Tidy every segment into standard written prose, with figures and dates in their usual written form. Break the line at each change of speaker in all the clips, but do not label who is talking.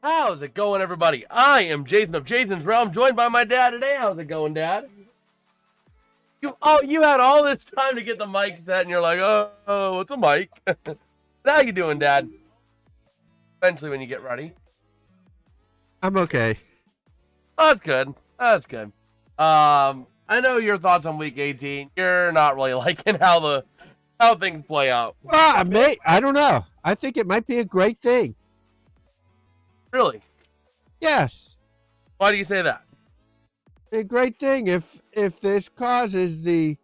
How's it going, everybody? I am Jason of JasonsRealm, joined by my dad today. How's it going, Dad? You had all this time to get the mic set, and you're like, oh, what's a mic? How you doing, Dad? Eventually, when you get ready.
I'm okay.
That's good. That's good. I know your thoughts on Week 18. You're not really liking how things play out.
Well, I don't know. I think it might be a great thing.
Really?
Yes.
Why do you say that?
A great thing if this causes the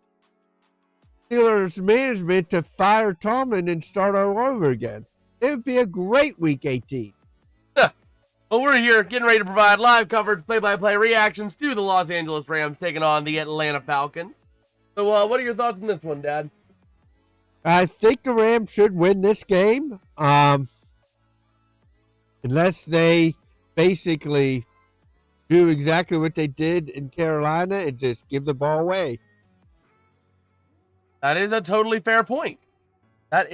Steelers management to fire Tomlin and start all over again. It would be a great Week 18.
Well, we're here getting ready to provide live coverage, play-by-play reactions to the Los Angeles Rams taking on the Atlanta Falcons. So, what are your thoughts on this one, Dad?
I think the Rams should win this game. Unless they basically do exactly what they did in Carolina and just give the ball away.
That is a totally fair point. Let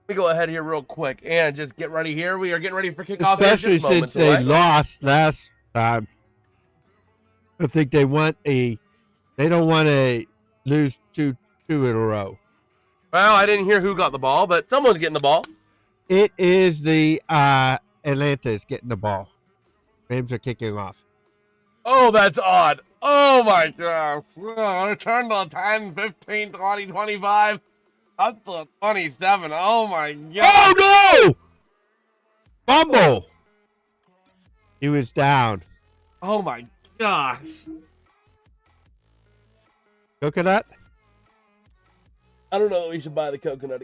me go ahead here real quick and just get ready here. We are getting ready for kickoff.
Especially since they lost last time. I think they don't want to lose two in a row.
Well, I didn't hear who got the ball, but someone's getting the ball.
It is the Atlanta is getting the ball. Rams are kicking off.
Oh, that's odd. Oh, my gosh. Return to 10, 15, 20, 25. Up to 27. Oh, my God.
Oh, no! Fumble. He was down.
Oh, my gosh.
Coconut?
I don't know that we should buy the coconut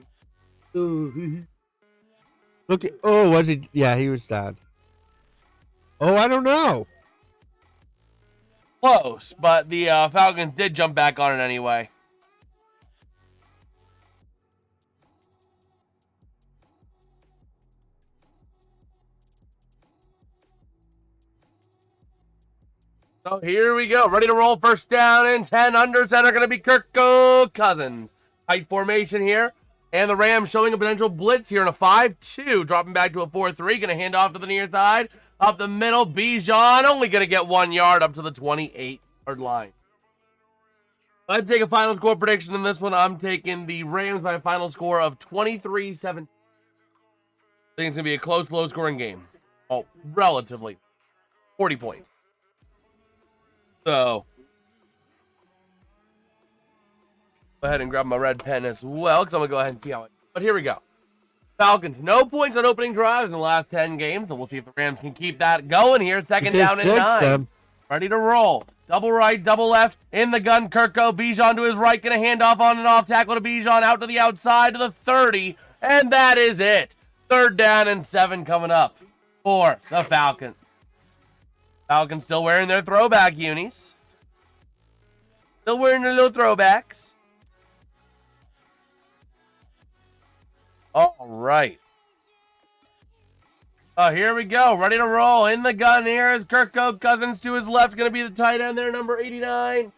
again.
Look at, oh, was he? Yeah, he was down. Oh, I don't know.
Close, but the Falcons did jump back on it anyway. So here we go. Ready to roll. First down and 10. Under center going to be Kirk Cousins. Tight formation here. And the Rams showing a potential blitz here in a 5-2. Dropping back to a 4-3. Going to hand off to the near side. Up the middle. Bijan only going to get 1 yard up to the 28-yard line. I'd take a final score prediction in this one. I'm taking the Rams by a final score of 23-17. I think it's going to be a close, low-scoring game. Oh, relatively. 40 points. So, go ahead and grab my red pen as well, because I'm going to go ahead and see how it. But here we go. Falcons, no points on opening drives in the last 10 games, and we'll see if the Rams can keep that going here. Second down and 9. Ready to roll. Double right, double left, in the gun, Kirko. Bijan to his right, going to hand off on and off. Tackle to Bijan, out to the outside to the 30, and that is it. Third down and 7 coming up for the Falcons. Falcons still wearing their throwback unis. Still wearing their little throwbacks. All right. Here we go. Ready to roll. In the gun here is Kirk Cousins to his left. Going to be the tight end there, number 89.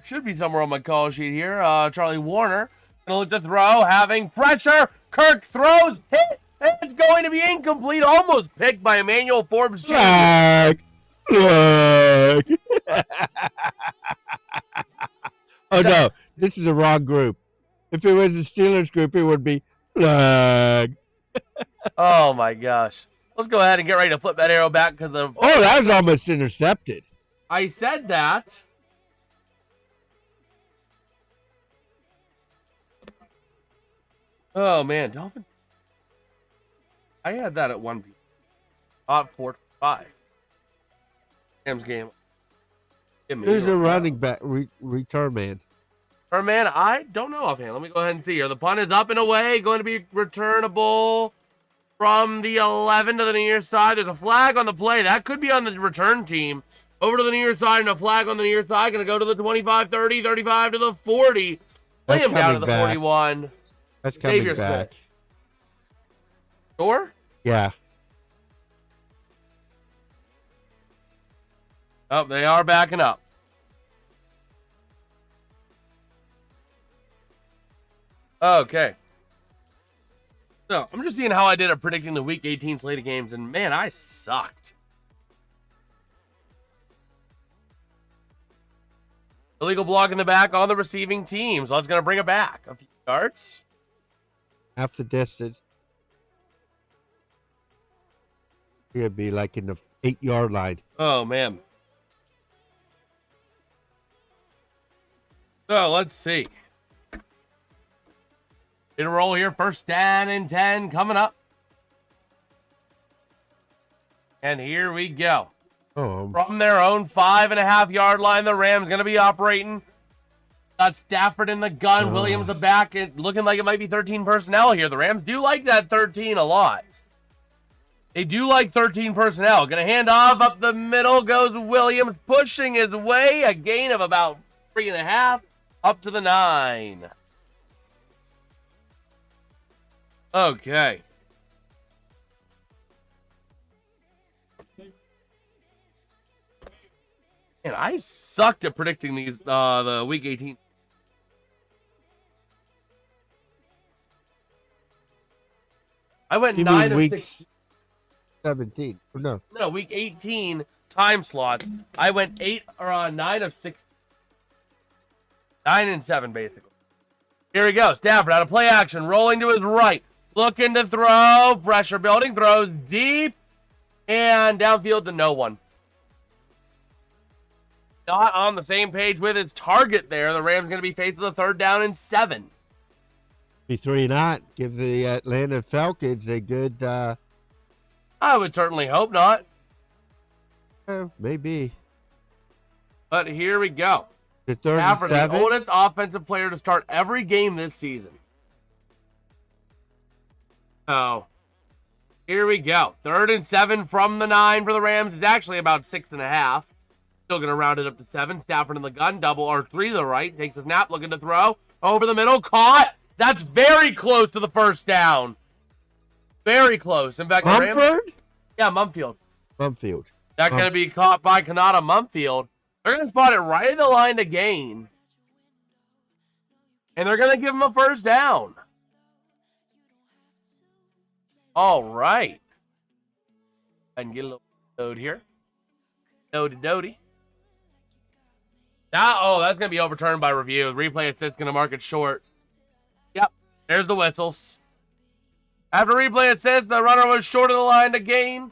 Should be somewhere on my call sheet here. Charlie Warner. Going to look to throw. Having pressure. Kirk throws. Hit. It's going to be incomplete. Almost picked by Emmanuel Forbes.
Flag. Oh, no. This is the wrong group. If it was the Steelers group, it would be flag.
Oh, my gosh. Let's go ahead and get ready to flip that arrow back because the.
Oh, that was almost intercepted.
I said that. Oh, man. Dolphins. I had that at 1 p.m. 4-5. Rams game.
Who's a running back? Return man.
Return man, I don't know offhand. Let me go ahead and see here. The punt is up and away. Going to be returnable from the 11 to the near side. There's a flag on the play. That could be on the return team. Over to the near side and a flag on the near side. Going to go to the 25, 30, 35 to the 40. Lay him down to the 41.
That's coming back.
Smith. Sure?
Yeah.
Oh, they are backing up. Okay. So, I'm just seeing how I did at predicting the Week 18 slate of games, and man, I sucked. Illegal block in the back on the receiving team, so that's going to bring it back. A few yards.
Half the distance. It'd be like in the 8-yard line.
Oh, man. So, let's see. Get a roll here. First down and 10 coming up. And here we go.
Oh,
From their own 5.5-yard line, the Rams going to be operating. Got Stafford in the gun. Williams the back. Looking like it might be 13 personnel here. The Rams do like that 13 a lot. They do like 13 personnel. Going to hand off up the middle. Goes Williams pushing his way. A gain of about 3.5 up to the 9. Okay. Man, I sucked at predicting these the Week 18. I went
you
9
mean
of
week
6.
17? No.
No, Week 18 time slots. I went 9 of 6. 9 and 7, basically. Here we go. Stafford out of play action, rolling to his right, looking to throw. Pressure building, throws deep, and downfield to no one. Not on the same page with his target there. The Rams going to be faced with a 3rd down and 7.
Be 3-0. Give the Atlanta Falcons a good.
I would certainly hope not.
Maybe.
But here we go.
The 3rd and
Stafford, the
7.
oldest offensive player to start every game this season. Oh. Here we go. 3rd and 7 from the 9 for the Rams. It's actually about 6.5. Still going to round it up to 7. Stafford in the gun. Double or 3 to the right. Takes a snap. Looking to throw. Over the middle. Caught. That's very close to the first down. Very close. In fact,
Mumford?
Yeah, Mumfield.
Mumfield.
That's going to be caught by Kanata Mumfield. They're going to spot it right at the line to gain. And they're going to give him a 1st down. All right. And get a little load here. Doty. Now, that's going to be overturned by review. Replay assist going to mark it short. Yep. There's the whistles. After replay assist, the runner was short of the line to gain.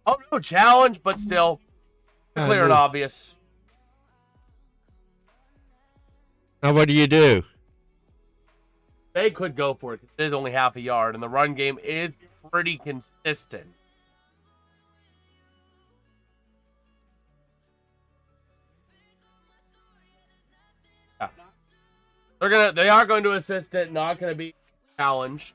Oh, no challenge, but still clear and obvious.
Now what do you do?
They could go for it. It is only half a yard, and the run game is pretty consistent. Yeah. They are going to assist it, not going to be challenged.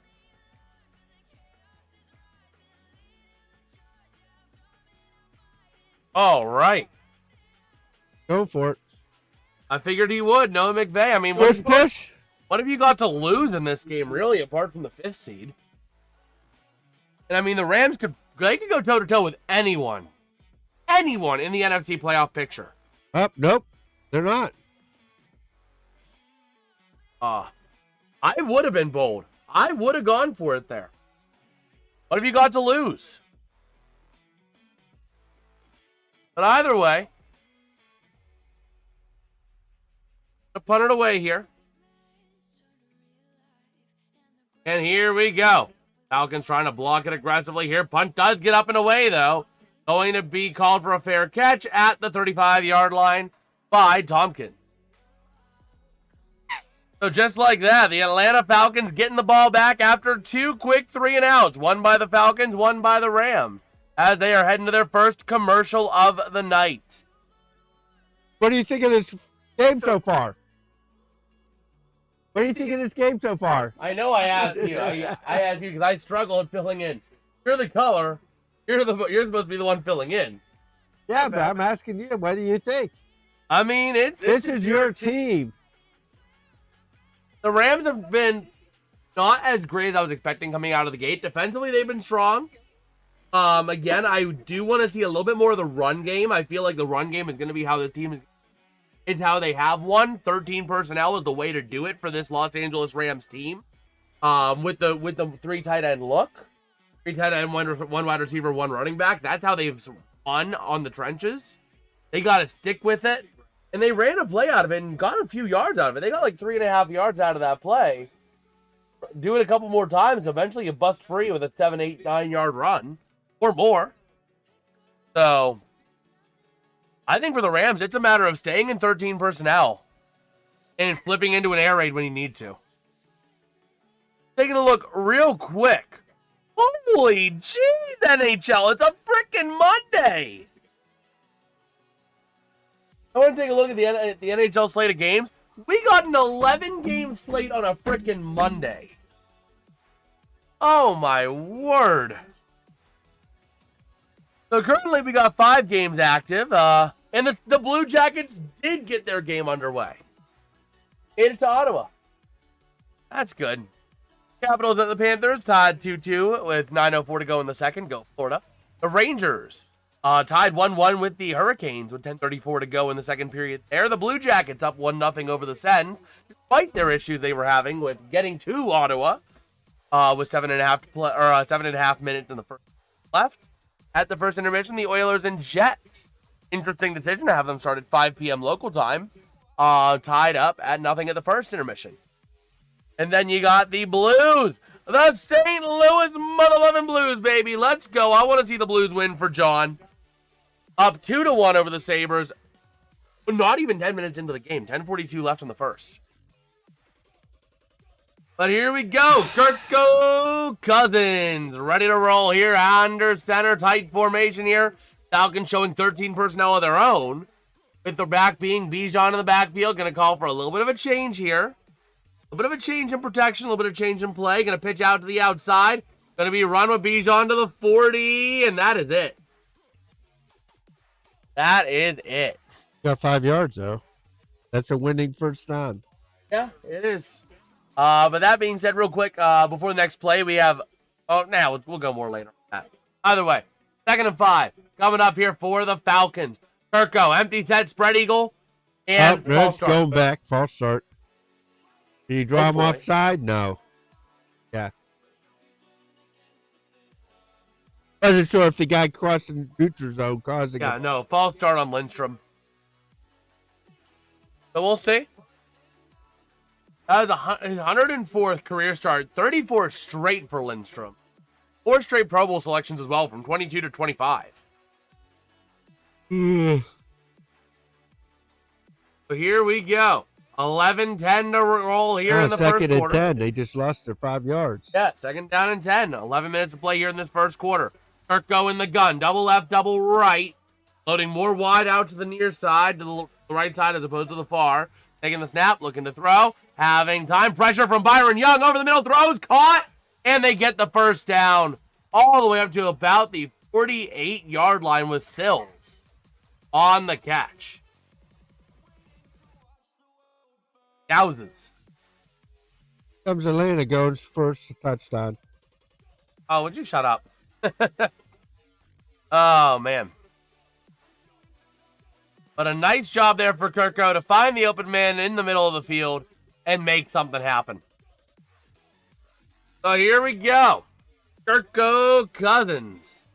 All right.
Go for it.
I figured he would. Noah McVay. I mean,
Push.
what have you got to lose in this game, really, apart from the 5th seed? And I mean, the Rams could go toe-to-toe with anyone. Anyone in the NFC playoff picture.
Nope. They're not.
I would have been bold. I would have gone for it there. What have you got to lose? But either way, to punt it away here. And here we go. Falcons trying to block it aggressively here. Punt does get up and away, though. Going to be called for a fair catch at the 35-yard line by Tompkins. So just like that, the Atlanta Falcons getting the ball back after 2 quick 3-and-outs. One by the Falcons, one by the Rams, as they are heading to their first commercial of the night.
What do you think of this game so far? What do you think of this game so far?
I know I asked you. I asked you because I struggle at filling in. You're the color. You're supposed to be the one filling in.
Yeah, but I'm asking you, what do you think?
I mean,
This is your team.
The Rams have been not as great as I was expecting coming out of the gate. Defensively, they've been strong. Again, I do want to see a little bit more of the run game. I feel like the run game is going to be how this team is how they have won. 13 personnel is the way to do it for this Los Angeles Rams team. with the 3 tight end look. 3 tight end, one wide receiver, 1 running back. That's how they've won on the trenches. They got to stick with it. And they ran a play out of it and got a few yards out of it. They got like 3.5 yards out of that play. Do it a couple more times. Eventually you bust free with a 7, 8, 9 yard run or more. So I think for the Rams, it's a matter of staying in 13 personnel and flipping into an air raid when you need to. Taking a look real quick. Holy jeez, NHL. It's a freaking Monday. I want to take a look at the NHL slate of games. We got an 11-game slate on a freaking Monday. Oh, my word. So currently we got 5 games active. And the Blue Jackets did get their game underway. Into Ottawa. That's good. Capitals at the Panthers tied 2-2 with 9:04 to go in the second. Go Florida. The Rangers tied 1-1 with the Hurricanes with 10:34 to go in the second period there. The Blue Jackets up 1-0 over the Sens, despite their issues they were having with getting to Ottawa with 7.5 minutes in the first left. At the first intermission, the Oilers and Jets. Interesting decision to have them start at 5 p.m. local time. Tied up at 0 at the first intermission. And then you got the Blues. The St. Louis mother-loving Blues, baby. Let's go. I want to see the Blues win for John. Up 2-1 over the Sabres. Not even 10 minutes into the game. 10:42 left in the first. But here we go. Kirk Cousins. Ready to roll here. Under center. Tight formation here. Falcons showing 13 personnel of their own. With the back being Bijan in the backfield. Going to call for a little bit of a change here. A bit of a change in protection, a little bit of change in play. Going to pitch out to the outside. Going to be run with Bijan to the 40, and that is it. That is it.
Got 5 yards, though. That's a winning first down.
Yeah, it is. But that being said, real quick, before the next play, we have... Oh, now we'll go more later on that. Either way, 2nd and 5. Coming up here for the Falcons. Kirko, empty set, spread eagle, and false start.
Going back, false start. Did you draw him offside? No. Yeah. Wasn't sure if the guy crossing neutral zone causing it.
Yeah, no. False start on Lindstrom. So we'll see. That was his 104th career start. 34 straight for Lindstrom. 4 straight Pro Bowl selections as well from 22 to 25. So here we go. 11-10 to roll here in the first quarter.
2nd and 10. They just lost their 5 yards.
Yeah, 2nd down and 10. 11 minutes to play here in this first quarter. Kirko in the gun. Double left, double right. Loading more wide out to the near side, to the right side as opposed to the far. Taking the snap, looking to throw. Having time. Pressure from Byron Young. Over the middle, throws, caught. And they get the first down. All the way up to about the 48-yard line with Sills on the catch. Thousands.
Comes Atlanta goes first touchdown.
Oh, would you shut up? Oh, man. But a nice job there for Kirko to find the open man in the middle of the field and make something happen. So here we go. Kirko Cousins.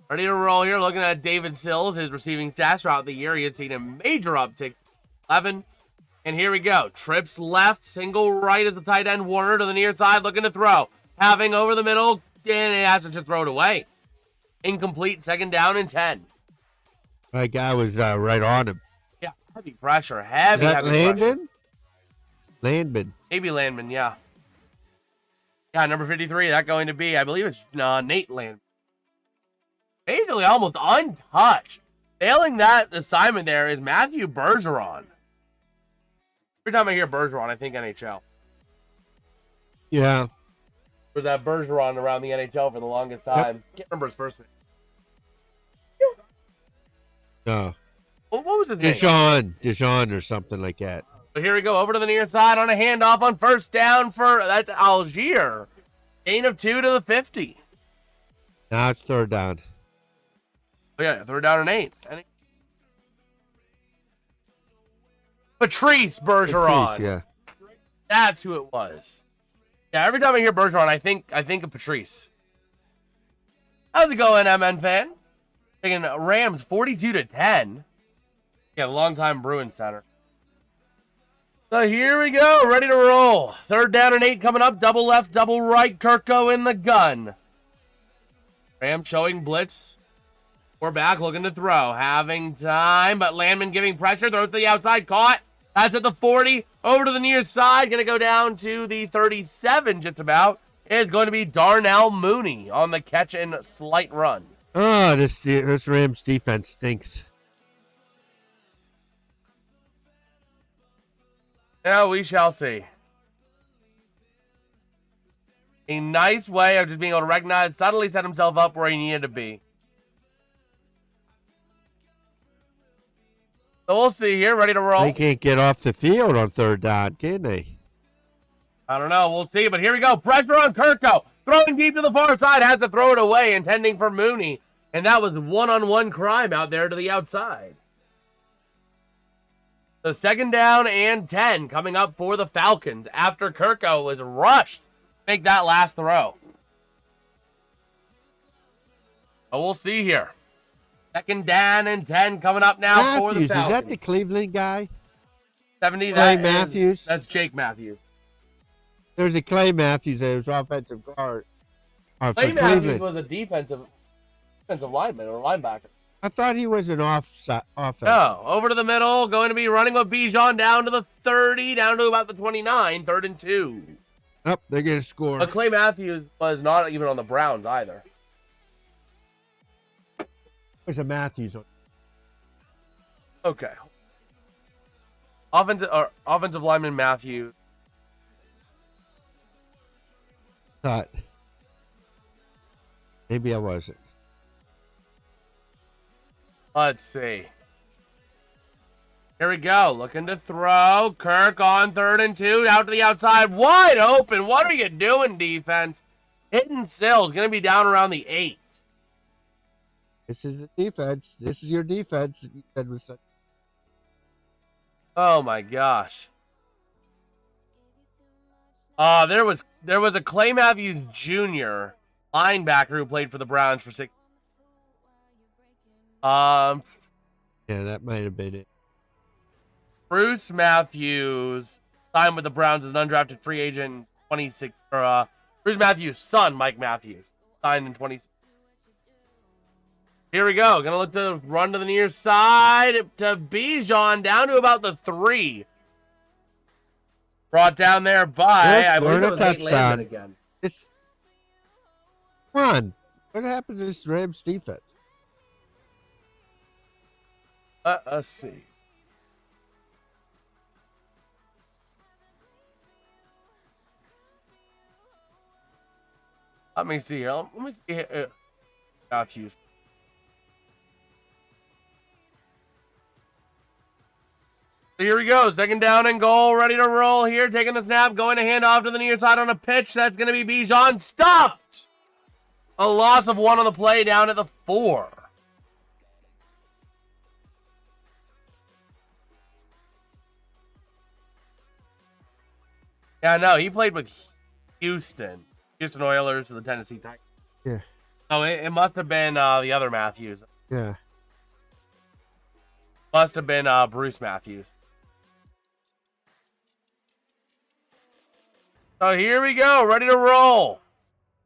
Ready to roll here. Looking at David Sills, his receiving stats throughout the year. He has seen a major uptick. 11. And here we go. Trips left, single right as the tight end. Warner to the near side, looking to throw. Having over the middle, and it has to just throw it away. Incomplete, 2nd down and 10.
That guy was right on him.
Yeah, heavy pressure. Heavy
Landman?
pressure.
Landman.
Maybe Landman, yeah. Yeah, number 53, that going to be, I believe it's Nate Landman. Basically almost untouched. Failing that assignment there is Matthew Bergeron. Every time I hear Bergeron, I think NHL.
Yeah.
Was that Bergeron around the NHL for the longest time? Can't remember his first name.
No.
What was his name?
Dijon or something like that.
But here we go, over to the near side on a handoff on 1st down for, that's Algier. Gain of 2 to the 50.
Now it's 3rd down.
Oh, yeah, 3rd down and 8. Patrice Bergeron.
Yeah.
That's who it was. Yeah, every time I hear Bergeron, I think of Patrice. How's it going, MN fan? Taking Rams 42-10. Yeah, longtime Bruins center. So here we go, ready to roll. 3rd down and 8 coming up. Double left, double right. Kirko in the gun. Rams showing blitz. We're back, looking to throw. Having time, but Landman giving pressure. Throws to the outside, caught. That's at the 40. Over to the near side. Going to go down to the 37 just about. Is going to be Darnell Mooney on the catch and slight run.
Oh, this Rams defense stinks.
Yeah, we shall see. A nice way of just being able to recognize, suddenly set himself up where he needed to be. So we'll see here, ready to roll.
They can't get off the field on 3rd down, can they?
I don't know. We'll see. But here we go. Pressure on Kirko. Throwing deep to the far side. Has to throw it away, intending for Mooney. And that was one-on-one crime out there to the outside. So 2nd down and 10 coming up for the Falcons after Kirko was rushed to make that last throw. But we'll see here. 2nd down and 10 coming up now for the Falcons.
Is that the Cleveland guy?
70.
Clay Matthews?
That's Jake Matthews.
There's a Clay Matthews there who's offensive guard.
Clay Matthews was a defensive lineman or linebacker.
I thought he was an offense.
No, over to the middle, going to be running with Bijan down to the 30, down to about the 29, 3rd and 2.
Oh, they're going to score.
But Clay Matthews was not even on the Browns either.
There's a Matthews on.
Okay. Offensive lineman Matthews.
Thought. Maybe I wasn't.
Let's see. Here we go. Looking to throw. Kirk on 3rd and 2. Out to the outside. Wide open. What are you doing, defense? Hitting Sills. Going to be down around the 8.
This is the defense. This is your defense.
Oh, my gosh. There was a Clay Matthews Jr. linebacker who played for the Browns for 6.
Yeah, that might have been it.
Bruce Matthews signed with the Browns as an undrafted free agent 26. Bruce Matthews' son, Mike Matthews, signed in 26. Here we go. Gonna look to run to the near side to Bijan down to about the 3. Brought down there by, I believe it was Nate Landman again.
Come on. What happened to this Rams defense?
Let's see. Let me see here. Let me see. Matthews. So here we go. 2nd down and goal. Ready to roll here. Taking the snap. Going to hand off to the near side on a pitch. That's going to be Bijan. Stuffed. A loss of 1 on the play down at the 4. Yeah, no, he played with Houston Oilers, and the Tennessee Titans.
Yeah.
Oh, it must have been the other Matthews.
Yeah.
Must have been Bruce Matthews. So here we go, ready to roll.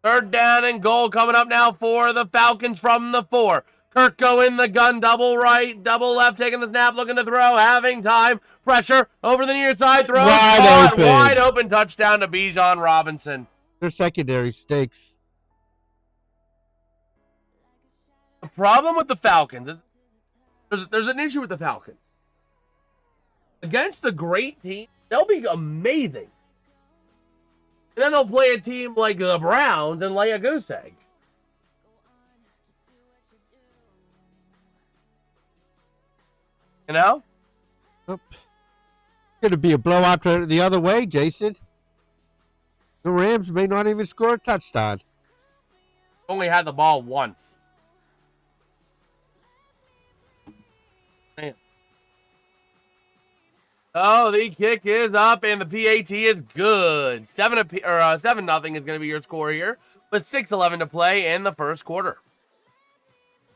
3rd down and goal coming up now for the Falcons from the 4. Kirko in the gun, double right, double left, taking the snap, looking to throw, having time. Pressure over the near side, throw, wide open touchdown to Bijan Robinson.
Their secondary stinks.
The problem with the Falcons is there's an issue with the Falcons. Against the great team, they'll be amazing. And then they'll play a team like the Browns and lay a goose egg. You know?
It's going to be a blowout the other way, Jason. The Rams may not even score a touchdown.
Only had the ball once. Man. Oh, the kick is up, and the PAT is good. 7-0 is going to be your score here, with 6:11 to play in the first quarter.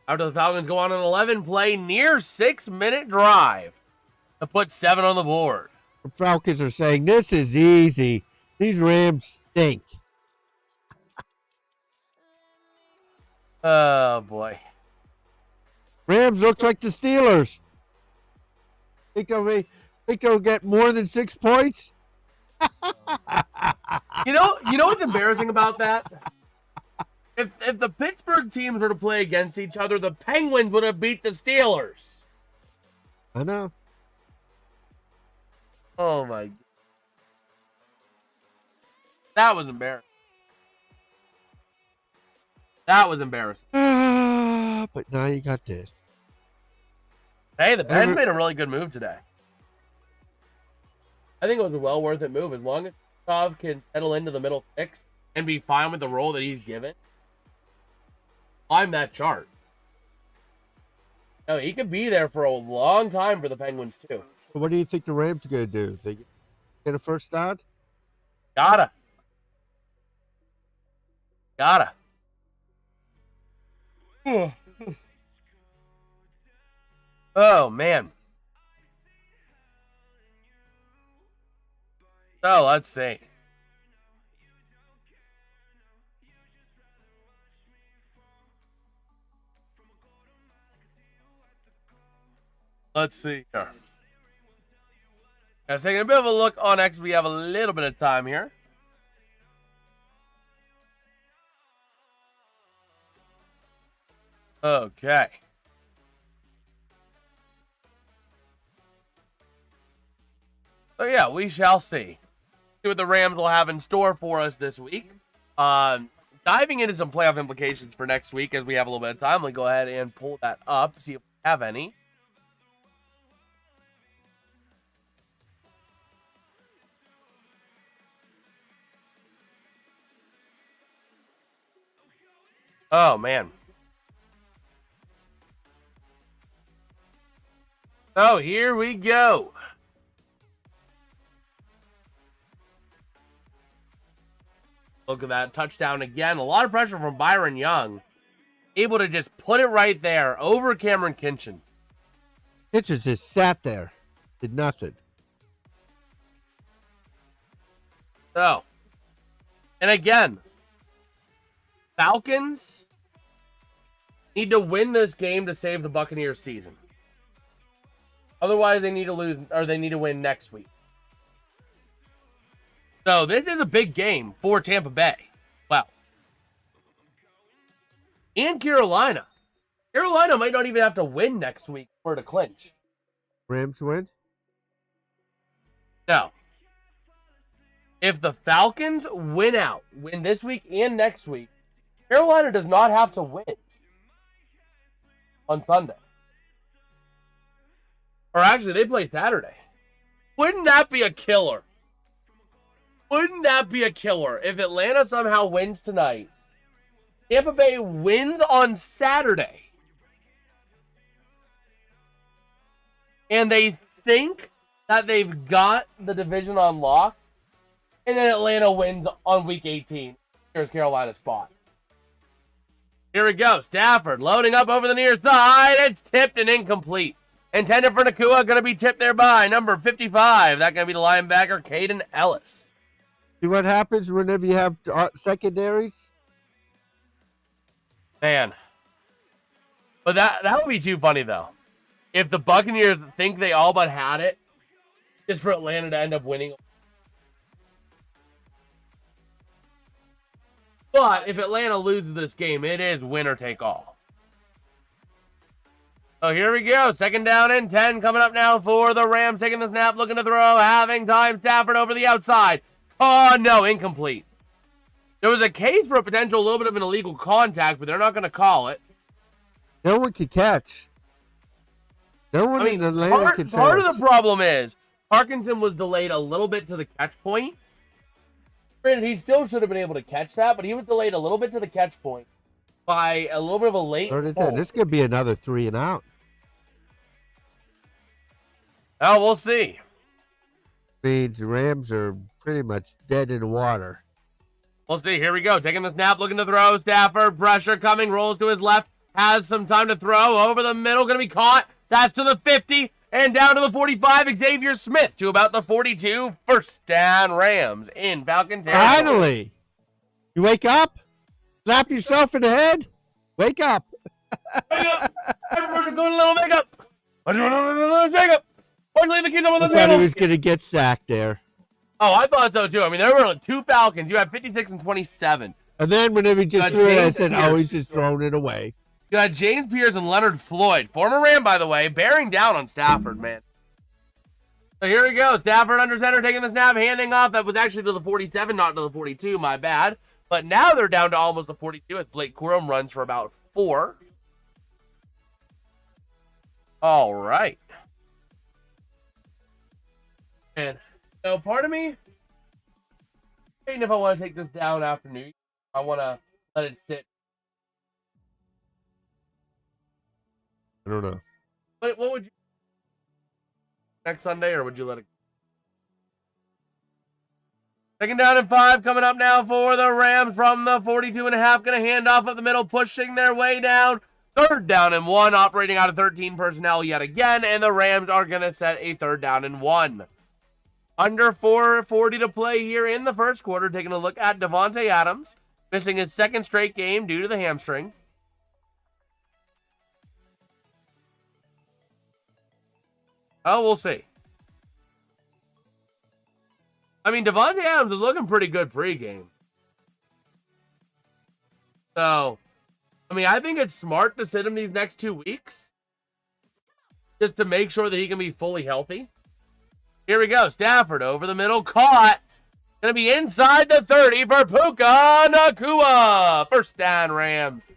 After the Falcons go on an 11-play, near 6-minute drive to put 7 on the board.
The Falcons are saying, this is easy. These Rams stink.
Oh, boy.
Rams look like the Steelers. Think they'll get more than 6 points?
You know what's embarrassing about that? If the Pittsburgh teams were to play against each other, the Penguins would have beat the Steelers.
I know.
Oh, my. That was embarrassing. That was embarrassing.
But now you got this.
Hey, the Pens made a really good move today. I think it was a well worth it move. As long as Tov can settle into the middle six and be fine with the role that he's given, climb that chart. No, he could be there for a long time for the Penguins, too.
What do you think the Rams are going to do? They get a first down?
Gotta. Oh, man. So, let's see. Let's see here. Guys, taking a bit of a look on X. We have a little bit of time here. Okay. So yeah, we shall see. See what the Rams will have in store for us this week. Diving into some playoff implications for next week as we have a little bit of time. We'll go ahead and pull that up, see if we have any. Oh, man. So here we go. Look at that touchdown again. A lot of pressure from Byron Young. Able to just put it right there over Cameron Kinchens.
Kinchens just sat there. Did nothing.
So. And again. Falcons need to win this game to save the Buccaneers season. Otherwise, they need to lose, or they need to win next week. So this is a big game for Tampa Bay. Wow. And Carolina. Carolina might not even have to win next week for to clinch.
Rams win?
No. If the Falcons win this week and next week, Carolina does not have to win on Sunday. Or actually, they play Saturday. Wouldn't that be a killer? Wouldn't that be a killer if Atlanta somehow wins tonight? Tampa Bay wins on Saturday. And they think that they've got the division on lock. And then Atlanta wins on week 18. Here's Carolina's spot. Here we go. Stafford loading up over the near side. It's tipped and incomplete. Intended for Nakua, going to be tipped there by number 55. That's going to be the linebacker, Caden Ellis.
See what happens whenever you have secondaries?
Man. But that would be too funny, though. If the Buccaneers think they all but had it, just for Atlanta to end up winning. But if Atlanta loses this game, it is winner take all. So here we go. 2nd down and 10 coming up now for the Rams. Taking the snap, looking to throw, having time. Stafford over the outside. Oh, no, incomplete. There was a case for a potential little bit of an illegal contact, but they're not going to call it.
No one could catch. No one in Atlanta could catch.
Part of the problem is Parkinson was delayed a little bit to the catch point. Granted, he still should have been able to catch that, but he was delayed a little bit to the catch point by a little bit of a late hold.
This could be another 3 and out.
Oh, we'll see.
means the Rams are pretty much dead in the water.
We'll see. Here we go. Taking the snap, looking to throw. Stafford, pressure coming, rolls to his left. Has some time to throw. Over the middle, going to be caught. That's to the 50 and down to the 45. Xavier Smith to about the 42. First down, Rams in Falcon territory.
Finally! You wake up? Slap yourself in the head? Wake up.
Wake up! Everyone's going a little makeup. Jacob! Why leave the kids on the
I thought he
middle?
was going to get sacked there.
Oh, I thought so too. I mean, there were 2 Falcons. You had 56 and 27.
And then whenever he just
Got
threw it, I
James
said,
Pierce.
oh, he's just throwing it away.
You had James Pierce and Leonard Floyd, former Ram, by the way, bearing down on Stafford, man. So here we go. Stafford under center, taking the snap, handing off. That was actually to the 47, not to the 42, my bad. But now they're down to almost the 42 as Blake Corum runs for about 4. All right. And so part of me, if I want to take this down after New Year, I want to let it sit.
I don't know.
What would you next Sunday, or would you let it? Second down and 5 coming up now for the Rams from the 42.5. Going to hand off up the middle, pushing their way down. Third down and 1, operating out of 13 personnel yet again, and the Rams are going to set a third down and 1. Under 4:40 to play here in the first quarter. Taking a look at Davante Adams, missing his second straight game due to the hamstring. Oh, we'll see. I mean, Davante Adams is looking pretty good pregame. So, I mean, I think it's smart to sit him these next 2 weeks just to make sure that he can be fully healthy. Here we go. Stafford over the middle. Caught. Going to be inside the 30 for Puka Nacua. First down, Rams.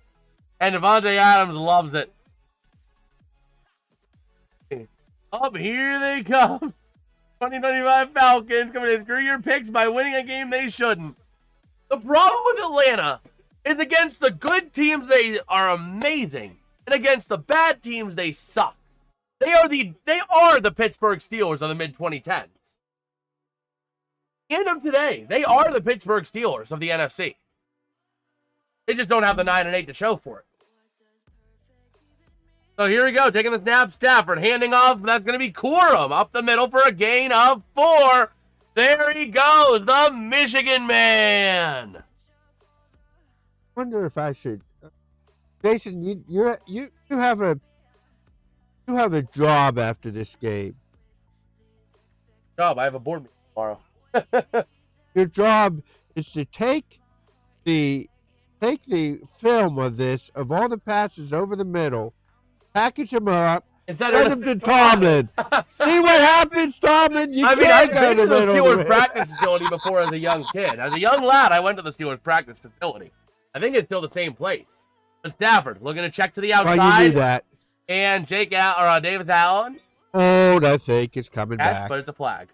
And Davante Adams loves it. Up here they come. 2025 Falcons coming to screw your picks by winning a game they shouldn't. The problem with Atlanta is against the good teams they are amazing, and against the bad teams they suck. They are the Pittsburgh Steelers of the mid-2010s. End of today, they are the Pittsburgh Steelers of the NFC. They just don't have the 9-8 to show for it. So here we go, taking the snap, Stafford handing off. That's going to be Corum up the middle for a gain of 4. There he goes, the Michigan man.
Wonder if I should, Jason. You have a job after this game.
Job? I have a board meeting tomorrow.
Your job is to take the film of all the passes over the middle. Package them up, send them to Tomlin. See what happens, Tomlin.
I've been to the Steelers practice facility before as a young kid. As a young lad, I went to the Steelers practice facility. I think it's still the same place. But Stafford looking to check to the outside.
Why you do that?
And Davis Allen.
Oh, I think it's coming back.
But it's a flag.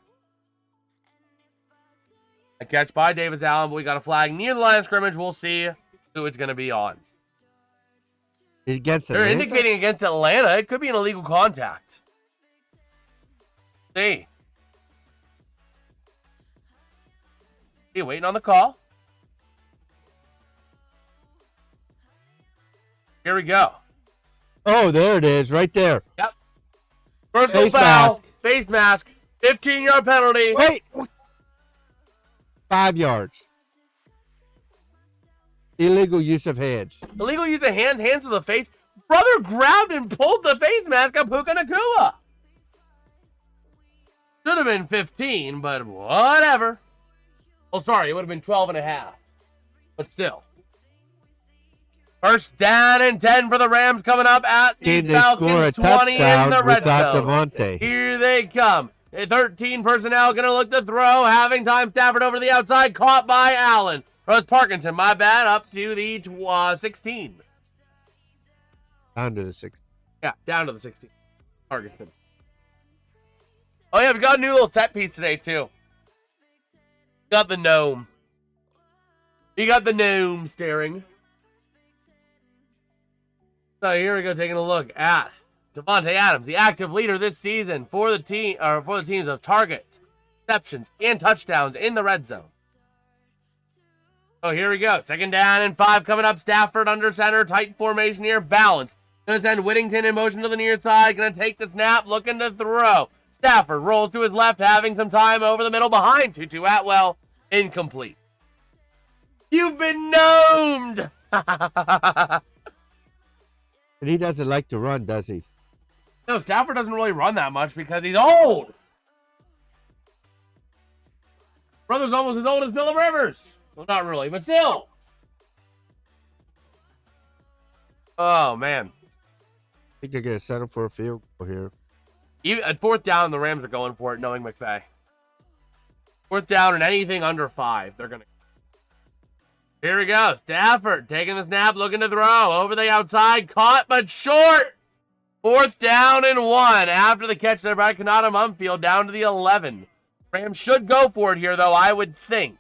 A catch by Davis Allen, but we got a flag near the line of scrimmage. We'll see who it's going to be on.
Against
They're
Atlanta?
indicating against Atlanta. It could be an illegal contact. See. Waiting on the call. Here we go.
Oh, there it is, right there.
Yep. Personal foul, face mask, 15-yard penalty.
Wait. 5 yards. Illegal use of hands.
Illegal use of hands to the face. Brother grabbed and pulled the face mask of Puka Nacua. Should have been 15, but whatever. Oh, sorry, it would have been 12.5. But still. First down and 10 for the Rams coming up at the Falcons 20 in the red zone.
Devontae.
Here they come. 13 personnel going to look to throw. Having time, Stafford over to the outside. Caught by Allen. Rose Parkinson, my bad, up to the 16.
Down to the 16.
Yeah, down to the 16. Parkinson. Oh, yeah, we got a new little set piece today, too. Got the gnome. You got the gnome staring. So here we go, taking a look at Davante Adams, the active leader this season for the team, or for the teams of targets, receptions, and touchdowns in the red zone. Oh, here we go. 2nd down and 5 coming up. Stafford under center. Tight formation here. Balance. Going to send Whittington in motion to the near side. Going to take the snap. Looking to throw. Stafford rolls to his left. Having some time over the middle behind Tutu Atwell. Incomplete. You've been gnomed.
And he doesn't like to run, does he?
No, Stafford doesn't really run that much because he's old. Brother's almost as old as Phillip Rivers. Well, not really, but still. Oh, man.
I think they're going to settle for a field goal here.
Even at 4th down, the Rams are going for it, knowing McVay. 4th down and anything under 5, they're going to. Here we go. Stafford taking the snap, looking to throw. Over the outside, caught but short. 4th down and 1 after the catch there by Kanata Mumfield down to the 11. Rams should go for it here, though, I would think.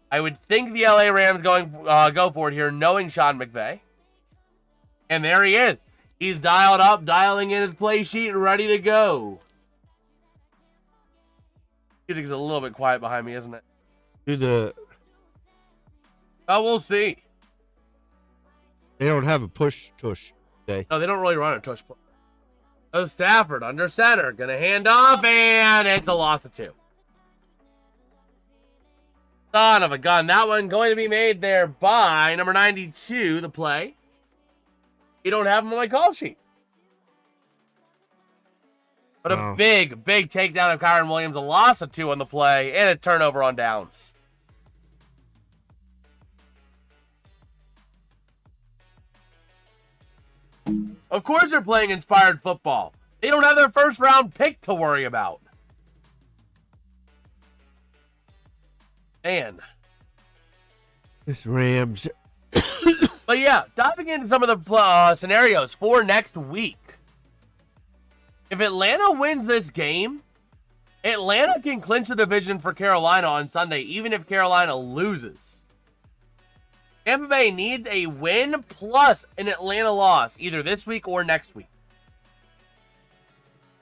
I would think the LA Rams go for it here, knowing Sean McVay. And there he is. He's dialed up, dialing in his play sheet, ready to go. Music's a little bit quiet behind me, isn't it? Oh, we'll see.
They don't have a push tush today.
No, they don't really run a tush play. So Stafford under center, gonna hand off, and it's a loss of 2. Son of a gun. That one going to be made there by number 92, the play. You don't have him on my call sheet. But a big takedown of Kyron Williams, a loss of 2 on the play, and a turnover on downs. Of course they're playing inspired football. They don't have their 1st round pick to worry about. Man.
This Rams.
But yeah, diving into some of the scenarios for next week. If Atlanta wins this game, Atlanta can clinch the division for Carolina on Sunday, even if Carolina loses. Tampa Bay needs a win plus an Atlanta loss, either this week or next week.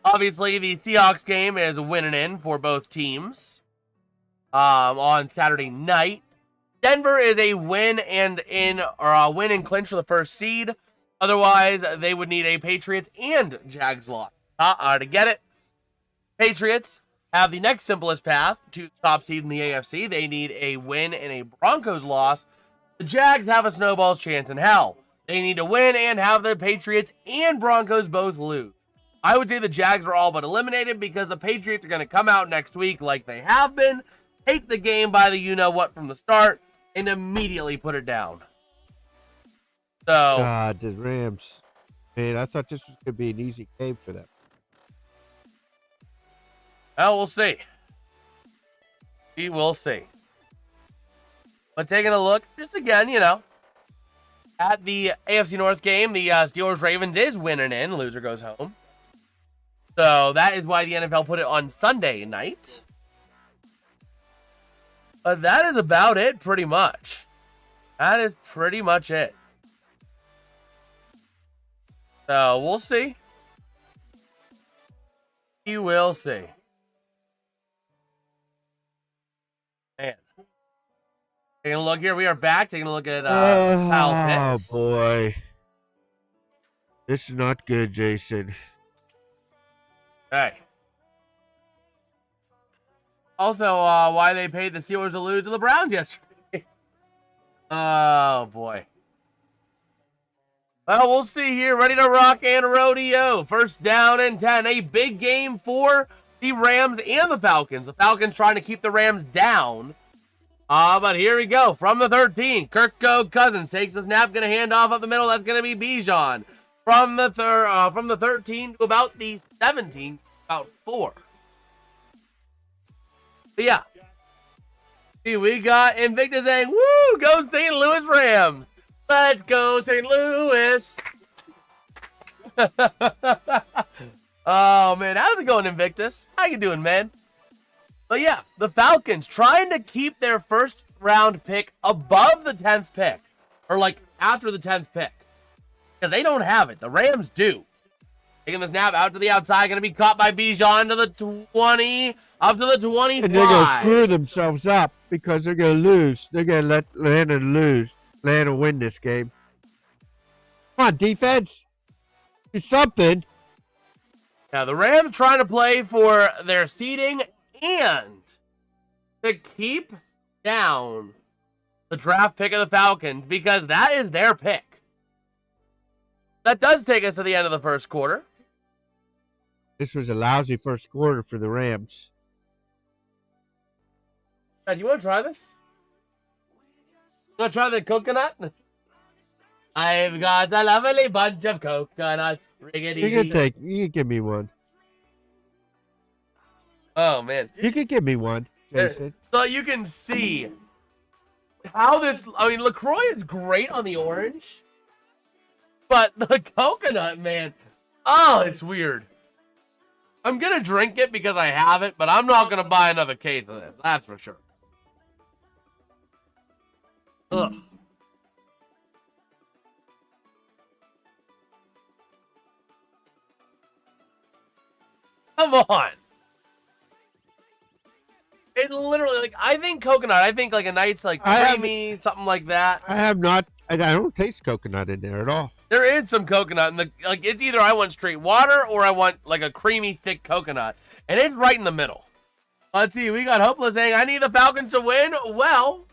Obviously, the Seahawks game is winning in for both teams on Saturday night. Denver is a win and clinch for the 1st seed. Otherwise, they would need a Patriots and Jags loss to get it. Patriots have the next simplest path to the top seed in the AFC. They need a win and a Broncos loss. The Jags have a snowball's chance in hell. They need to win and have the Patriots and Broncos both lose. I would say the Jags are all but eliminated because the Patriots are going to come out next week like they have been, take the game by the you-know-what from the start, and immediately put it down. So,
God, the Rams. Man, I thought this was going to be an easy game for them.
Well, we'll see. We will see. But taking a look, just again, at the AFC North game, the Steelers-Ravens is winning in. Loser goes home. So that is why the NFL put it on Sunday night. But that is about it, pretty much. That is pretty much it. So we'll see. You will see. Man. Taking a look here. We are back. Taking a look at Kyle Pitts.
Oh, boy. This is not good, Jason.
Okay. Also, why they paid the Steelers to lose to the Browns yesterday. Oh, boy. Well, we'll see here. Ready to rock and rodeo. 1st down and 10. A big game for the Rams and the Falcons. The Falcons trying to keep the Rams down. But here we go. From the 13, Kirk Cousins takes the snap. Going to hand off up the middle. That's going to be Bijan. From the 13 to about the 17, about 4. But yeah. See, we got Invictus saying, woo, go St. Louis Rams. Let's go St. Louis. Oh, man. How's it going, Invictus? How you doing, man? But yeah, the Falcons trying to keep their 1st round pick above the 10th pick. Or like after the 10th pick. Because they don't have it. The Rams do. Taking the snap out to the outside. Going to be caught by Bijan to the 20. Up to the 25.
And they're going to screw themselves up because they're going to lose. They're going to let Atlanta lose. Atlanta win this game. Come on, defense. Do something.
Now, the Rams trying to play for their seeding and to keep down the draft pick of the Falcons because that is their pick. That does take us to the end of the first quarter.
This was a lousy first quarter for the Rams.
Do you want to try this? You want to try the coconut? I've got a lovely bunch of coconuts.
You can give me one.
Oh, man.
You can give me one, Jason.
So you can see how this, LaCroix is great on the orange, but the coconut, man, it's weird. I'm going to drink it because I have it, but I'm not going to buy another case of this. That's for sure. Ugh. Come on. It literally, I think coconut. I think a nice, creamy, something like that.
I don't taste coconut in there at all.
There is some coconut in the, it's either I want straight water or I want, a creamy, thick coconut. And it's right in the middle. Let's see. We got Hopeless saying, I need the Falcons to win. Well,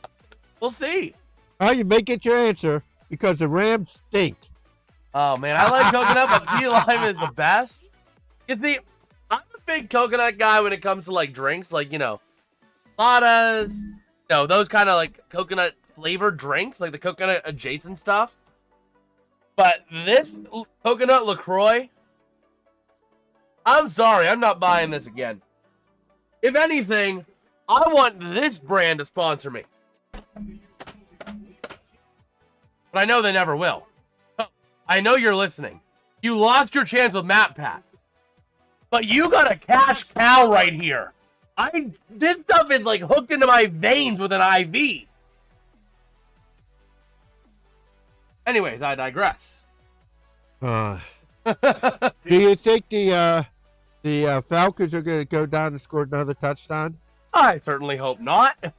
we'll see.
Oh, you may get your answer because the Rams stink.
Oh, man. I like coconut, but key lime is the best. You see, I'm a big coconut guy when it comes to, drinks. Lattes, those kind of coconut flavored drinks, the coconut adjacent stuff. But this coconut LaCroix, I'm sorry, I'm not buying this again. If anything, I want this brand to sponsor me. But I know they never will. I know you're listening. You lost your chance with Matt Pat. But you got a cash cow right here. This stuff is hooked into my veins with an IV. Anyways, I digress.
Do you think the Falcons are going to go down and score another touchdown?
I certainly hope not.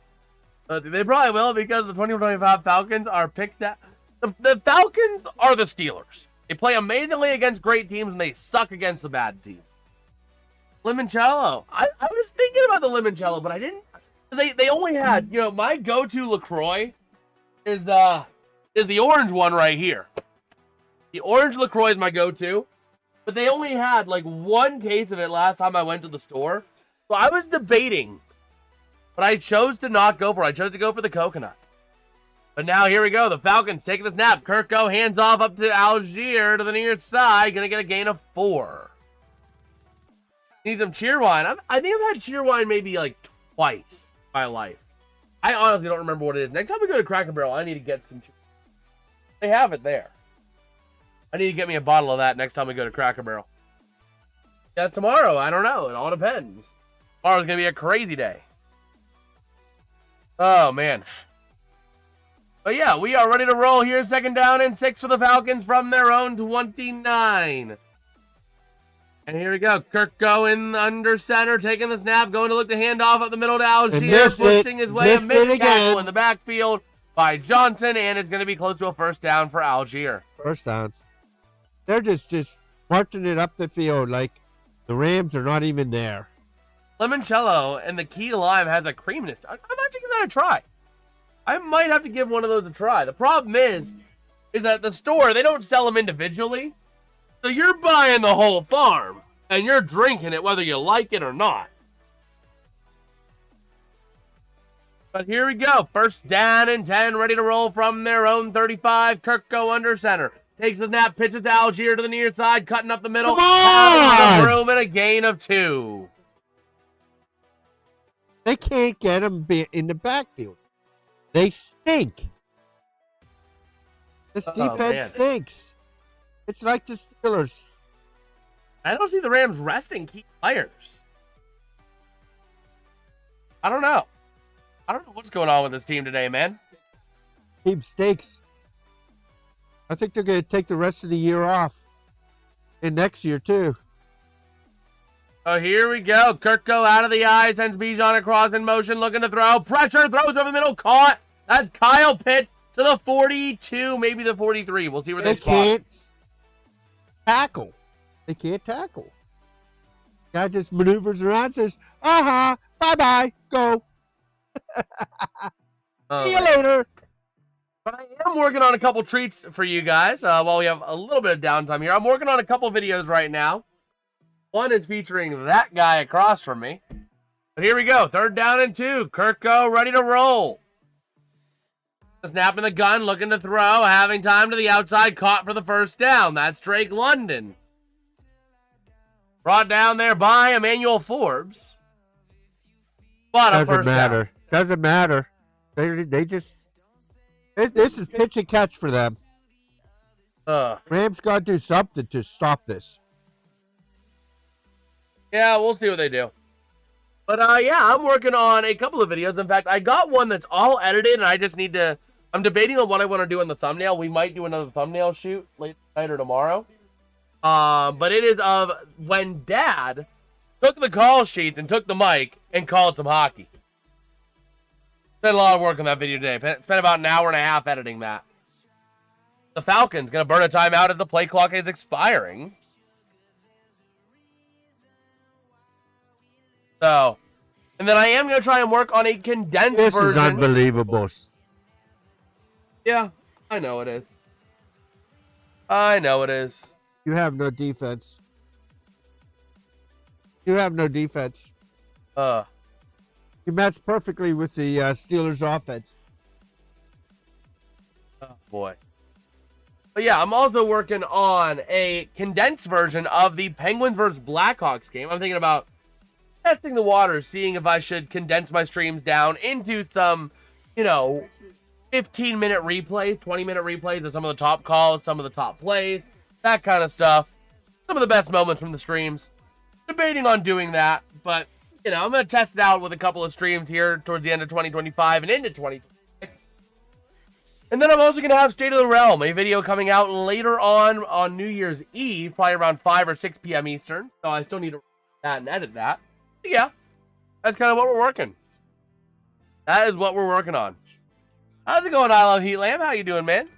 They probably will because the 2025 Falcons are picked at. The Falcons are the Steelers. They play amazingly against great teams and they suck against the bad teams. Limoncello. I was thinking about the limoncello, but I didn't. They only had, my go-to LaCroix is the orange one right here. The orange LaCroix is my go-to, but they only had one case of it last time I went to the store. So I was debating, but I chose to not go for it. I chose to go for the coconut. But now here we go. The Falcons taking the snap. Kirko hands off up to Algier to the near side. Gonna get a gain of 4. Need some cheer wine. I think I've had cheer wine maybe twice in my life. I honestly don't remember what it is. Next time we go to Cracker Barrel, I need to get some cheer. They have it there. I need to get me a bottle of that next time we go to Cracker Barrel. Yeah, tomorrow. I don't know. It all depends. Tomorrow's going to be a crazy day. Oh, man. But yeah, we are ready to roll here. 2nd down and 6 for the Falcons from their own 29. And here we go. Kirk going under center, taking the snap, going to look the handoff up the middle to Algier, pushing his way, a missed tackle in the backfield by Johnson, and it's going to be close to a first down for Algier.
First down. They're just marching it up the field like the Rams are not even there.
Limoncello and the key lime has a creaminess. I might give that a try. I might have to give one of those a try. The problem is that at the store, they don't sell them individually. So you're buying the whole farm, and you're drinking it whether you like it or not. But here we go. 1st down and 10, ready to roll from their own 35. Kirko under center. Takes the snap, pitches to Algier to the near side, cutting up the middle.
Come on!
Room and a gain of 2.
They can't get them in the backfield. They stink. This defense stinks. It's like the Steelers.
I don't see the Rams resting key players. I don't know. I don't know what's going on with this team today, man.
Team stinks. I think they're going to take the rest of the year off. And next year, too.
Oh, here we go. Kirko out of the eye, sends Bijan across in motion, looking to throw. Pressure, throws over the middle, caught. That's Kyle Pitts to the 42, maybe the 43. We'll see where they spot.
Can't tackle. They can't tackle. Guy just maneuvers around, says, bye-bye, go. See you later.
But I am working on a couple treats for you guys while we have a little bit of downtime here. I'm working on a couple videos right now. One is featuring that guy across from me. But here we go. 3rd down and 2. Kirko ready to roll. Snapping the gun, looking to throw. Having time to the outside. Caught for the 1st down. That's Drake London. Brought down there by Emmanuel Forbes. But a first down.
Doesn't matter. They just... This is pitch and catch for them. Rams got to do something to stop this.
Yeah, we'll see what they do. But, yeah, I'm working on a couple of videos. In fact, I got one that's all edited, and I just need to... I'm debating on what I want to do in the thumbnail. We might do another thumbnail shoot late tonight or tomorrow. But it is of when Dad took the call sheets and took the mic and called some hockey. Spent a lot of work on that video today. Spent about an hour and a half editing that. The Falcons going to burn a timeout as the play clock is expiring. So, and then I am going to try and work on a condensed version.
This is unbelievable.
Yeah, I know it is. I know it is.
You have no defense. You have no defense. You match perfectly with the Steelers' offense.
Oh, boy. But yeah, I'm also working on a condensed version of the Penguins versus Blackhawks game. I'm thinking about testing the waters, seeing if I should condense my streams down into some, 15-minute replays, 20-minute replays of some of the top calls, some of the top plays, that kind of stuff. Some of the best moments from the streams. Debating on doing that, but, I'm going to test it out with a couple of streams here towards the end of 2025 and into 2026. And then I'm also going to have State of the Realm, a video coming out later on New Year's Eve, probably around 5 or 6 p.m. Eastern. So I still need to that and edit that. But yeah, that's kind of what we're working. That is what we're working on. How's it going, I Love Heat Lamb? How you doing, man?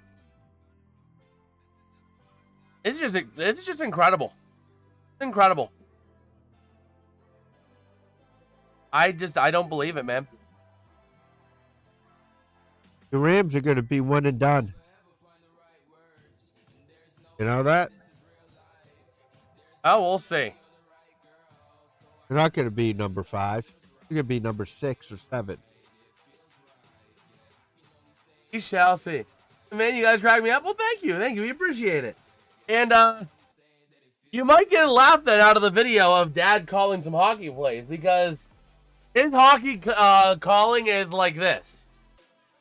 It's just incredible. It's incredible. I don't believe it, man.
The Rams are going to be one and done. You know that?
Oh, we'll see.
They're not going to be number 5. They're going to be number 6 or 7.
We shall see. Man, you guys crack me up. Well, thank you. We appreciate it. And you might get laughed at out of the video of Dad calling some hockey plays because his hockey calling is like this.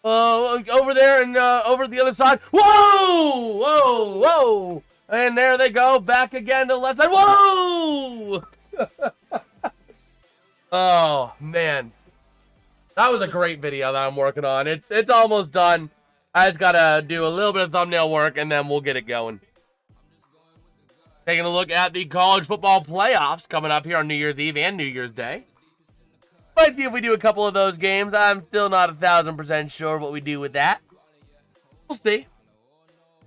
Over there and over the other side. Whoa! Whoa! Whoa! And there they go. Back again to the left side. Whoa! Oh, man. That was a great video that I'm working on. It's almost done. I just got to do a little bit of thumbnail work, and then we'll get it going. Taking a look at the college football playoffs coming up here on New Year's Eve and New Year's Day. Let's see if we do a couple of those games. I'm still not 1,000% sure what we do with that. We'll see.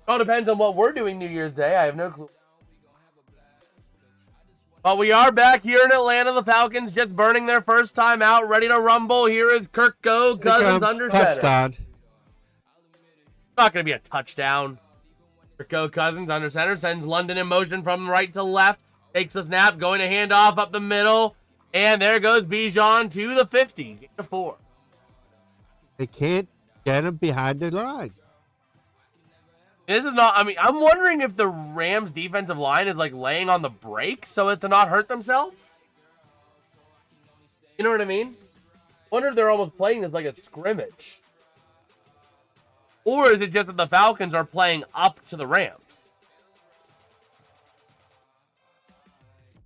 All depends on what we're doing New Year's Day. I have no clue. But we are back here in Atlanta. The Falcons just burning their first time out, ready to rumble. Here is Kirko Cousins under center.
Touchdown.
Not going to be a touchdown. Kirko Cousins under center sends London in motion from right to left. Takes the snap, going to hand off up the middle. And there goes Bijan to the 50. To 4.
They can't get him behind the line.
This is not, I'm wondering if the Rams defensive line is like laying on the brakes so as to not hurt themselves. You know what I mean? I wonder if they're almost playing this like a scrimmage. Or is it just that the Falcons are playing up to the Rams?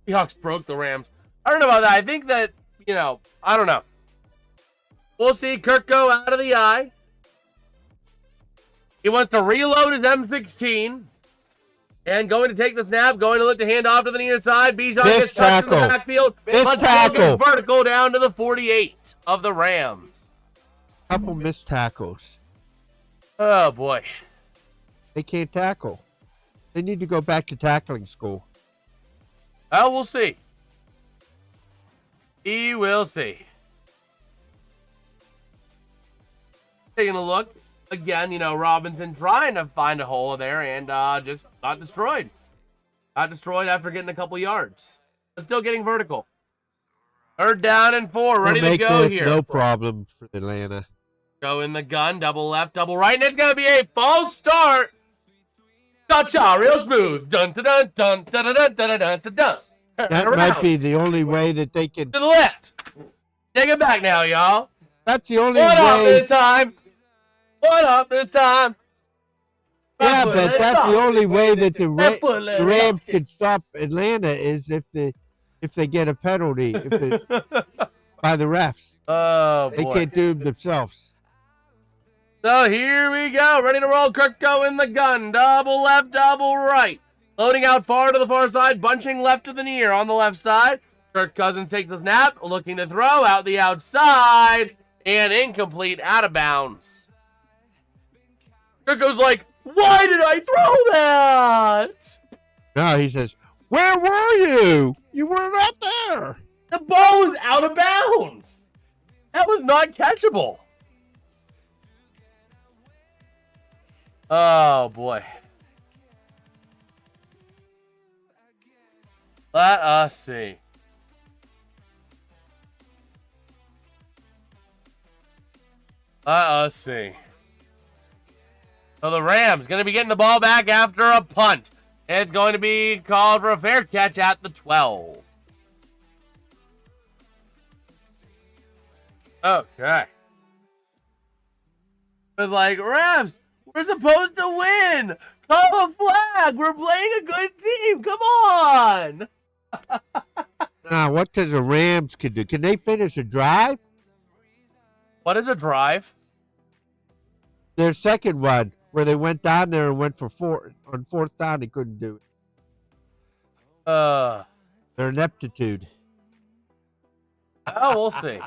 Seahawks broke the Rams. I don't know about that. I think that, I don't know. We'll see. Kirko out of the eye. He wants to reload his M16. And going to take the snap, going to look to hand off to the near side. Bijan
Missed
gets touched in the
tackle.
backfield.
Missed
But
tackle.
gets vertical down to the 48 of the Rams.
Couple missed tackles.
Oh, boy.
They can't tackle. They need to go back to tackling school.
Well, we'll see. We will see. Taking a look. Again, Robinson trying to find a hole there and just got destroyed. Got destroyed after getting a couple yards. But still getting vertical. 3rd down and 4. Ready to go here.
No problem for Atlanta.
Go in the gun. Double left, double right. And it's going to be a false start. Gotcha. Real smooth. Dun, dun, dun, dun, dun, dun, dun, dun, dun, dun.
That might be the only way that they can.
To the left. Take it back now, y'all.
That's the only
One up
way.
this time. One up this time.
Yeah, but that's the only way that the Rams can stop Atlanta is if they get a penalty by the refs.
Oh,
They
boy.
can't do it themselves.
So here we go. Ready to roll. Kirk go in the gun. Double left, double right. Loading out far to the far side. Bunching left to the near on the left side. Kirk Cousins takes the snap. Looking to throw out the outside. And incomplete, out of bounds. Kirk goes like, why did I throw that?
No, he says, where were you? You were not there.
The ball was out of bounds. That was not catchable. Oh, boy. Let us see. Let us see. So the Rams going to be getting the ball back after a punt. It's going to be called for a fair catch at the 12. Okay. It was like, refs, we're supposed to win. Call a flag. We're playing a good team. Come on.
Now, what does the Rams can do? Can they finish a drive?
What is a drive?
Their second one, where they went down there and went for 4th down, they couldn't do it. Their ineptitude.
Oh, we'll see.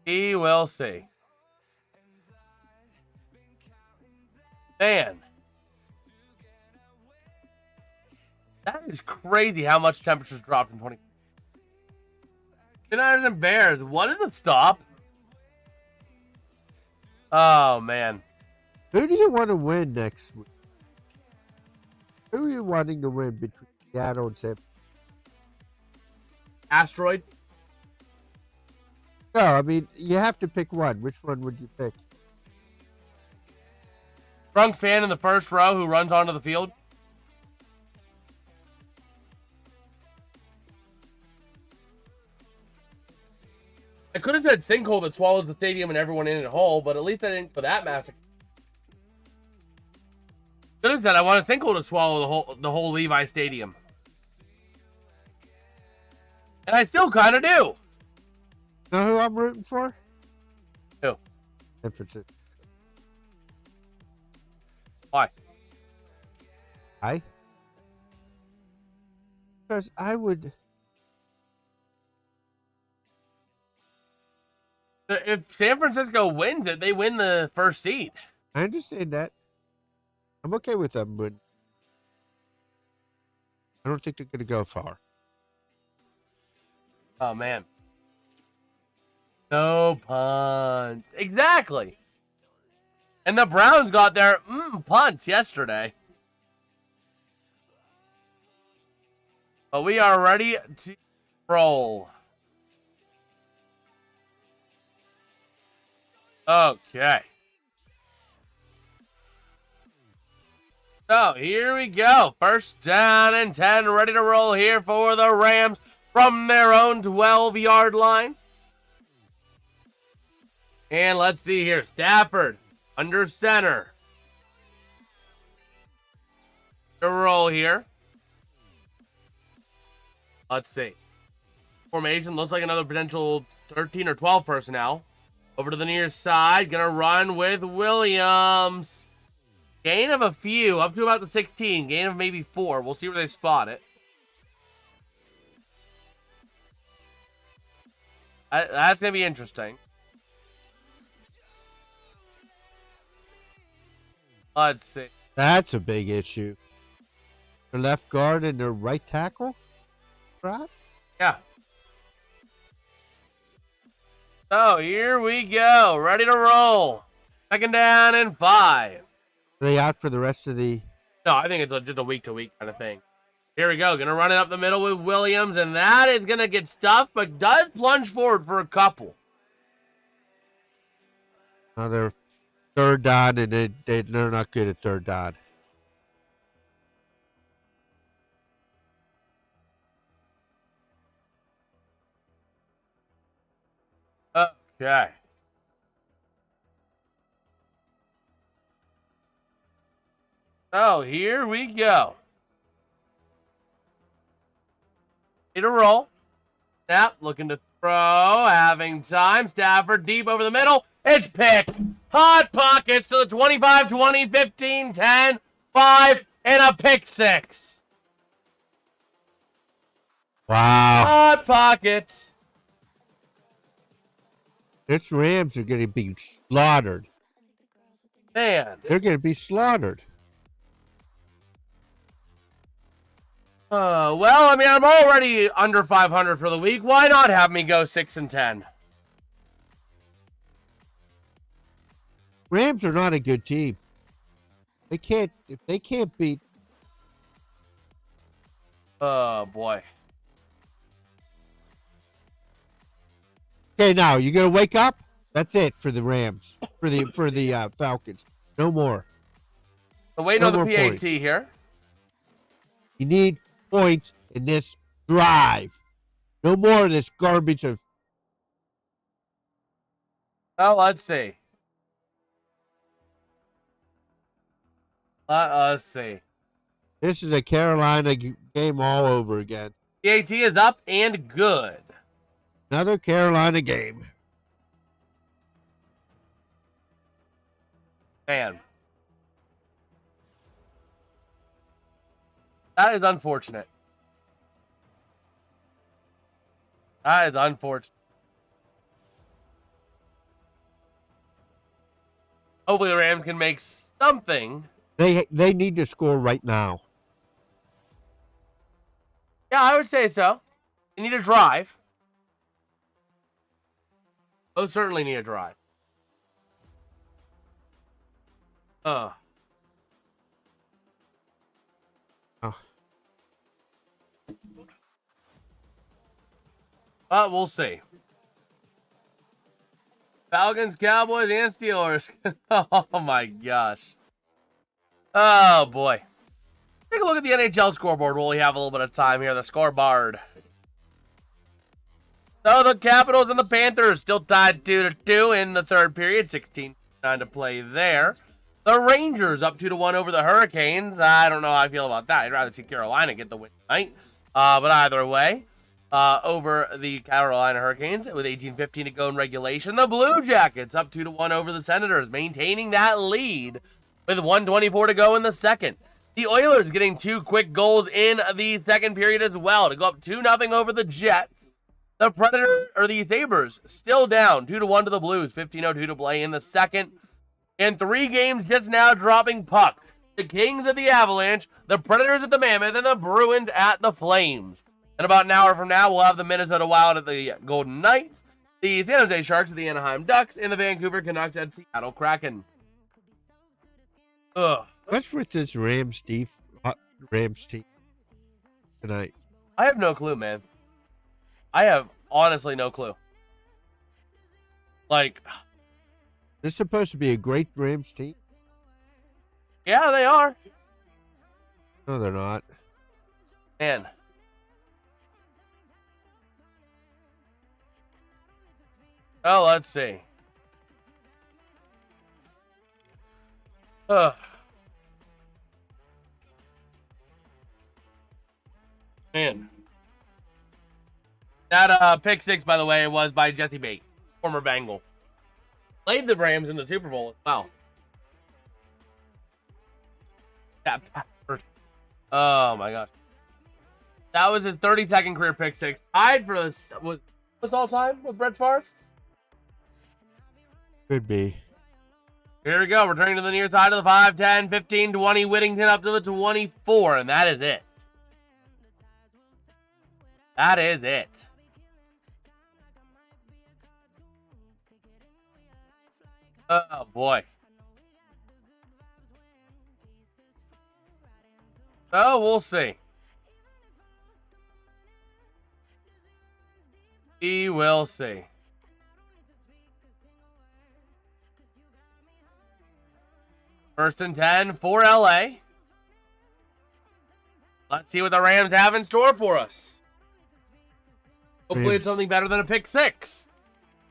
We will see. Man. That is crazy how much temperatures dropped in 20. Niners and Bears. What is it stop? Oh, man.
Who do you want to win next week? Who are you wanting to win between Seattle and San Francisco?
Asteroid?
No, I mean, you have to pick one. Which one would you pick?
Drunk fan in the first row who runs onto the field. I could have said sinkhole that swallows the stadium and everyone in it whole, but at least I didn't for that massacre. Could have said I want a sinkhole to swallow the whole Levi Stadium. And I still kind of do.
Know who I'm rooting for?
Who?
San Francisco.
Why?
Because I would.
If San Francisco wins it, they win the first seed.
I understand that. I'm okay with them, but I don't think they're going to go far.
Oh, man. No punts. Exactly. And the Browns got their punts yesterday. But we are ready to roll. Okay. So here we go. 1st down and 10. Ready to roll here for the Rams from their own 12-yard line. And let's see here. Stafford under center. To roll here. Let's see. Formation looks like another potential 13 or 12 personnel. Over to the near side. Gonna run with Williams. Gain of a few, up to about the 16. Gain of maybe 4. We'll see where they spot it. That's going to be interesting. Let's see.
That's a big issue. Their left guard and their right tackle? Right?
Yeah. So, here we go. Ready to roll. 2nd down and 5.
Are they out for the rest of the...
No, I think it's just a week-to-week kind of thing. Here we go. Going to run it up the middle with Williams, and that is going to get stuffed, but does plunge forward for a couple.
Now they're 3rd down, and they're not good at 3rd down.
Okay. So, here we go. Need a roll. Snap, looking to throw, having time. Stafford deep over the middle. It's picked. Hot pockets to the 25, 20, 15, 10, 5, and a pick 6.
Wow.
Hot pockets.
This Rams are going to be slaughtered.
Man.
They're going to be slaughtered.
Well, I mean, I'm already under 500 for the week. Why not have me go 6 and 10?
Rams are not a good team. They can't beat.
Oh boy.
Okay, now you gonna wake up. That's it for the Rams. For the Falcons. No more.
So waiting
No
on the
more
PAT
points.
here.
You need points in this drive. No more of this garbage of.
Oh, let's see. Let's see.
This is a Carolina game all over again.
PAT is up and good.
Another Carolina game.
Man. That is unfortunate. That is unfortunate. Hopefully the Rams can make something.
They need to score right now.
Yeah, I would say so. They need a drive. Most certainly need a drive.
Oh.
But we'll see. Falcons, Cowboys, and Steelers. Oh my gosh. Oh boy. Take a look at the NHL scoreboard while we have a little bit of time here. The scoreboard. So the Capitals and the Panthers still tied 2-2 in the third period. 16-9 to play there. The Rangers up 2-1 over the Hurricanes. I don't know how I feel about that. I'd rather see Carolina get the win tonight. But either way, over the Carolina Hurricanes with 18:15 to go in regulation. The Blue Jackets up 2-1 over the Senators, maintaining that lead with 1:24 to go in the second. The Oilers getting 2 quick goals in the second period as well to go up 2-0 over the Jets. The the Sabres still down 2-1 to the Blues, 15:02 to play in the second. And 3 games just now dropping puck. The Kings at the Avalanche, the Predators at the Mammoth, and the Bruins at the Flames. In about an hour from now, we'll have the Minnesota Wild at the Golden Knights, the San Jose Sharks at the Anaheim Ducks, and the Vancouver Canucks at Seattle Kraken. Ugh.
What's with this Rams team tonight?
I have no clue, man. I have honestly no clue. Like,
This is supposed to be a great Rams team.
yeah, they are.
No, they're not.
Man. Oh, let's see. Ugh. Man. That pick 6, by the way, was by Jesse Bates, former Bengal. Played the Rams in the Super Bowl as well. That bastard. Oh my gosh. That was his 32nd career pick six. Tied for this was all time with Brett Favre.
Could be.
Here we go. Returning to the near side of the 5, 10, 15, 20. Whittington up to the 24, and that is it. That is it. Oh, boy. Oh, we'll see. We will see. First and 10 for LA. Let's see what the Rams have in store for us. Hopefully it's something better than a pick six.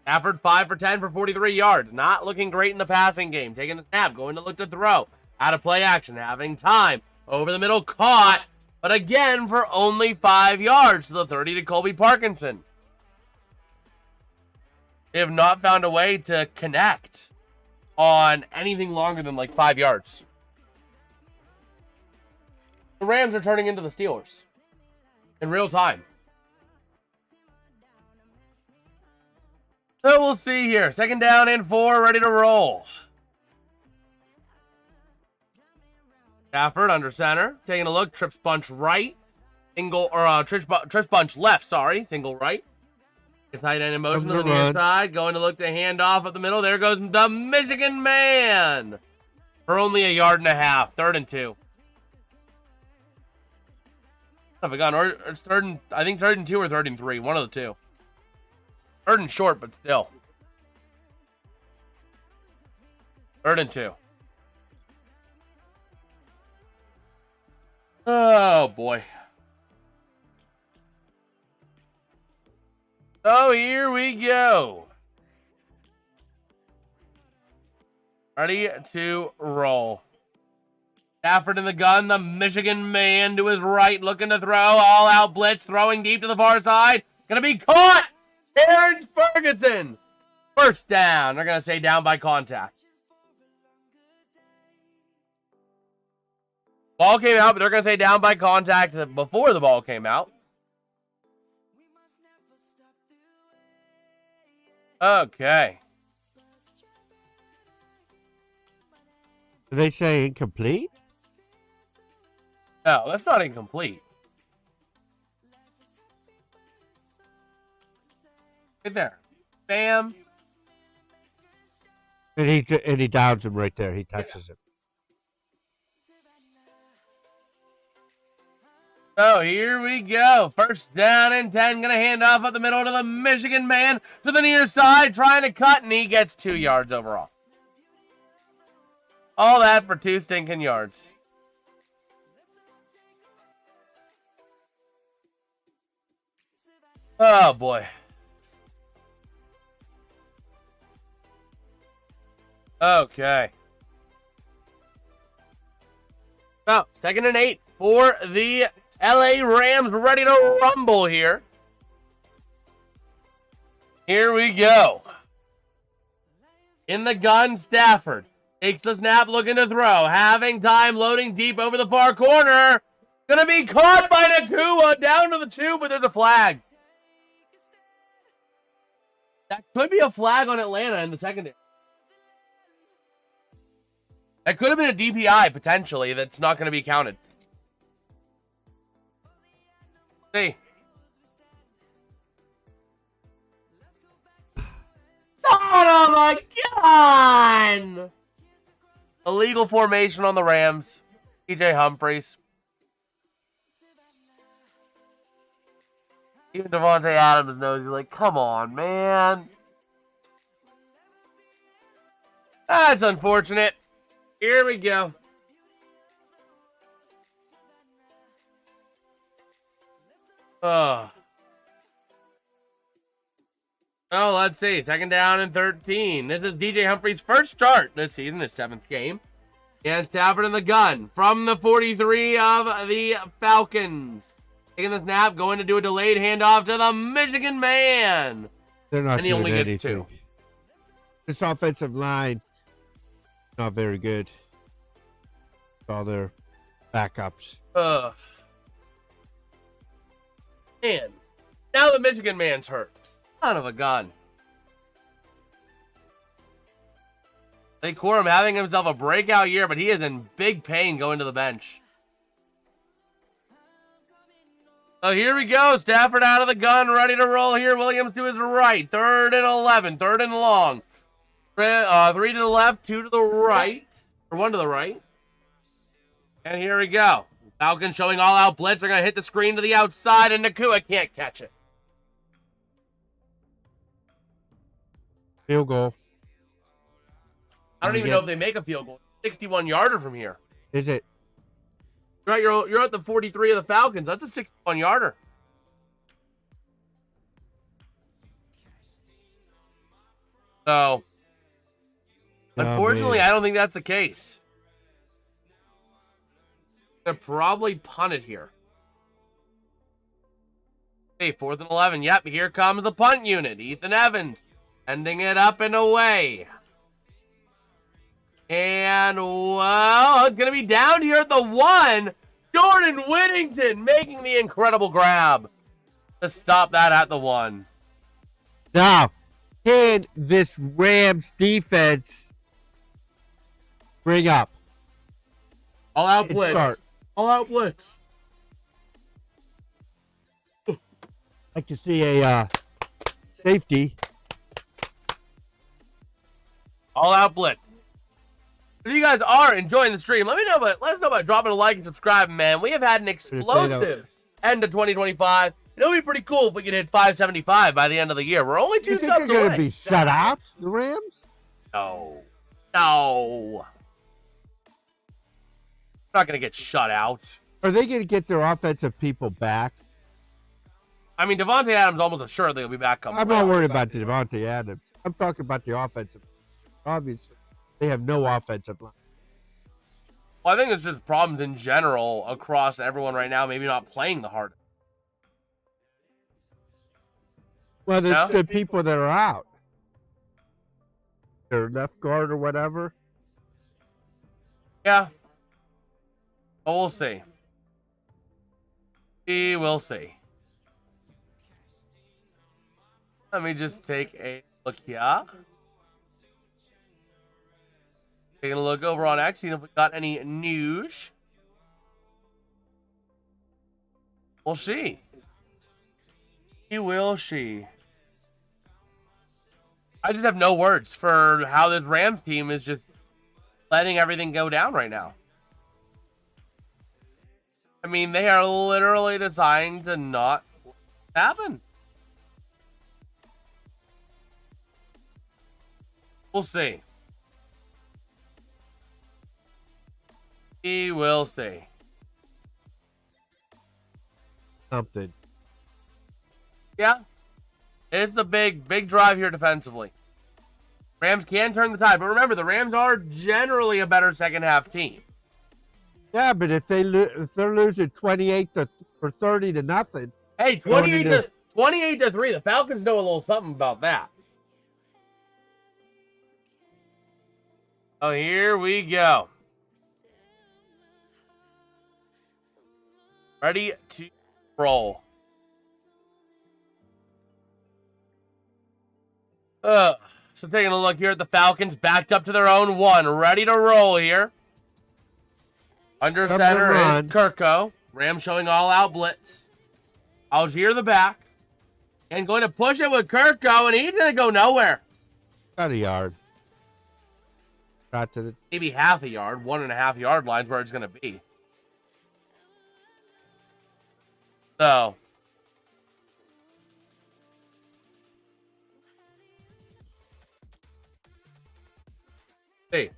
Stafford 5 for 10 for 43 yards. Not looking great in the passing game. Taking the snap, going to look to throw. Out of play action, having time. Over the middle, caught. But again, for only 5 yards to the 30 to Colby Parkinson. They have not found a way to connect on anything longer than like 5 yards. The Rams are turning into the Steelers in real time. So we'll see here. Second down and 4, ready to roll. Stafford under center, taking a look. Trips bunch right, trips bunch left. Sorry, single right. Tight end in motion to the near side, going to look to hand off at the middle. There goes the Michigan man for only 1.5 yards. 3rd and 2. Have I gone? Or it's I think 3rd and 2 or 3rd and 3. One of the two. 3rd and short, but still. 3rd and 2. Oh boy. So here we go. Ready to roll. Stafford in the gun, the Michigan man to his right, looking to throw. All out blitz, throwing deep to the far side. Gonna be caught! Terrence Ferguson! First down. They're gonna say down by contact. Ball came out, but they're gonna say down by contact before the ball came out. Okay.
Did they say incomplete?
No, that's not incomplete. Right there. Bam.
And he downs him right there. He touches him.
So here we go. First down and 10. Gonna hand off at the middle to the Michigan man to the near side, trying to cut, and he gets 2 yards overall. All that for 2 stinking yards. Oh boy. Okay. So, 2nd and 8 for the LA Rams, ready to rumble here. Here we go. In the gun, Stafford takes the snap, looking to throw. Having time, loading deep over the far corner. Gonna be caught by Nakua down to the 2, but there's a flag. That could be a flag on Atlanta in the secondary. That could have been a DPI, potentially, that's not going to be counted. See. Son of a gun! Illegal formation on the Rams. TJ Humphries. Even Devontae Adams knows. He's like, come on, man. That's unfortunate. Here we go. Oh, let's see. 2nd down and 13. This is DJ Humphries' first start this season, his 7th game. And Stafford in the gun from the 43 of the Falcons. Taking the snap, going to do a delayed handoff to the Michigan man.
They're not
and he only
doing
gets
anything.
2.
This offensive line, not very good. All their backups.
Man. Now the Michigan man's hurt. Son of a gun. I think Corum having himself a breakout year, but he is in big pain going to the bench. So here we go. Stafford out of the gun, ready to roll here. Williams to his right. 3rd and 11. 3rd and long. 3 to the left, 2 to the right. Or 1 to the right. And here we go. Falcons showing all-out blitz. They're going to hit the screen to the outside, and Nakua can't catch it.
Field goal.
I don't even know if they make a field goal. 61-yarder from here.
Is it?
Right, you're at the 43 of the Falcons. That's a 61-yarder. So, unfortunately, I don't think that's the case. They're probably punt it here. Okay, 4th and 11. Yep, here comes the punt unit. Ethan Evans ending it up and away. And, well, it's going to be down here at the 1. Jordan Whittington making the incredible grab to stop that at the 1.
Now, can this Rams defense bring up?
All out blitz. All out blitz.
I'd like to see a safety.
All out blitz. If you guys are enjoying the stream, let us know by dropping a like and subscribing, man. We have had an explosive end of 2025. It'll be pretty cool if we can hit 575 by the end of the year. We're only 2 subs away.
You think they're going to be shut out, the Rams?
No. No. They're not going to get shut out.
Are they going to get their offensive people back?
I mean, Devontae Adams almost assured they'll be back.
I'm not worried about the Devontae Adams. I'm talking about the offensive. Obviously, they have no offensive line.
Well, I think it's just problems in general across everyone right now. Maybe not playing the hardest.
Well, there's the people that are out. Their left guard or whatever.
Yeah. But we'll see. We will see. Let me just take a look here. Taking a look over on X, seeing if we got any news. We'll see. We will see. I just have no words for how this Rams team is just letting everything go down right now. I mean, they are literally deciding to not happen. We'll see. We will see.
Something.
Yeah. It's a big drive here defensively. Rams can turn the tide, but remember, the Rams are generally a better second half team.
Yeah, but if they're losing 28 or 30 to nothing.
Hey, 28 to 3. The Falcons know a little something about that. Oh, here we go. Ready to roll. So taking a look here at the Falcons, backed up to their own 1, ready to roll here. Under center is Kirko. Rams showing all-out blitz. Algier the back. And going to push it with Kirko, and he's going to go nowhere.
About a yard. Got to the...
Maybe half a yard, 1.5 yard line's where it's going to be. So... see.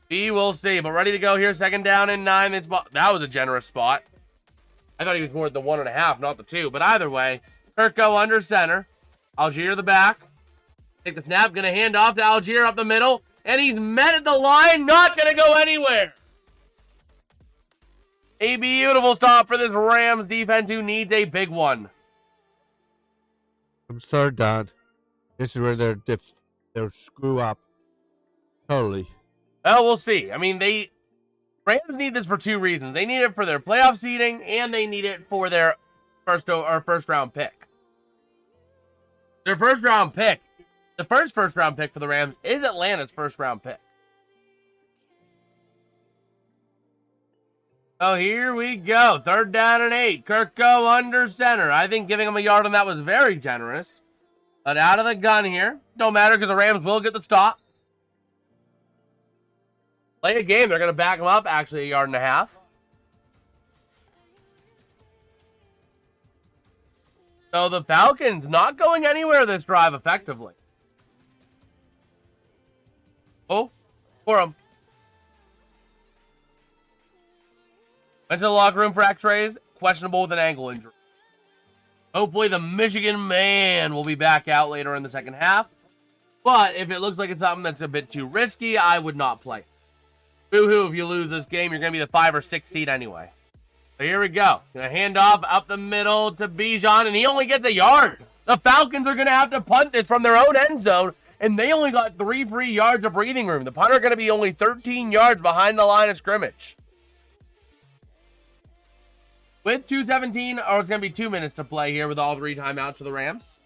We will see, but ready to go here. 2nd down and 9. That was a generous spot. I thought he was more than the 1.5, not the 2. But either way, Kirko under center. Algier the back. Take the snap. Going to hand off to Algier up the middle. And he's met at the line. Not going to go anywhere. A beautiful stop for this Rams defense who needs a big one.
From 3rd down. This is where they'll screw up. Totally.
Well, we'll see. I mean, Rams need this for two reasons. They need it for their playoff seeding, and they need it for their first round pick. Their first round pick, the first round pick for the Rams is Atlanta's first round pick. Oh, here we go. 3rd down and 8. Kirko under center. I think giving him a yard on that was very generous. But out of the gun here. Don't matter because the Rams will get the stop. Play a game. They're going to back him up. Actually, a yard and a half. So the Falcons not going anywhere this drive effectively. Oh, for him. Went to the locker room for x-rays. Questionable with an ankle injury. Hopefully the Michigan man will be back out later in the second half. But if it looks like it's something that's a bit too risky, I would not play. Boo-hoo, if you lose this game, you're going to be the 5 or 6 seed anyway. So here we go. Going to hand off up the middle to Bijan, and he only gets a yard. The Falcons are going to have to punt this from their own end zone, and they only got 3 free yards of breathing room. The punter going to be only 13 yards behind the line of scrimmage. With 2:17, or it's going to be 2 minutes to play here with all 3 timeouts for the Rams.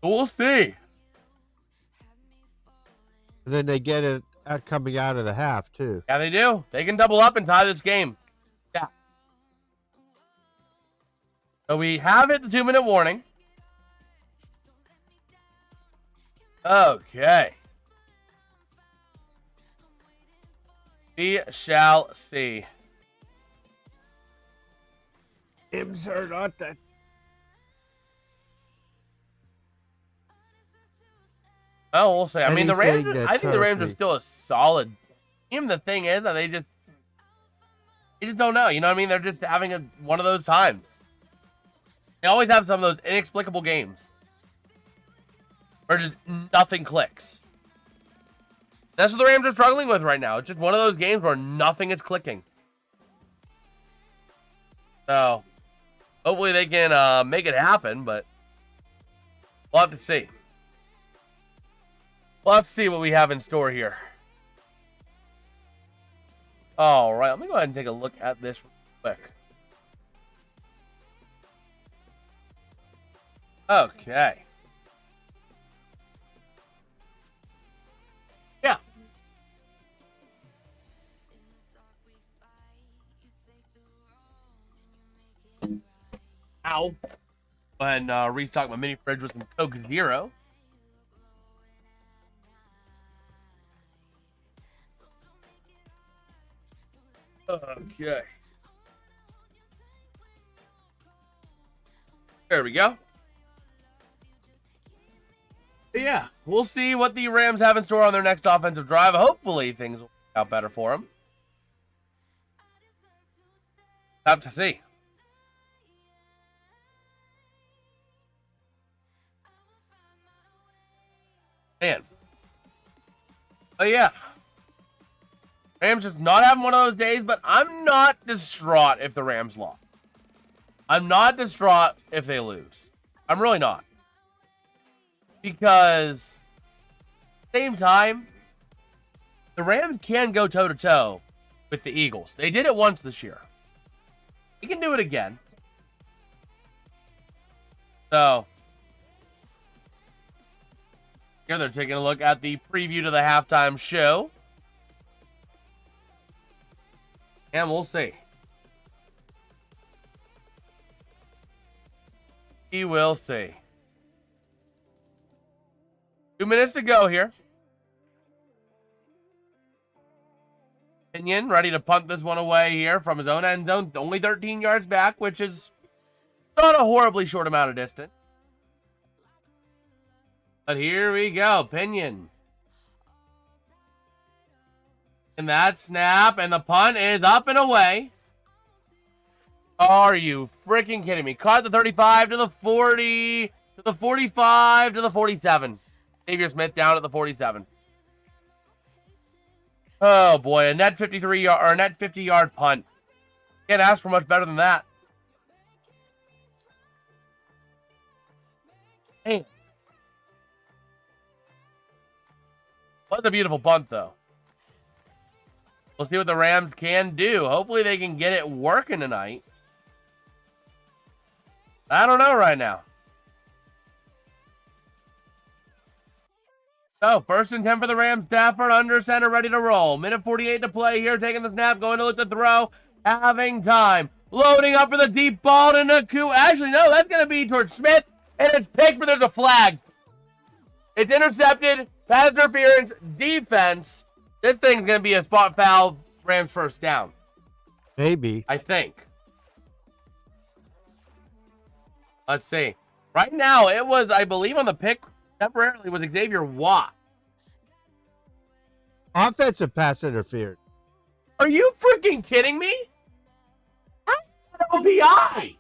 We'll see.
And then they get it coming out of the half, too.
Yeah, they do. They can double up and tie this game. Yeah. So we have it, the 2-minute warning. Okay. We shall see.
Insert on that.
Oh, we'll see. I mean, the Rams. I think the Rams
me.
are still a solid team. The thing is that they just don't know. You know what I mean? They're just having one of those times. They always have some of those inexplicable games where just nothing clicks. That's what the Rams are struggling with right now. It's just one of those games where nothing is clicking. So, hopefully they can make it happen, but we'll have to see. We'll have to see what we have in store here. All right, let me go ahead and take a look at this real quick. Okay. Yeah. Ow. Go ahead and restock my mini fridge with some Coke Zero. Okay. There we go. But yeah, we'll see what the Rams have in store on their next offensive drive. Hopefully things will work out better for them. Have to see. Man. Oh yeah. Rams just not having one of those days, but I'm not distraught if the Rams lost. I'm not distraught if they lose. I'm really not. Because, same time, the Rams can go toe-to-toe with the Eagles. They did it once this year. They can do it again. So, here they're taking a look at the preview to the halftime show. And we'll see. We will see. 2 minutes to go here. Pinion ready to punt this one away here from his own end zone. Only 13 yards back, which is not a horribly short amount of distance. But here we go. Pinion. And that snap, and the punt is up and away. Are you freaking kidding me? Caught the 35 to the 40, to the 45, to the 47. Xavier Smith down at the 47. Oh boy, a net 53 or a net 50-yard punt. Can't ask for much better than that. Hey. What a beautiful punt, though. We'll see what the Rams can do. Hopefully they can get it working tonight. I don't know right now. So, 1st and 10 for the Rams. Stafford under center, ready to roll. Minute 48 to play here. Taking the snap, going to look to throw. Having time. Loading up for the deep ball to Naku. Actually, no, that's going to be towards Smith. And it's picked, but there's a flag. It's intercepted. Pass interference. Defense. This thing's going to be a spot foul. Rams first down.
Maybe.
I think. Let's see. Right now, it was, I believe, on the pick temporarily was Xavier Watt.
Offensive pass interference.
Are you freaking kidding me? How is that OPI?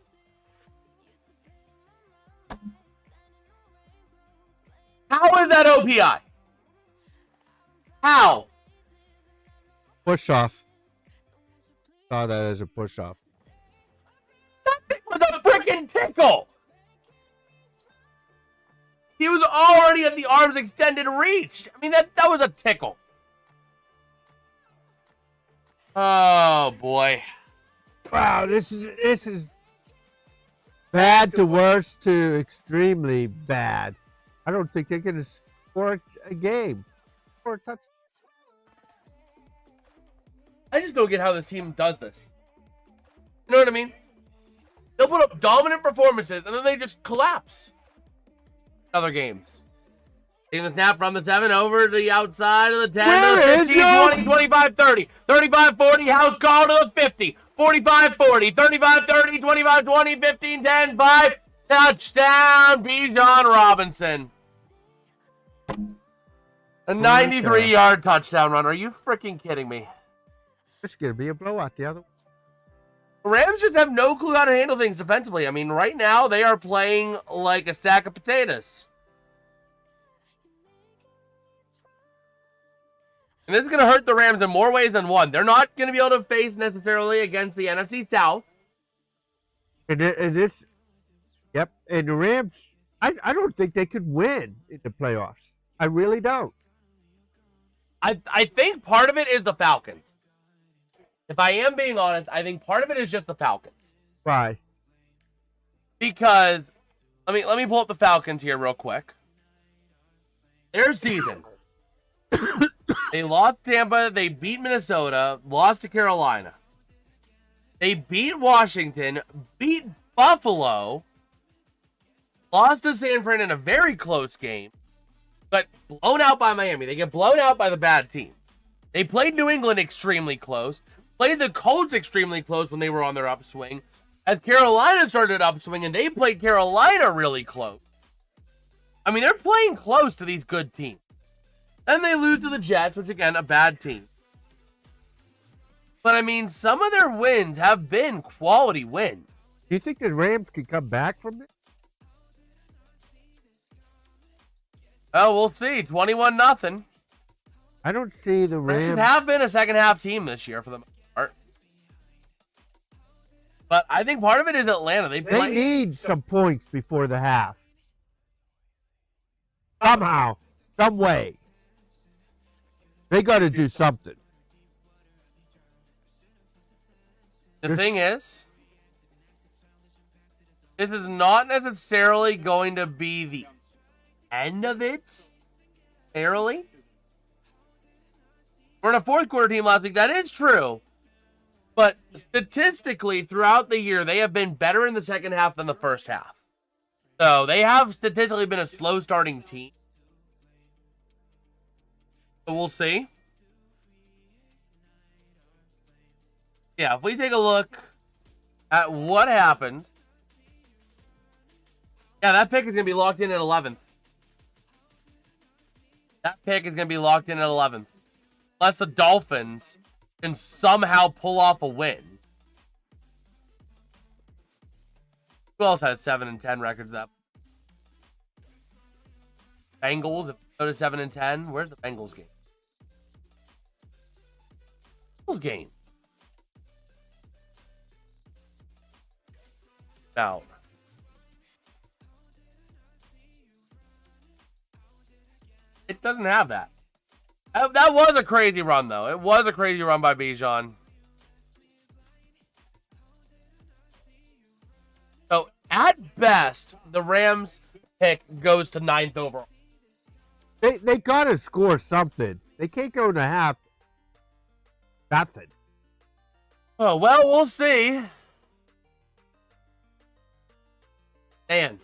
How is that OPI? How?
Push off. Saw that as a push off.
That thing was a freaking tickle. He was already at the arm's extended reach. I mean, that was a tickle. Oh, boy.
Wow, this is bad to worse to extremely bad. I don't think they're going to score a game or a touchdown.
I just don't get how this team does this. You know what I mean? They'll put up dominant performances, and then they just collapse. Other games. Taking the snap from the 7 over to the outside of the 10, to the 15, 20, 25, 30, 35, 40, house call to the 50, 45, 40, 35, 30, 25, 20, 15, 10, 5, touchdown, Bijan Robinson. A 93-yard touchdown run. Are you freaking kidding me?
It's going to be a blowout the other way.
Rams just have no clue how to handle things defensively. I mean, right now, they are playing like a sack of potatoes. And this is going to hurt the Rams in more ways than one. They're not going to be able to face necessarily against the NFC South.
And the Rams, I don't think they could win in the playoffs. I really don't.
I think part of it is the Falcons. If I am being honest, I think part of it is just the Falcons.
Why?
Because, let me pull up the Falcons here real quick. Their season. They lost Tampa, they beat Minnesota, lost to Carolina. They beat Washington, beat Buffalo, lost to San Fran in a very close game, but blown out by Miami. They get blown out by the bad team. They played New England extremely close, played the Colts extremely close when they were on their upswing, as Carolina started upswing, and they played Carolina really close. I mean, they're playing close to these good teams. Then they lose to the Jets, which, again, a bad team. But, I mean, some of their wins have been quality wins.
Do you think the Rams can come back from this?
Oh, we'll see. 21-0.
I don't see the Rams.
They have been a second-half team this year for the most part. But I think part of it is Atlanta.
They need some points before the half. Somehow, some way. They got to do something.
The thing is, this is not necessarily going to be the end of it. Barely. We're in a fourth quarter team last week. That is true. But statistically, throughout the year, they have been better in the second half than the first half. So they have statistically been a slow starting team. So we'll see. Yeah, if we take a look at what happens. Yeah, that pick is going to be locked in at 11th. That pick is going to be locked in at 11th. Unless the Dolphins can somehow pull off a win. Who else has 7-10 records up? Bengals, if they go to 7-10. Where's the Bengals game? Bengals game. Now. It doesn't have that. That was a crazy run, though. It was a crazy run by Bijan. So, at best, the Rams pick goes to 9th overall.
They got to score something. They can't go in a half. Nothing.
Oh, well, we'll see. Man.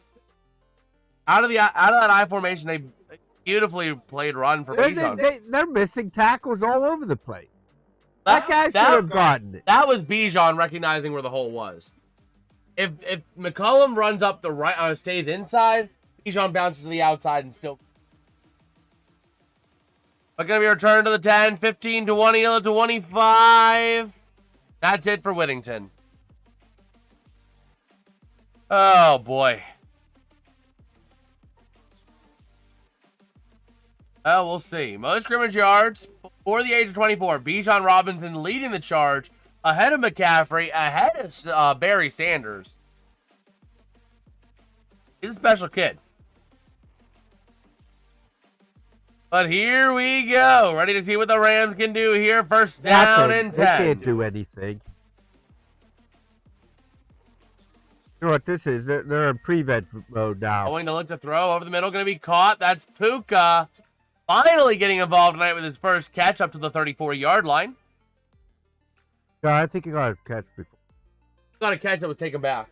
Out of that I formation, they beautifully played run for Bijan.
They're missing tackles all over the place. That guy should have gotten it.
That was Bijan recognizing where the hole was. If McCollum runs up the right, stays inside, Bijan bounces to the outside and still. But going to be returned to the 10, 15, 20, 25. That's it for Whittington. Oh, boy. Well, we'll see. Most scrimmage yards before the age of 24. Bijan Robinson leading the charge. Ahead of McCaffrey. Ahead of Barry Sanders. He's a special kid. But here we go. Ready to see what the Rams can do here. First down and 10.
They can't do anything. You know what this is? They're in prevent mode now.
Going to look to throw over the middle. Going to be caught. That's Puka. Finally getting involved tonight with his first catch up to the 34-yard line.
Yeah, I think he got a catch before.
Got a catch that was taken back.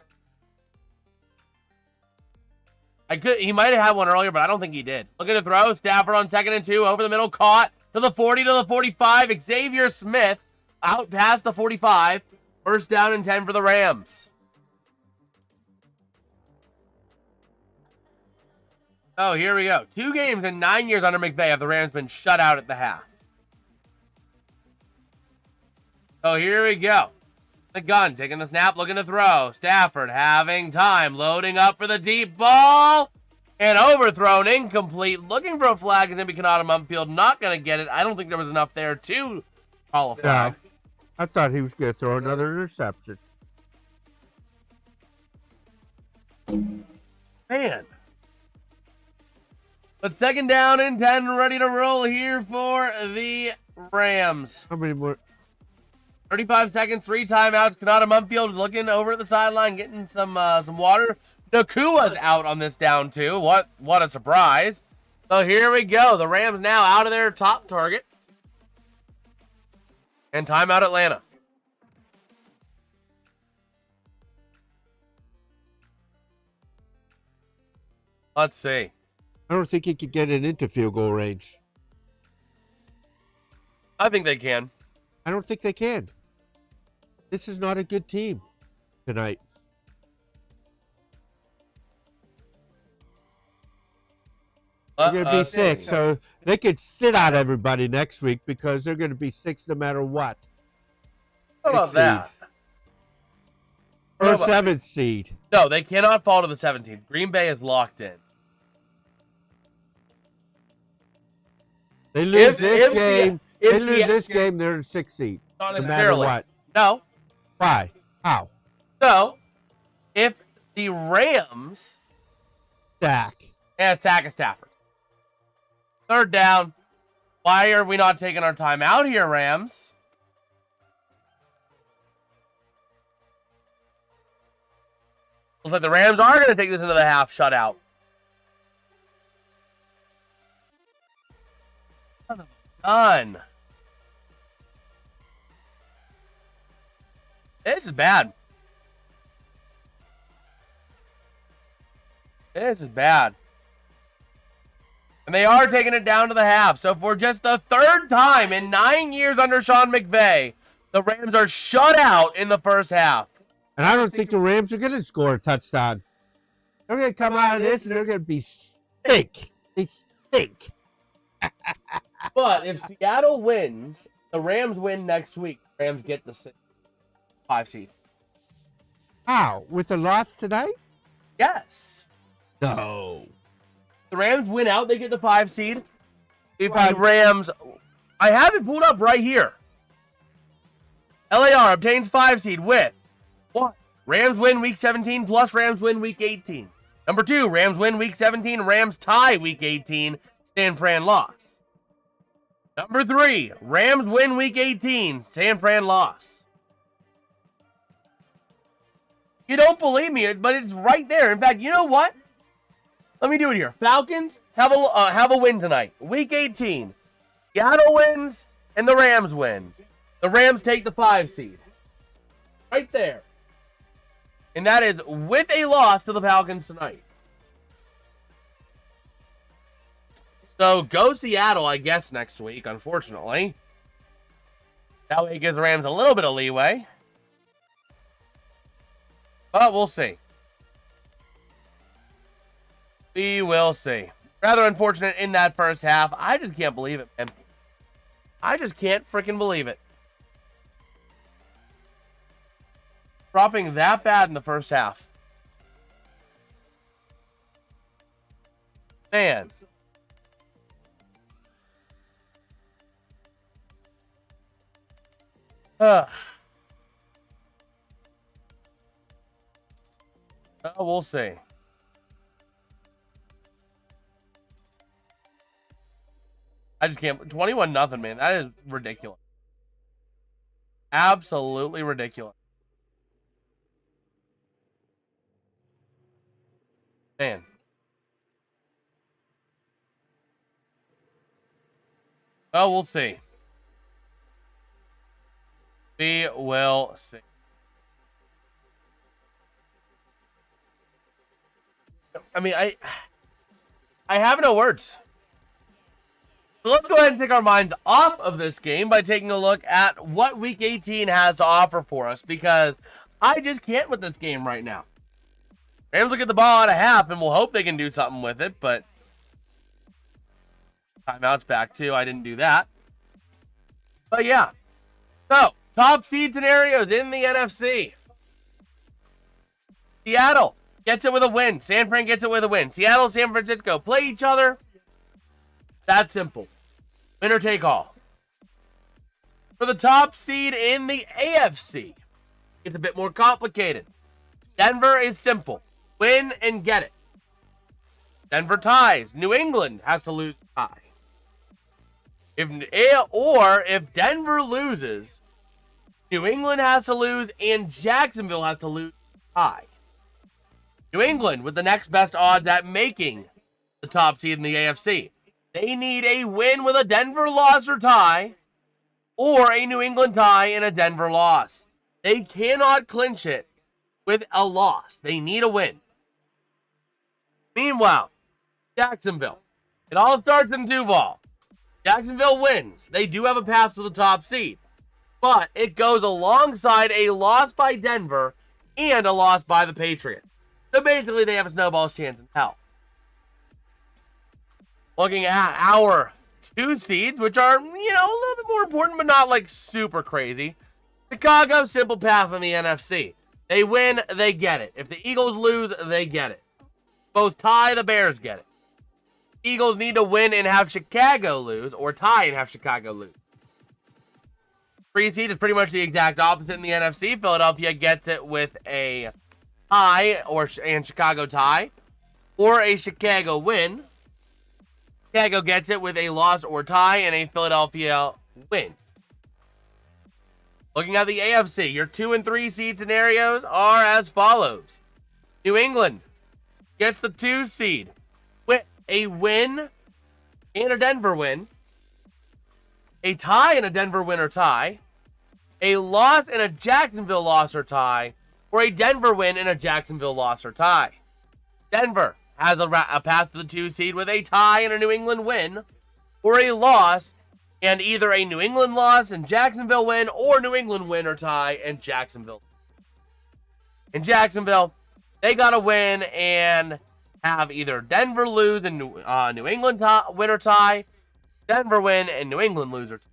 He might have had one earlier, but I don't think he did. Looking to throw. Stafford on 2nd and 2. Over the middle. Caught to the 40, to the 45. Xavier Smith out past the 45. First down and 10 for the Rams. Oh, here we go. 2 games in 9 years under McVay have the Rams been shut out at the half. Oh, here we go. The gun, taking the snap, looking to throw. Stafford having time, loading up for the deep ball. And overthrown, incomplete. Looking for a flag, is going to be Kanata Mumfield. Not going to get it. I don't think there was enough there to call a flag.
Yeah, I thought he was going to throw another interception.
Man. But 2nd down and 10, ready to roll here for the Rams.
How many more?
35 seconds, 3 timeouts. Kanata Mumfield looking over at the sideline, getting some water. Nakua's out on this down too. What a surprise. So here we go. The Rams now out of their top target. And timeout Atlanta. Let's see.
I don't think he could get it into field goal range.
I think they can.
I don't think they can. This is not a good team tonight. They're going to be 6, so they could sit out everybody next week because they're going to be 6 no matter what.
How about that?
Or 7th seed.
No, they cannot fall to the 17th. Green Bay is locked in.
They lose this game. They lose this game, they're in 6th seed.
Not
no
necessarily.
matter what.
No.
Why? How?
So, if the Rams
Stack.
sack a Stafford. 3rd down. Why are we not taking our time out here, Rams? Looks like the Rams are going to take this into the half shutout. Done. This is bad. This is bad. And they are taking it down to the half. So for just the 3rd time in 9 years under Sean McVay, the Rams are shut out in the first half.
And I don't think the Rams are going to score a touchdown. They're going to come out of this and they're going to be stink. They stink.
But if Seattle wins, the Rams win next week. The Rams get the 5 seed.
How? With the loss tonight?
Yes.
No.
The Rams win out, they get the 5 seed. If the Rams... I have it pulled up right here. LAR obtains 5 seed with 1. Rams win week 17 plus Rams win week 18. Number 2, Rams win week 17, Rams tie week 18, San Fran loss. Number 3, Rams win week 18, San Fran loss. You don't believe me, but it's right there. In fact, you know what? Let me do it here. Falcons have a win tonight. Week 18. Seattle wins and the Rams wins. The Rams take the 5 seed. Right there. And that is with a loss to the Falcons tonight. So go Seattle, I guess, next week, unfortunately. That way it gives the Rams a little bit of leeway. But we'll see. We will see. Rather unfortunate in that first half. I just can't believe it, man. I just can't freaking believe it. Dropping that bad in the first half. Man. We'll see. I just can't. 21-0, man. That is ridiculous. Absolutely ridiculous. Man. Oh, we'll see. We will see. I mean, I have no words. So let's go ahead and take our minds off of this game by taking a look at what Week 18 has to offer for us, because I just can't with this game right now. Rams will get the ball out of half, and we'll hope they can do something with it, but timeout's back too. I didn't do that. But yeah. So, top seed scenarios in the NFC. Seattle gets it with a win. San Fran gets it with a win. Seattle and San Francisco play each other. That's simple. Winner take all. For the top seed in the AFC, it's a bit more complicated. Denver is simple. Win and get it. Denver ties. New England has to lose tie. If Denver loses, New England has to lose and Jacksonville has to lose tie. New England with the next best odds at making the top seed in the AFC. They need a win with a Denver loss or tie, or a New England tie and a Denver loss. They cannot clinch it with a loss. They need a win. Meanwhile, Jacksonville. It all starts in Duval. Jacksonville wins. They do have a path to the top seed, but it goes alongside a loss by Denver and a loss by the Patriots. So basically, they have a snowball's chance in hell. Looking at our 2 seeds, which are, a little bit more important, but not like super crazy. Chicago, simple path in the NFC. They win, they get it. If the Eagles lose, they get it. Both tie, the Bears get it. Eagles need to win and have Chicago lose, or tie and have Chicago lose. 3 seed is pretty much the exact opposite in the NFC. Philadelphia gets it with a tie and Chicago tie, or a Chicago win. Chicago gets it with a loss or tie and a Philadelphia win. Looking at the AFC, your 2 and 3 seed scenarios are as follows. New England gets the 2 seed with a win and a Denver win, a tie and a Denver win or tie, a loss and a Jacksonville loss or tie, or a Denver win and a Jacksonville loss or tie. Denver has a path to the 2 seed with a tie and a New England win, or a loss and either a New England loss and Jacksonville win, or New England win or tie and Jacksonville. In Jacksonville, they got to win and have either Denver lose and New England win or tie, Denver win and New England lose or tie.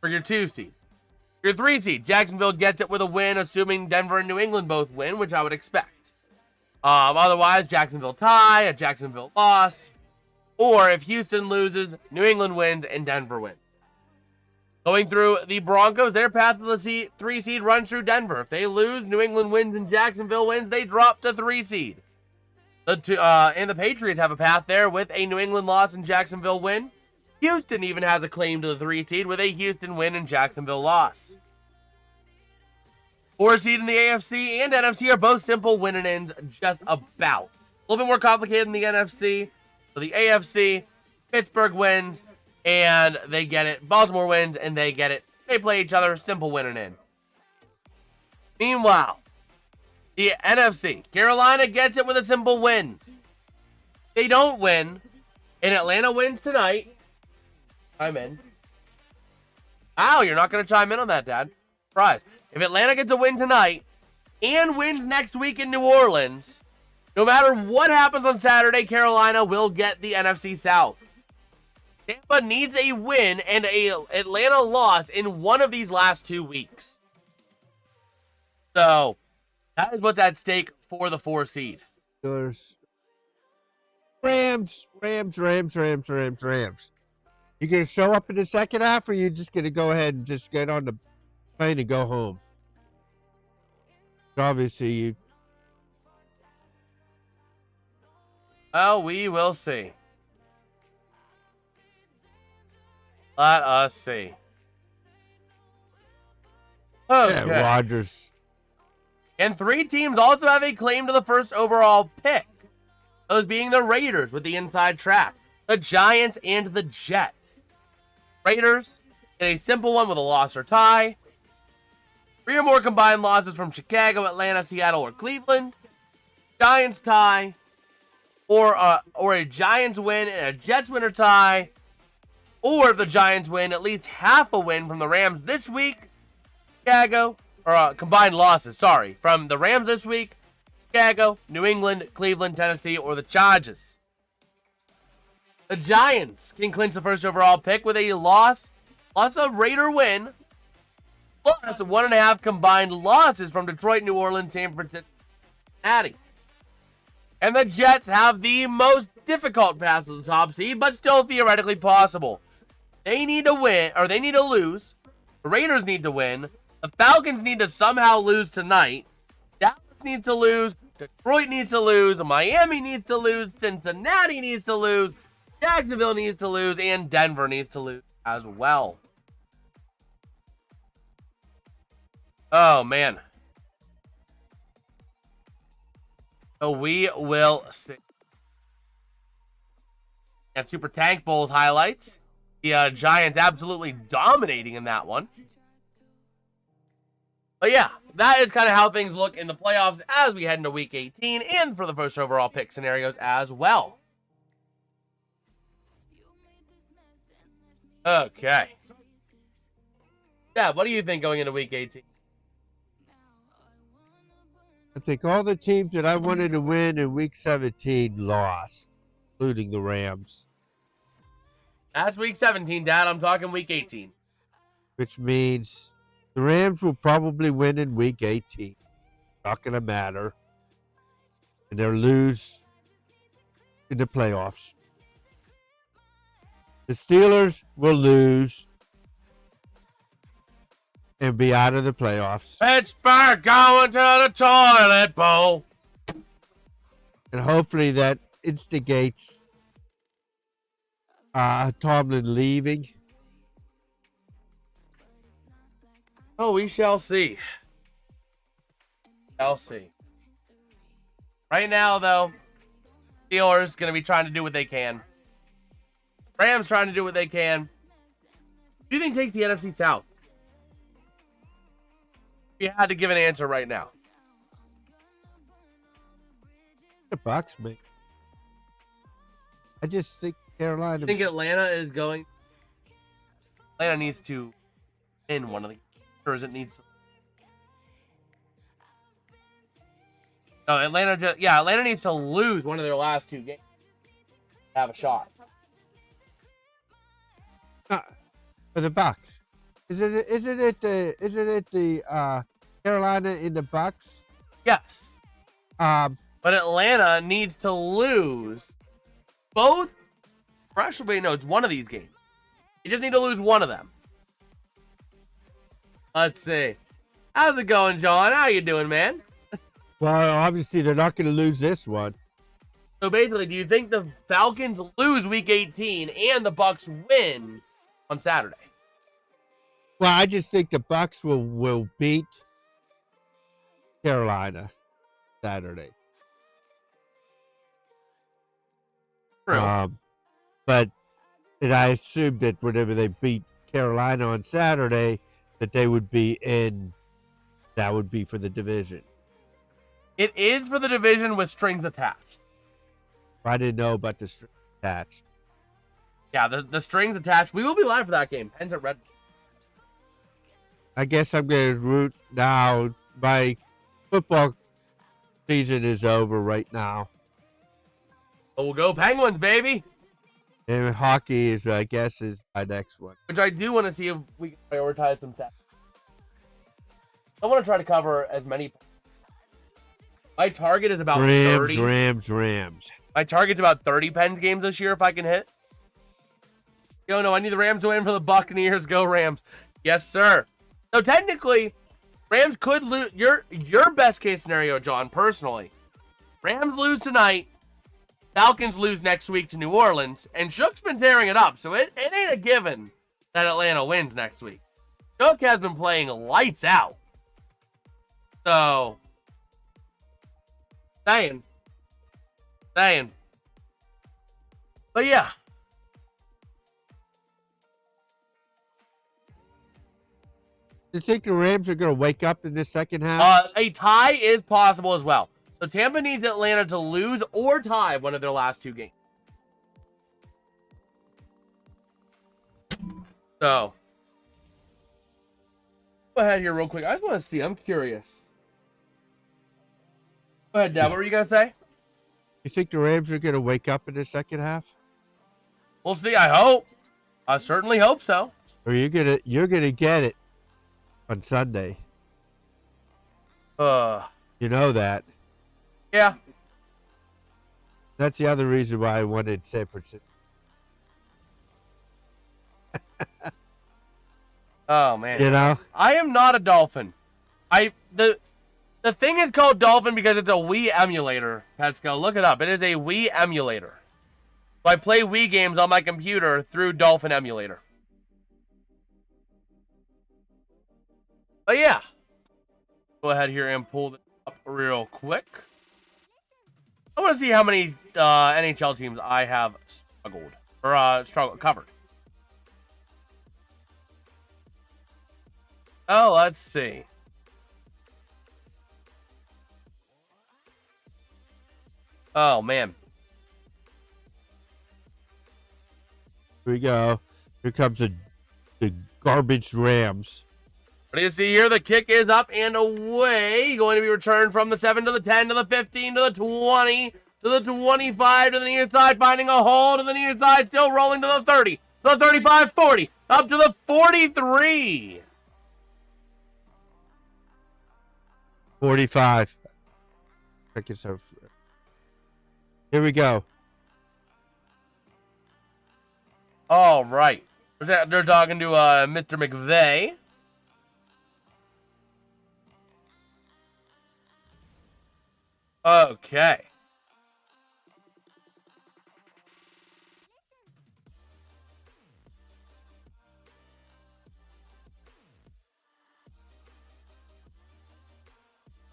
For your 2 seed. Your 3 seed, Jacksonville gets it with a win, assuming Denver and New England both win, which I would expect. Otherwise, Jacksonville tie, a Jacksonville loss, or if Houston loses, New England wins and Denver wins. Going through the Broncos, their path to the 3 seed runs through Denver. If they lose, New England wins and Jacksonville wins, they drop to 3 seed. And the Patriots have a path there with a New England loss and Jacksonville win, Houston even has a claim to the 3 seed with a Houston win and Jacksonville loss. 4 seed in the AFC and NFC are both simple win and ends, just about. A little bit more complicated in the NFC. So the AFC, Pittsburgh wins, and they get it. Baltimore wins, and they get it. They play each other, simple win and end. Meanwhile, the NFC, Carolina gets it with a simple win. They don't win, and Atlanta wins tonight. Chime in. Wow, you're not going to chime in on that, Dad. Surprise. If Atlanta gets a win tonight and wins next week in New Orleans, no matter what happens on Saturday, Carolina will get the NFC South. Tampa needs a win and a Atlanta loss in one of these last 2 weeks. So, that is what's at stake for the 4 seed.
Steelers. Rams. You gonna show up in the second half, or you just gonna go ahead and just get on the plane and go home? Obviously, you.
Oh, we will see. Let us see. Okay.
Yeah, Rodgers.
And 3 teams also have a claim to the first overall pick. Those being the Raiders with the inside track, the Giants, and the Jets. Raiders in a simple one with a loss or tie. 3 or more combined losses from Chicago, Atlanta, Seattle, or Cleveland. Giants tie. Or a Giants win and a Jets win or tie. Or if the Giants win, at least half a win from the Rams this week. Chicago, or combined losses, sorry, from the Rams this week. Chicago, New England, Cleveland, Tennessee, or the Chargers. The Giants can clinch the first overall pick with a loss, plus a Raider win, plus 1.5 combined losses from Detroit, New Orleans, San Francisco, Cincinnati. And the Jets have the most difficult path to the top seed, but still theoretically possible. They need to win, or they need to lose. The Raiders need to win. The Falcons need to somehow lose tonight. Dallas needs to lose. Detroit needs to lose. Miami needs to lose. Cincinnati needs to lose. Jacksonville needs to lose. And Denver needs to lose as well. Oh, man. So we will see. And Super Tank Bowls highlights. The Giants absolutely dominating in that one. But yeah, that is kind of how things look in the playoffs as we head into Week 18 and for the first overall pick scenarios as well. Okay. Yeah, what do you think going into Week 18?
I think all the teams that I wanted to win in Week 17 lost, including the Rams.
That's Week 17, Dad. I'm talking Week 18.
Which means the Rams will probably win in Week 18. Not going to matter. And they'll lose in the playoffs. The Steelers will lose and be out of the playoffs.
Pittsburgh going to the toilet bowl.
And hopefully that instigates Tomlin leaving.
Oh, we shall see. Shall see. Right now, though, Steelers going to be trying to do what they can. Rams trying to do what they can. Who do you think takes the NFC South? If you had to give an answer right now.
The Bucs, mate. I just think Carolina.
I think Atlanta is going. Atlanta needs to win one of the. Or is it needs to. No, Atlanta needs to lose one of their last 2 games to have a shot.
For the Bucs. Isn't it the Carolina in the Bucs?
Yes. But Atlanta needs to lose both. Actually, no, it's one of these games. You just need to lose one of them. Let's see. How's it going, John? How you doing, man?
Well, obviously they're not going to lose this one.
So basically, do you think the Falcons lose Week 18 and the Bucks win on Saturday?
Well, I just think the Bucks will beat Carolina Saturday.
True.
But and I assumed that whenever they beat Carolina on Saturday, that they would be in. That would be for the division.
It is for the division with strings attached.
I didn't know about the strings attached.
Yeah, the strings attached. We will be live for that game. Pens at Red.
I guess I'm going to root now. My football season is over right now.
Oh, we'll go Penguins, baby.
And hockey is, I guess, is my next one.
Which I do want to see if we can prioritize some stats. I want to try to cover as many. My target is about 30.
Rams.
My target's about 30 Pens games this year if I can hit. No, I need the Rams to win for the Buccaneers. Go Rams. Yes, sir. So technically, Rams could lose. Your best case scenario, John, personally. Rams lose tonight. Falcons lose next week to New Orleans. And Shook's been tearing it up. So it ain't a given that Atlanta wins next week. Shook has been playing lights out. So, saying. But yeah.
Do you think the Rams are going to wake up in the second half?
A tie is possible as well. So Tampa needs Atlanta to lose or tie one of their last two games. So, go ahead here real quick. I just want to see. I'm curious. Go ahead, Dad. What were you going to say?
You think the Rams are going to wake up in the second half?
We'll see. I hope. I certainly hope so.
Or you're gonna get it on Sunday. You know that.
Yeah.
That's the other reason why I wanted San Francisco.
Oh man.
You know?
I am not a Dolphin. The thing is called Dolphin because it's a Wii emulator. Petsko, look it up. It is a Wii emulator. So I play Wii games on my computer through Dolphin emulator. But yeah. Go ahead here and pull this up real quick. I want to see how many NHL teams I have covered. Oh, let's see. Oh, man.
Here we go. Here comes the garbage Rams.
What do you see here? The kick is up and away. Going to be returned from the 7 to the 10 to the 15 to the 20 to the 25 to the near side. Finding a hole to the near side. Still rolling to the 30. To the 35, 40. Up to the 43.
45. Check yourself. Here we go.
All right. They're talking to Mr. McVeigh. Okay.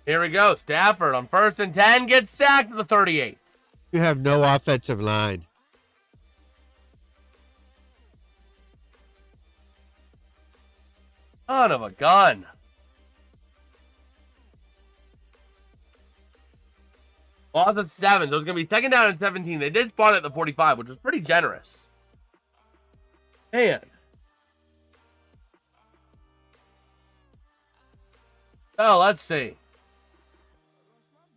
Here we go. Stafford on 1st and 10 gets sacked at the 38.
You have no offensive line.
Son of a gun. Loss of 7. So it's going to be 2nd down and 17. They did spawn at the 45, which was pretty generous. Man. Oh, let's see.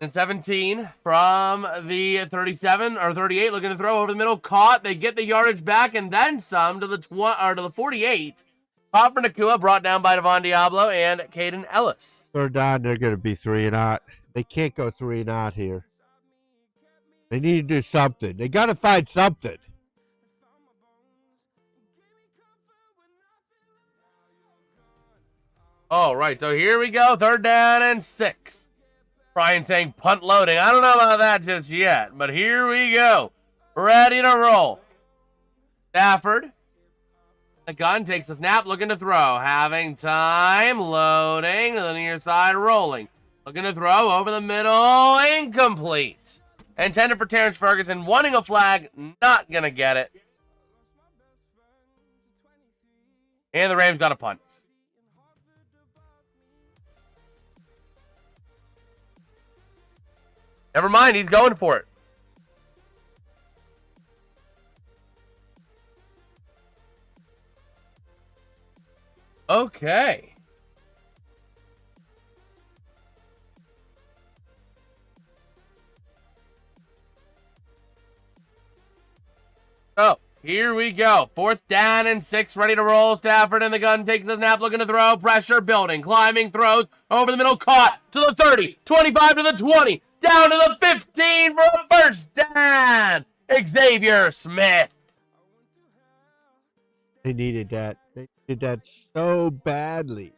And 17 from the 37 or 38, looking to throw over the middle. Caught. They get the yardage back and then some to the 48. Caught for Nakua, brought down by Devon Diablo and Caden Ellis.
3rd down, they're going to be 3 and out. They can't go 3 and out here. They need to do something. They got to find something.
All right, so here we go. 3rd down and 6. Brian saying punt loading. I don't know about that just yet, but here we go. Ready to roll. Stafford. The gun takes the snap, looking to throw. Having time, loading, to the near side, rolling. Looking to throw over the middle, incomplete. Intended for Terrence Ferguson, wanting a flag, not going to get it. And the Rams got a punt. Never mind, he's going for it. Okay. So, here we go. 4th down and 6, ready to roll. Stafford in the gun, takes the snap, looking to throw. Pressure building, climbing, throws. Over the middle, caught to the 30, 25 to the 20, down to the 15 for a first down. Xavier Smith.
They needed that. They did that so badly.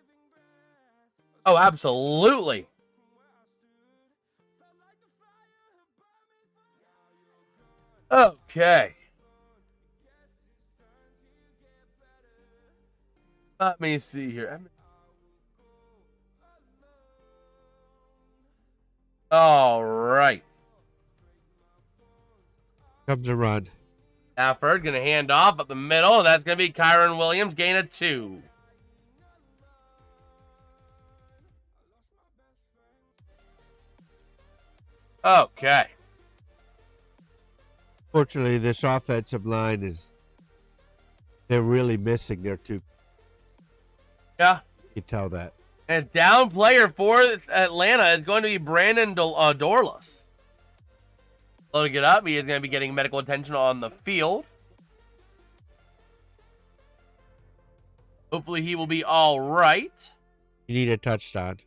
Oh, absolutely. Okay. Let me see here. All right.
Comes a run.
Stafford going to hand off up the middle, and that's going to be Kyron Williams, gain of 2. Okay.
Fortunately, this offensive line they're really missing their two.
Yeah.
You tell that.
And down player for Atlanta is going to be Brandon Dorless. Loading it up, he is going to be getting medical attention on the field. Hopefully he will be all right.
You need a touchdown.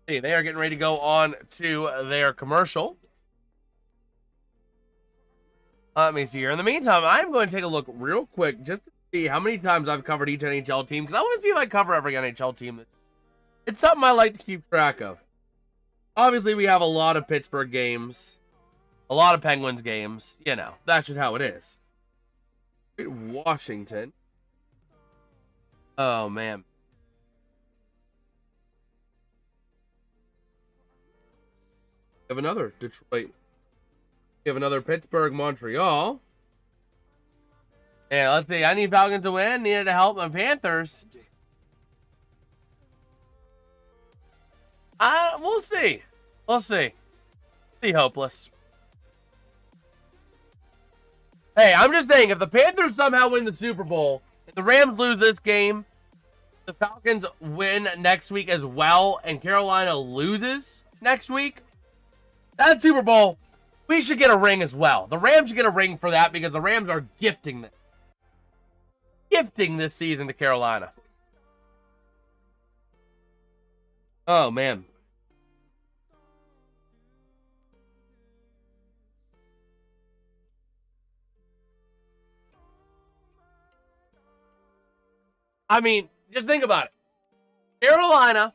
See, they are getting ready to go on to their commercial. Let me see here. In the meantime, I'm going to take a look real quick just to see how many times I've covered each NHL team, because I want to see if I cover every NHL team. It's something I like to keep track of. Obviously, we have a lot of Pittsburgh games, a lot of Penguins games. You know, that's just how it is. Washington. Oh, man. We have another Detroit. We have another Pittsburgh, Montreal. And let's see. I need Falcons to win. Needed to help my Panthers. We'll see. We'll see. Be hopeless. Hey, I'm just saying, if the Panthers somehow win the Super Bowl, if the Rams lose this game, the Falcons win next week as well, and Carolina loses next week, that Super Bowl, we should get a ring as well. The Rams should get a ring for that because the Rams are gifting this season to Carolina. Oh, man. I mean, just think about it. Carolina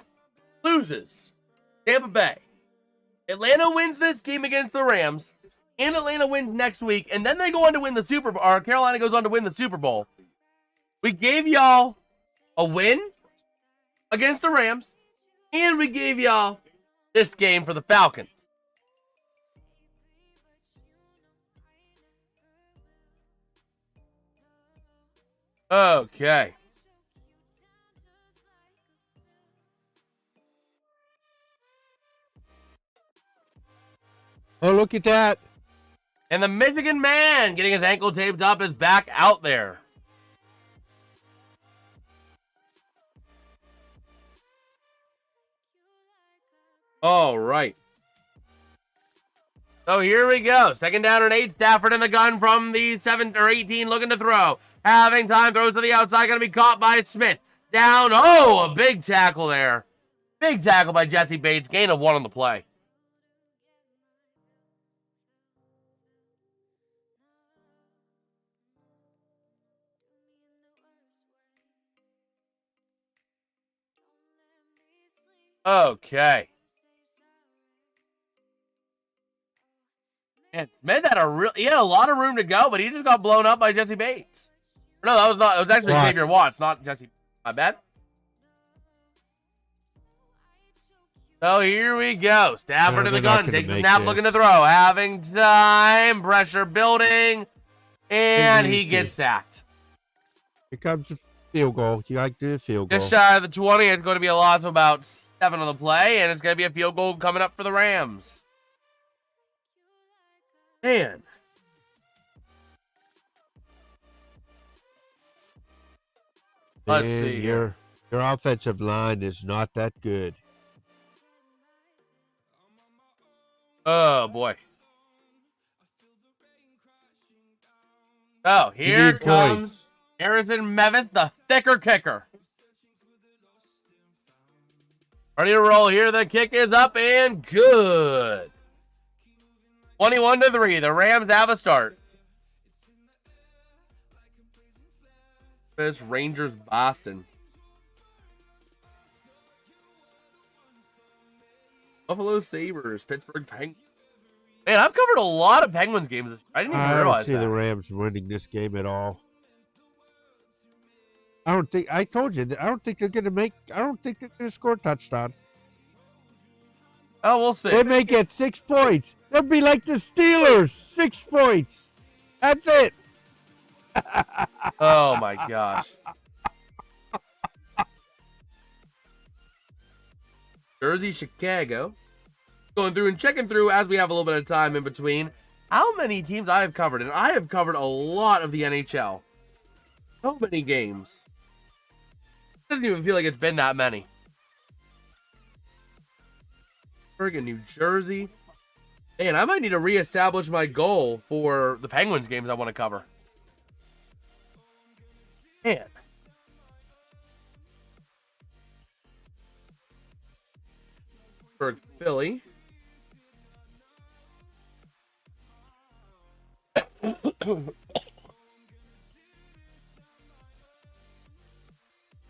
loses Tampa Bay. Atlanta wins this game against the Rams, and Atlanta wins next week, and then they go on to win the Super Bowl, or Carolina goes on to win the Super Bowl. We gave y'all a win against the Rams, and we gave y'all this game for the Falcons. Okay.
Oh, look at that.
And the Michigan man getting his ankle taped up is back out there. All right. So here we go. 2nd down and 8. Stafford in the gun from the 7 or 18 looking to throw. Having time, throws to the outside. Going to be caught by Smith. Down. Oh, a big tackle there. Big tackle by Jesse Bates. Gain of 1 on the play. Okay. And Smith had he had a lot of room to go, but he just got blown up by Jesse Bates. No, that was not. It was actually Xavier Watts, not Jesse. My bad. So here we go. Stafford to the gun. Takes the snap, looking to throw. Having time. Pressure building. And he gets sacked.
Here comes a field goal. You like to do a field goal.
Just shy of the 20. It's going to be a loss of about 7 on the play. And it's going to be a field goal coming up for the Rams. Man. Let's see here.
Your offensive line is not that good.
Oh, boy. Oh, here comes Harrison Mevis, the thicker kicker. Ready to roll here. The kick is up and good. 21-3. The Rams have a start. This Rangers Boston. Buffalo Sabres, Pittsburgh Penguins. Man, I've covered a lot of Penguins games this year. I didn't even realize that.
I don't see the Rams winning this game at all. I told you, I don't think they're going to score a touchdown.
Oh, we'll see.
They may get 6 points. They'll be like the Steelers, 6 points. That's it.
Oh, my gosh. Jersey, Chicago. Going through and checking through as we have a little bit of time in between. How many teams I have covered? And I have covered a lot of the NHL. So many games. It doesn't even feel like it's been that many. Friggin' New Jersey. Man, I might need to reestablish my goal for the Penguins games I want to cover. Man. For Philly.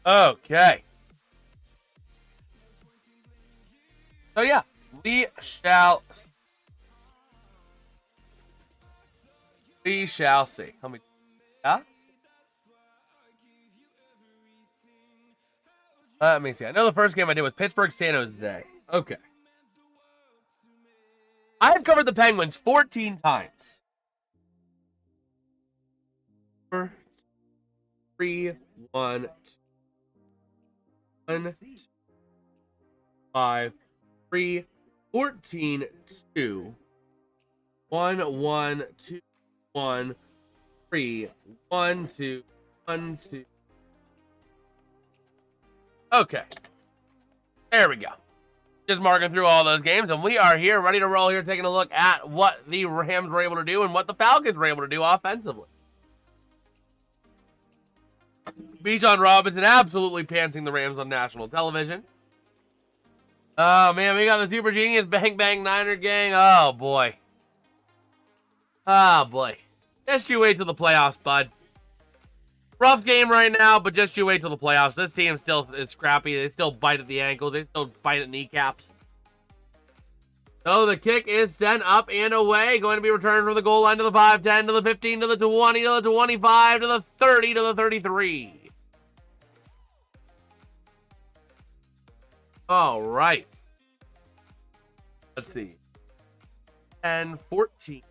Okay. So yeah, we shall see. Let me Let me see. I know the first game I did was Pittsburgh San Jose. Okay. I have covered the Penguins 14 times. 3, 1, 1, 5, 3, 14, 2, 1, 1, 2, 1, 3, 1, 2, 1, 2. Okay. There we go. Just marking through all those games, and we are here, ready to roll here, taking a look at what the Rams were able to do and what the Falcons were able to do offensively. Bijan Robinson absolutely pantsing the Rams on national television. Oh, man, we got the Super Genius Bang Bang Niner gang. Oh, boy. Oh, boy. Just you wait till the playoffs, bud. Rough game right now, but just you wait till the playoffs. This team still is scrappy. They still bite at the ankles. They still bite at kneecaps. So the kick is sent up and away. Going to be returned from the goal line to the 5, 10, to the 15, to the 20, to the 25, to the 30, to the 33. All right. Let's see. 10, 14.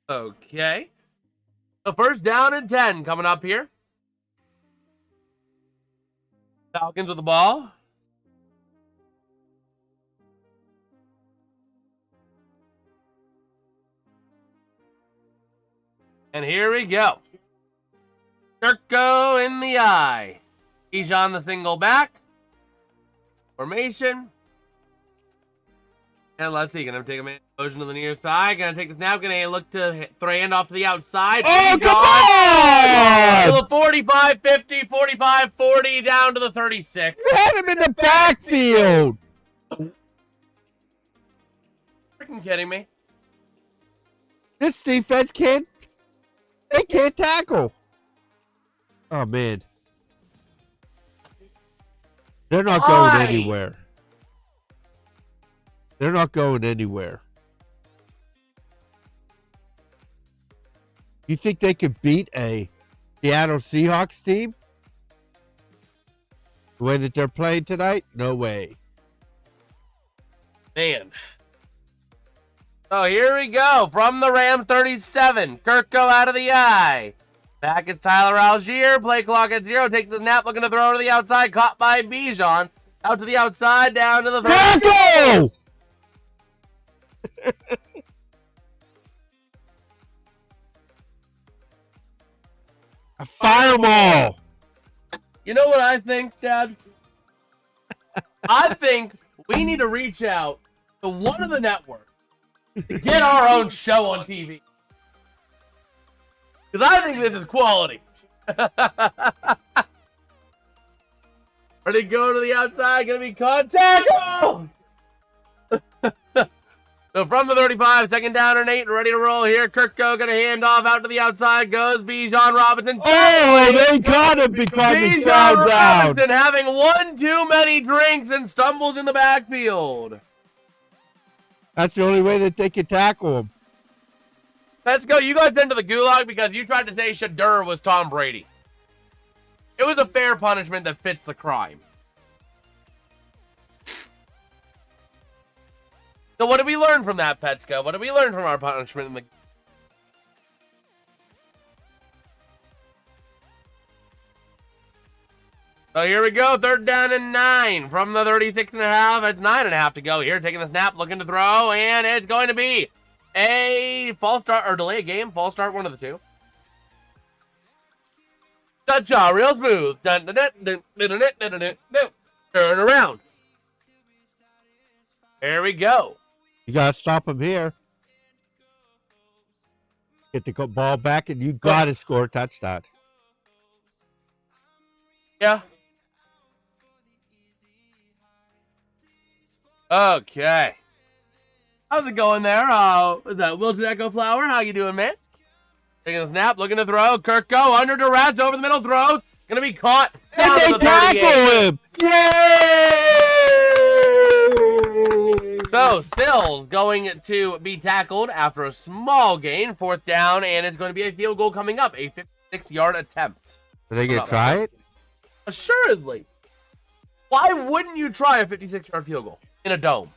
Okay. So first down and 10 coming up here. Falcons with the ball. And here we go. Turco in the eye. Bijan the single back. Formation. And let's see. Gonna take a man motion to the near side. Gonna take the snap. Gonna look to throw hand off to the outside.
Oh, come on!
To the 45, 50, 45, 40, down to the 36.
You had him in the backfield.
Freaking kidding me?
This defense can't tackle. Oh, man. They're not
Why?
going anywhere. They're not going anywhere. You think they could beat a Seattle Seahawks team? The way that they're playing tonight? No way.
Man. So here we go. From the Rams 37. Kirko out of the eye. Back is Tyler Algier. Play clock at 0. Takes the snap. Looking to throw to the outside. Caught by Bijan. Out to the outside. Down to the 30.
Go! Fire them all.
You know what I think, Dad? I think we need to reach out to one of the networks to get our own show on TV. Because I think this is quality. Ready to go to the outside. Going to be contact. Oh! So from the 35, second down and 8, ready to roll here. Kirko going to hand off out to the outside. Goes Bijan Robinson.
Oh, they caught him because he fell
Bijan
down.
Robinson having one too many drinks and stumbles in the backfield.
That's the only way that they could tackle him.
Let's go. You guys into the gulag because you tried to say Shadur was Tom Brady. It was a fair punishment that fits the crime. So what did we learn from that, Petsko? What did we learn from our punishment in the... So here we go, third down and 9 from the 36.5. It's 9.5 to go here. Taking the snap, looking to throw, and it's going to be a false start or delay game. False start, one of the two. Touchdown, real smooth. Dun, dun, dun, dun, dun, dun, dun, dun, dun, dun. Turn around. There we go.
You got to stop him here. Get the ball back, and you got to score a touchdown.
Yeah. Okay. How's it going there? Is that Wilton Echo Flower? How you doing, man? Taking a snap, looking to throw. Kirko under duress, over the middle, throws. Gonna be caught.
And they tackle him! Yay!
So, Sills going to be tackled after a small gain. Fourth down, and it's going to be a field goal coming up. A 56-yard attempt.
Are they going to try it?
Assuredly. Why wouldn't you try a 56-yard field goal in a dome?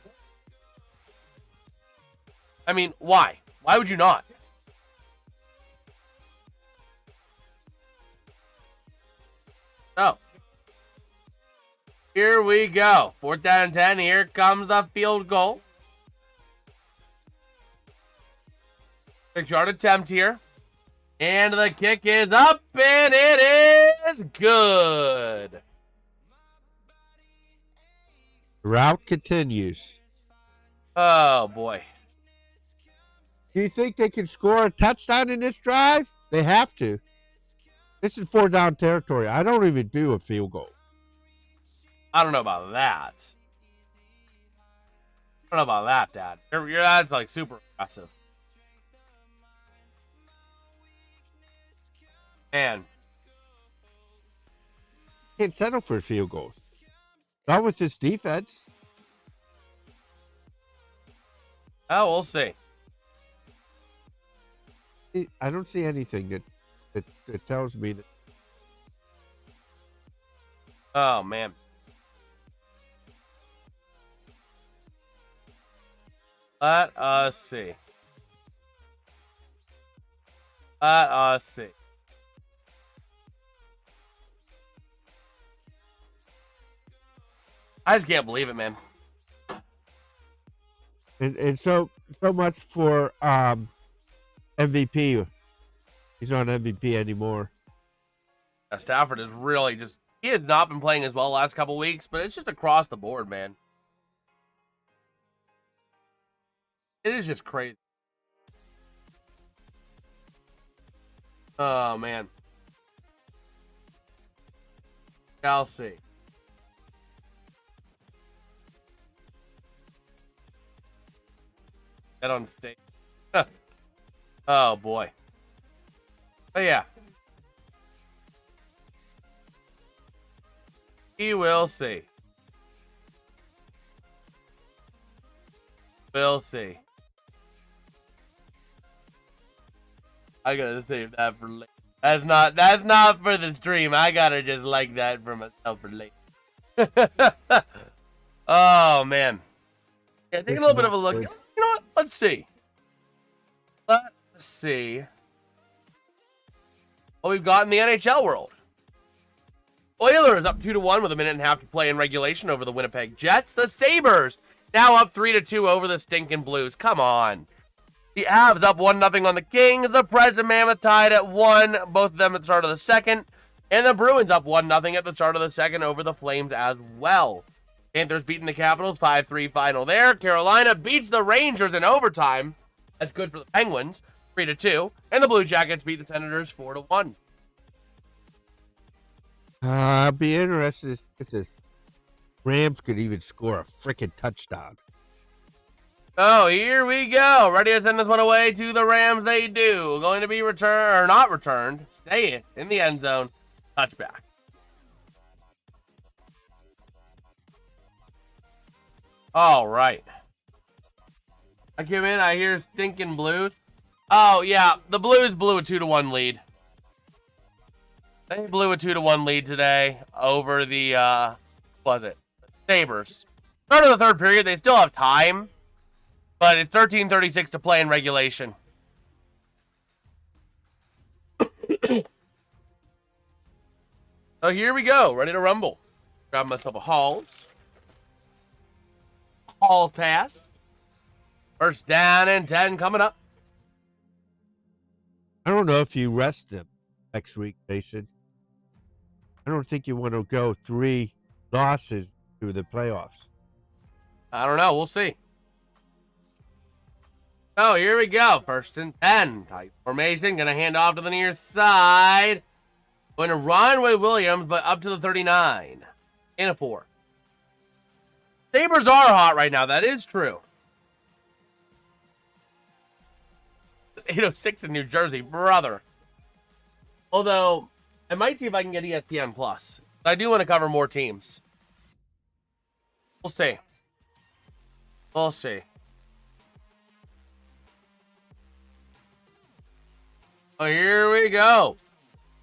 I mean, why? Why would you not? Oh. Here we go. Fourth down and 10. Here comes the field goal. 6-yard attempt here. And the kick is up, and it is good.
Route continues.
Oh, boy.
Do you think they can score a touchdown in this drive? They have to. This is 4-down territory. I don't even do a field goal.
I don't know about that. I don't know about that, Dad. That's like super aggressive. Man.
Can't settle for field goals. Not with this defense.
Oh, we'll see.
I don't see anything that tells me that.
Oh, man. Let us see. Let us see. I just can't believe it, man.
And so much for MVP. He's not MVP anymore.
Stafford is really just... He has not been playing as well the last couple weeks, but it's just across the board, man. It is just crazy. Oh, man. I'll see. Get on stage. Oh, boy. Oh, yeah. We will see. We'll see. I gotta save that for later. That's not for the stream. I gotta just like that for myself for later. Oh man. Yeah, taking a little bit of a look. You know what? Let's see. Let's see what we've got in the NHL world. Oilers up 2-1 with a minute and a half to play in regulation over the Winnipeg Jets. The Sabres now up 3-2 over the stinking Blues. Come on. The Avs up 1-0 on the Kings. The Preds and Mammoth tied at 1, both of them at the start of the second. And the Bruins up 1-0 at the start of the second over the Flames as well. Panthers beating the Capitals 5-3 final there. Carolina beats the Rangers in overtime. That's good for the Penguins 3-2. And the Blue Jackets beat the Senators 4-1.
I'll be interested if the Rams could even score a freaking touchdown.
Oh, here we go. Ready to send this one away to the Rams. They do. Going to be returned, or not returned. Stay in the end zone. Touchback. All right. I come in. I hear stinking Blues. Oh, yeah. The Blues blew a 2-1 lead. They blew a 2-1 lead today over the, Sabres. Start of the third period, they still have time, but it's 13:36 to play in regulation. So here we go, ready to rumble. Grab myself a Halls. Halls pass. First down and 10 coming up.
I don't know if you rest them next week, Jason. I don't think you want to go 3 losses through the playoffs.
I don't know. We'll see. Oh, here we go. First and 10. Tight formation. Going to hand off to the near side. Going to run with Williams, but up to the 39. And a 4. Sabres are hot right now. That is true. It's 8:06 in New Jersey. Brother. Although, I might see if I can get ESPN Plus. I do want to cover more teams. We'll see. We'll see. Oh, here we go.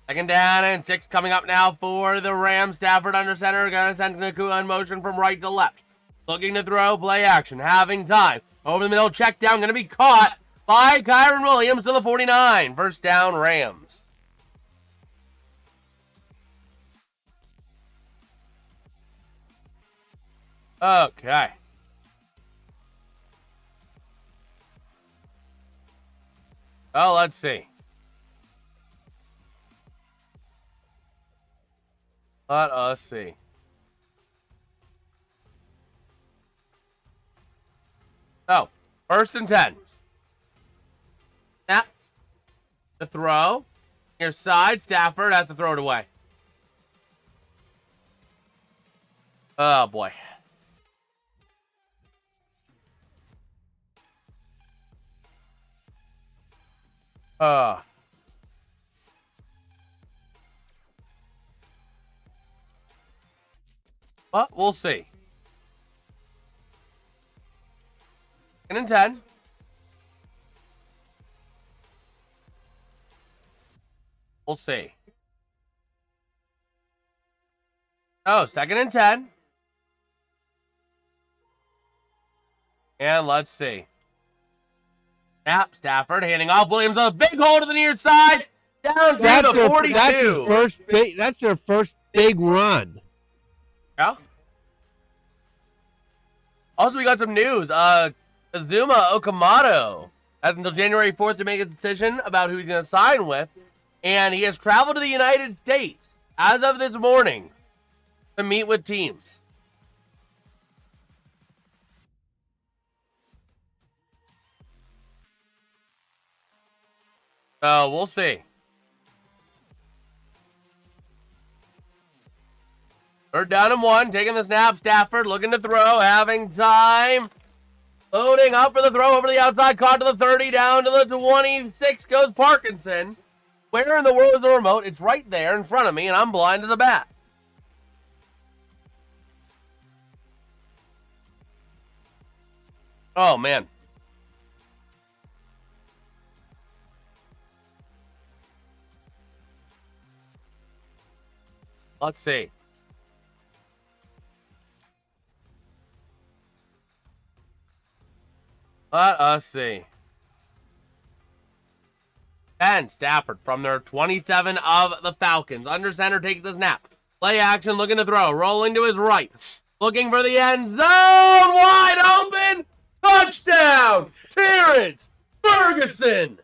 Second down and 6 coming up now for the Rams. Stafford under center. Going to send Nakua in motion from right to left. Looking to throw, play action. Having time. Over the middle, check down. Going to be caught by Kyron Williams to the 49. First down, Rams. Okay. Oh, let's see. Let us see. Oh, first and 10. Snap. The throw. Near side. Stafford has to throw it away. Oh, boy. But we'll see. Second and 10. We'll see. Oh, second and 10. And let's see. Snap, Stafford handing off Williams. A big hole to the near side. Down to the 42.
That's their first big run.
Yeah. Also, we got some news. Azuma Okamoto has until January 4th to make a decision about who he's going to sign with. And he has traveled to the United States as of this morning to meet with teams. So, we'll see. Third down and 1, taking the snap. Stafford looking to throw, having time. Loading up for the throw over the outside, caught to the 30, down to the 26 goes Parkinson. Where in the world is the remote? It's right there in front of me, and I'm blind as a bat. Oh, man. Let's see. Let us see. And Stafford from their 27 of the Falcons. Under center takes the snap. Play action, looking to throw. Rolling to his right. Looking for the end zone. Wide open. Touchdown. Terrence Ferguson.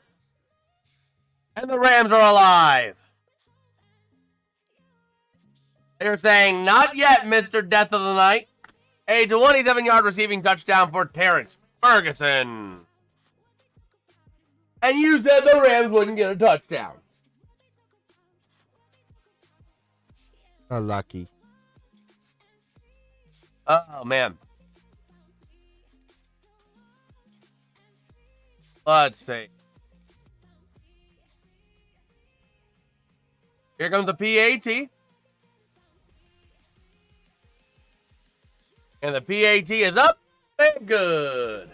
And the Rams are alive. They're saying, not yet, Mr. Death of the Night. A 27-yard receiving touchdown for Terrence Ferguson. And you said the Rams wouldn't get a touchdown.
Unlucky.
Oh, man. Let's see. Here comes the PAT. And the PAT is up and good.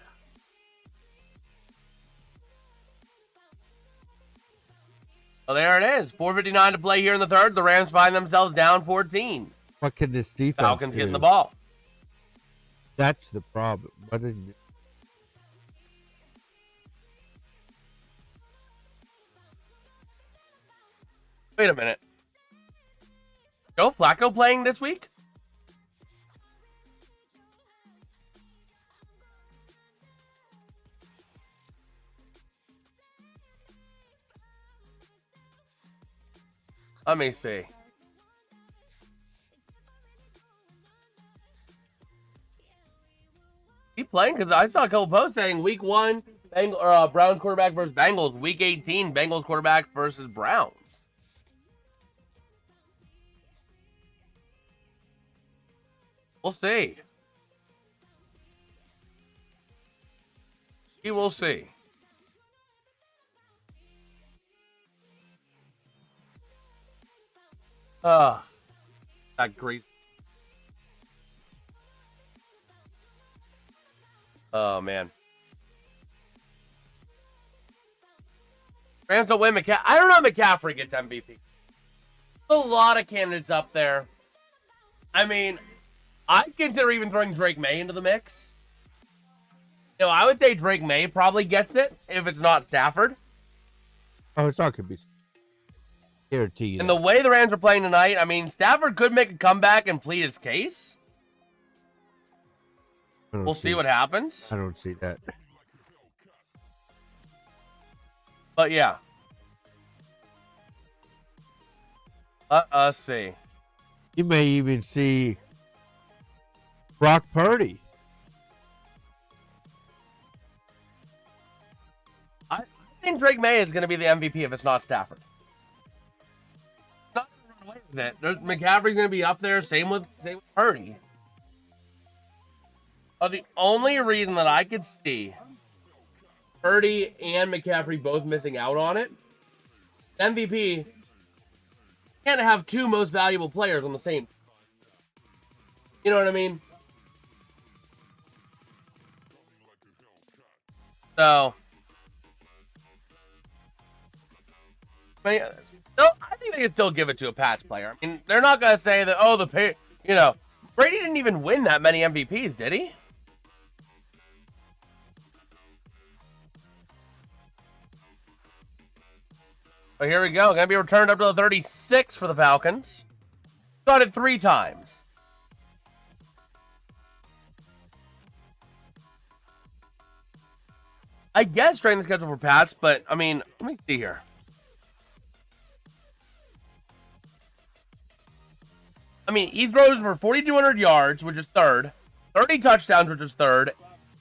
Well, there it is. 4:59 to play here in the third. The Rams find themselves down 14.
What can this defense
Falcons
do?
getting the ball.
That's the problem. What is it?
Wait a minute. Joe Flacco playing this week? Let me see. He playing? Because I saw a couple posts saying week 1, Browns quarterback versus Bengals. Week 18, Bengals quarterback versus Browns. We'll see. We will see. That grease. Oh, man. Rams don't win McCaffrey. I don't know if McCaffrey gets MVP. A lot of candidates up there. I mean, I'd consider even throwing Drake May into the mix. You know, I would say Drake May probably gets it if it's not Stafford.
Oh, it's not going to be guaranteed.
And the way the Rams are playing tonight, I mean, Stafford could make a comeback and plead his case. We'll see what happens.
I don't see that.
But yeah. Let us see.
You may even see Brock Purdy.
I think Drake May is going to be the MVP if it's not Stafford. Not going to run away with it. McCaffrey's going to be up there. Same with Purdy. The only reason that I could see Purdy and McCaffrey both missing out on it, MVP can't have two most valuable players on the same. You know what I mean? So, I think they can still give it to a Pats player. I mean, they're not going to say that, oh, Brady didn't even win that many MVPs, did he? But here we go. Going to be returned up to the 36 for the Falcons. Got it 3 times. I guess strength the schedule for Pats, but, I mean, let me see here. I mean, he throws for 4,200 yards, which is third. 30 touchdowns, which is third.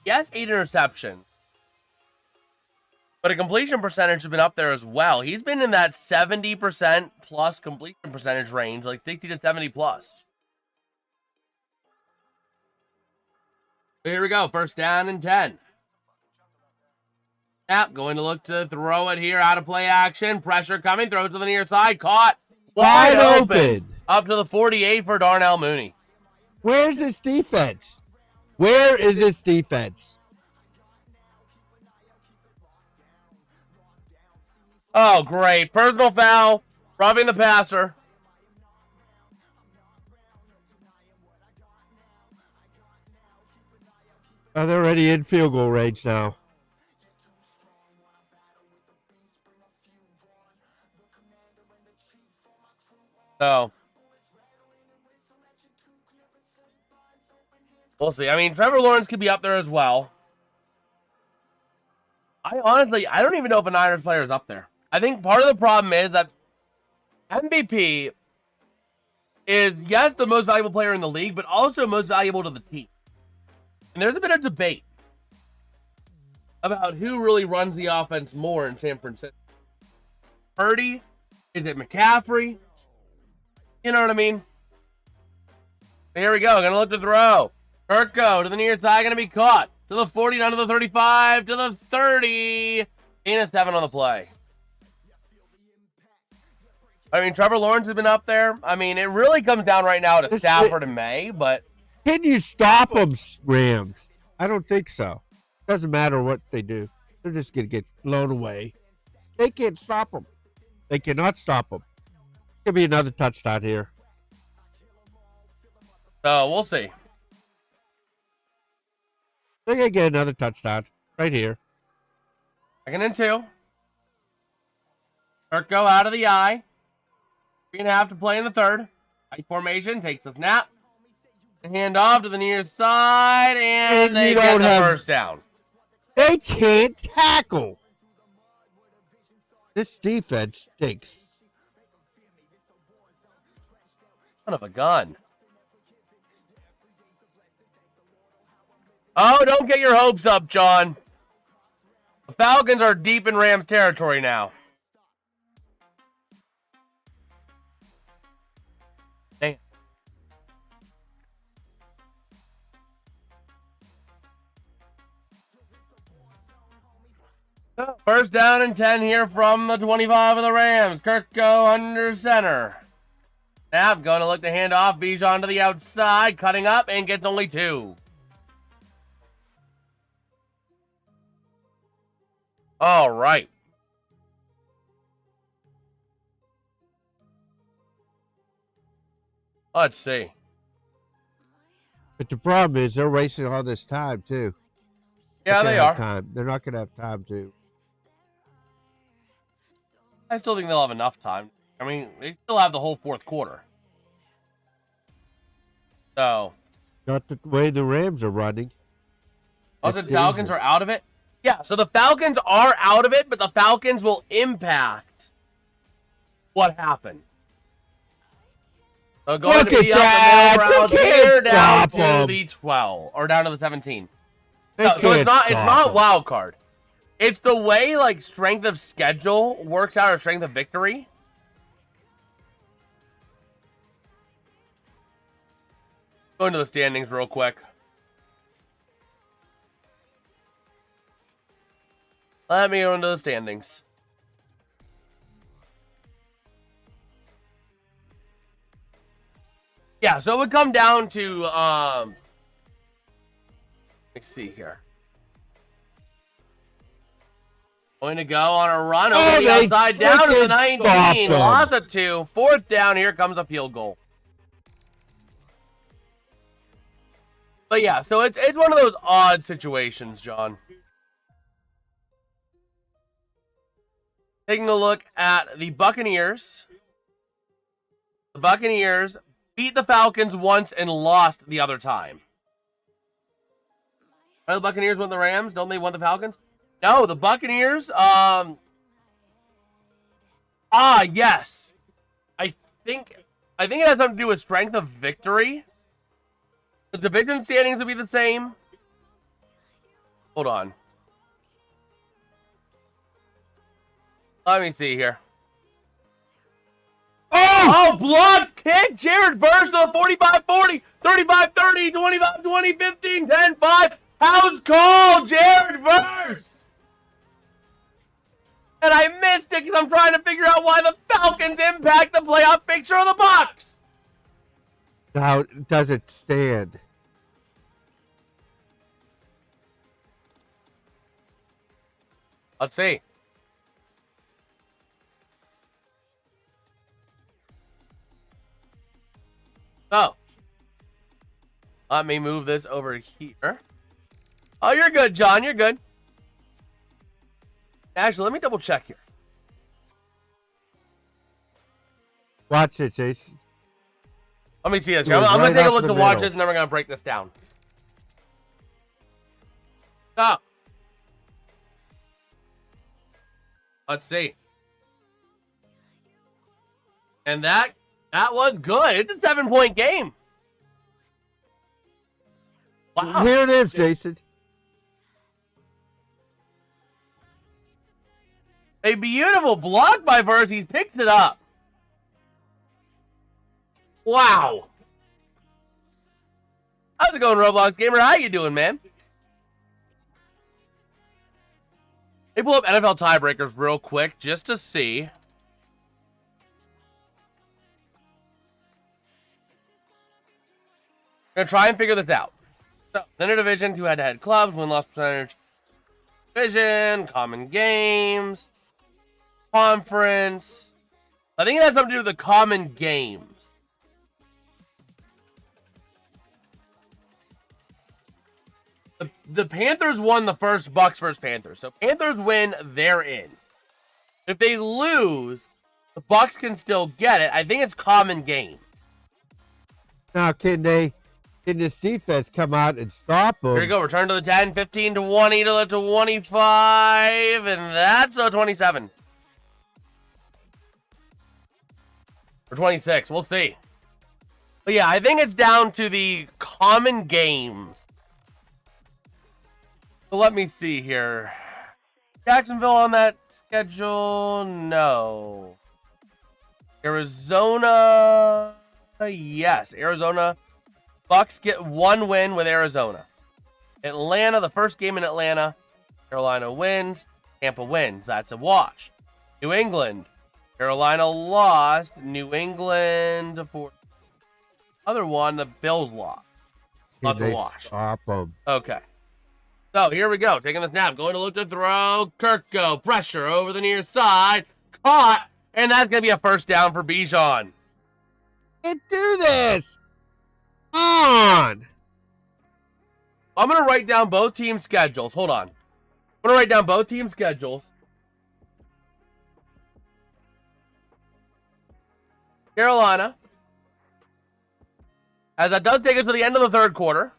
Yes, 8 interceptions. But a completion percentage has been up there as well. He's been in that 70% plus completion percentage range, like 60 to 70 plus. Here we go. First down and 10. Snap, going to look to throw it here. Out of play action. Pressure coming. Throws to the near side. Caught. Wide open. Up to the 48 for Darnell Mooney.
Where's this defense? Where is this defense?
Oh, great. Personal foul. Roughing the passer.
Oh, they're already in field goal range now.
So, we'll see. I mean, Trevor Lawrence could be up there as well. I don't even know if a Niners player is up there. I think part of the problem is that MVP is, yes, the most valuable player in the league, but also most valuable to the team. And there's a bit of debate about who really runs the offense more in San Francisco. Purdy? Is it McCaffrey? You know what I mean? Here we go. Gonna look to throw. Kirko to the near side. Gonna be caught. To the 40, down to the 35, to the 30. And a 7 on the play. I mean, Trevor Lawrence has been up there. I mean, it really comes down right now to Stafford and May, but...
Can you stop them, Rams? I don't think so. Doesn't matter what they do. They're just going to get blown away. They can't stop them. They cannot stop them. Could be another touchdown here.
So, we'll see.
They're going to get another touchdown right here.
2nd and 2. Kirko out of the eye. 3.5 to play in the third. Tight formation, takes the snap. Hand off to the near side, and they get the first down.
They can't tackle. This defense stinks.
Son of a gun. Oh, don't get your hopes up, John. The Falcons are deep in Rams territory now. Damn. First down and 10 here from the 25 of the Rams. Kirko under center. Snap, going to look to hand off. Bijan to the outside, cutting up, and gets only 2. All right. Let's see.
But the problem is they're wasting all this time, too.
Yeah, they are.
Time. They're not going to have time to.
I still think they'll have enough time. I mean, they still have the whole fourth quarter. So.
Not the way the Rams are running.
Oh, the Falcons are out of it? Yeah, so the Falcons are out of it, but the Falcons will impact what happened. So going to be up the middle round here down to the 12, or down to the 17. No, so it's not wild card. It's the way, like, strength of schedule works out, or strength of victory. Go into the standings real quick. Let me go into the standings. Yeah, so it would come down to, let's see here. Going to go on a run over the outside, down to the 19. Loss of 2. 4th down, here comes a field goal. But yeah, so it's one of those odd situations, John. Taking a look at the Buccaneers. The Buccaneers beat the Falcons once and lost the other time. Are the Buccaneers won the Rams? Don't they won the Falcons? No, the Buccaneers, yes. I think it has something to do with strength of victory. The division standings would be the same. Hold on. Let me see here. Oh, blocked kick. Jared Verse to the 45-40, 35-30, 25-20, 15, 10-5. House call, Jared Verse. And I missed it because I'm trying to figure out why the Falcons impact the playoff picture of the Bucs.
How does it stand?
Let's see. Let me move this over here. Oh, you're good, John. You're good. Actually, let me double check here.
Watch it, Jason.
Let me see this.
It was
I'm going
right
to take a
up
look
the
to watch
middle.
this, and then we're going to break this down. So, let's see. And that was good. It's a 7-point game. Wow.
Here it is, Jason.
A beautiful block by Verse. He's picked it up. Wow. How's it going, Roblox Gamer? How you doing, man? They pull up NFL tiebreakers real quick just to see. Gonna try and figure this out. So, Center Division, 2 head-to-head clubs, win-loss percentage, division, common games, conference. I think it has something to do with the common games. The Panthers won the first, Bucks versus Panthers. So Panthers win, they're in. If they lose, the Bucks can still get it. I think it's common games.
Now, can this defense come out and stop them?
Here we go. Return to the 10, 15 to 20 to the 25, and that's the 27. Or 26. We'll see. But yeah, I think it's down to the common games. So let me see here. Jacksonville on that schedule? No. Arizona? Yes, Arizona. Bucks get 1 win with Arizona. Atlanta, the first game in Atlanta. Carolina wins. Tampa wins. That's a wash. New England. Carolina lost. New England for other one. The Bills lost. That's a wash.
Stop them.
Okay. So here we go. Taking the snap. Going to look to throw. Kirko. Pressure over the near side. Caught. And that's going to be a first down for Bijan.
Can't do this. On.
I'm going to write down both team schedules. Hold on. I'm going to write down both team schedules. Carolina. As that does take us to the end of the third quarter.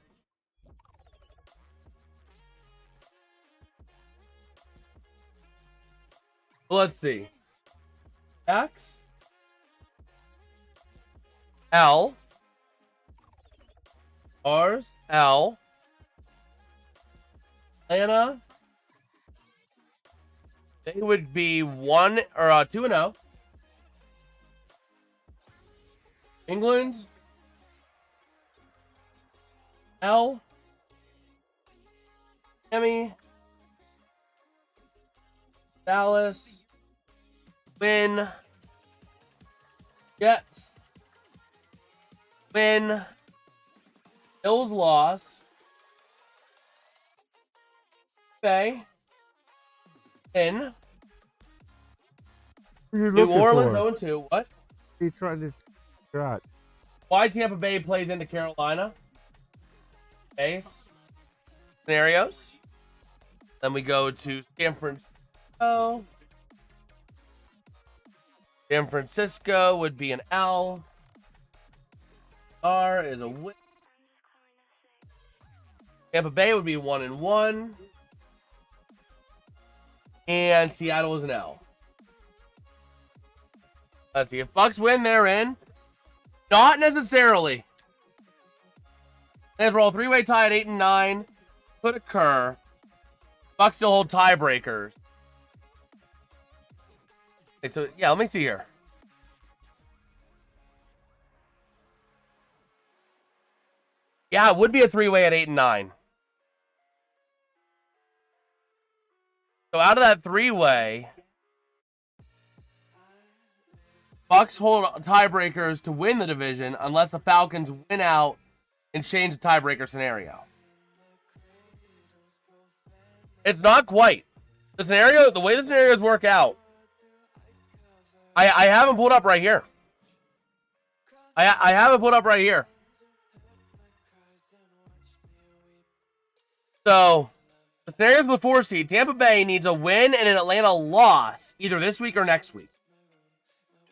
Let's see. X. L. R's. L. Atlanta. They would be 1 or 2-0. England. L. Miami. Dallas. Win. Jets. Win. Bills loss. Bay. In. New Orleans 0-2. What?
He's trying to shot.
Why Tampa Bay plays into Carolina? Base. Scenarios. Then we go to San Francisco. San Francisco would be an L. R is a win. Tampa Bay would be 1-1. And Seattle is an L. Let's see. If Bucks win, they're in. Not necessarily. Let's roll a 3-way tie at 8 and 9. Could occur. Bucks still hold tiebreakers. Okay, so yeah, let me see here. Yeah, it would be a 3-way at 8 and 9. So out of that 3-way, Bucks hold tiebreakers to win the division unless the Falcons win out and change the tiebreaker scenario. It's not quite. The way the scenarios work out, I have them pulled up right here. I have it pulled up right here. So, the scenario for the 4 seed, Tampa Bay needs a win and an Atlanta loss, either this week or next week.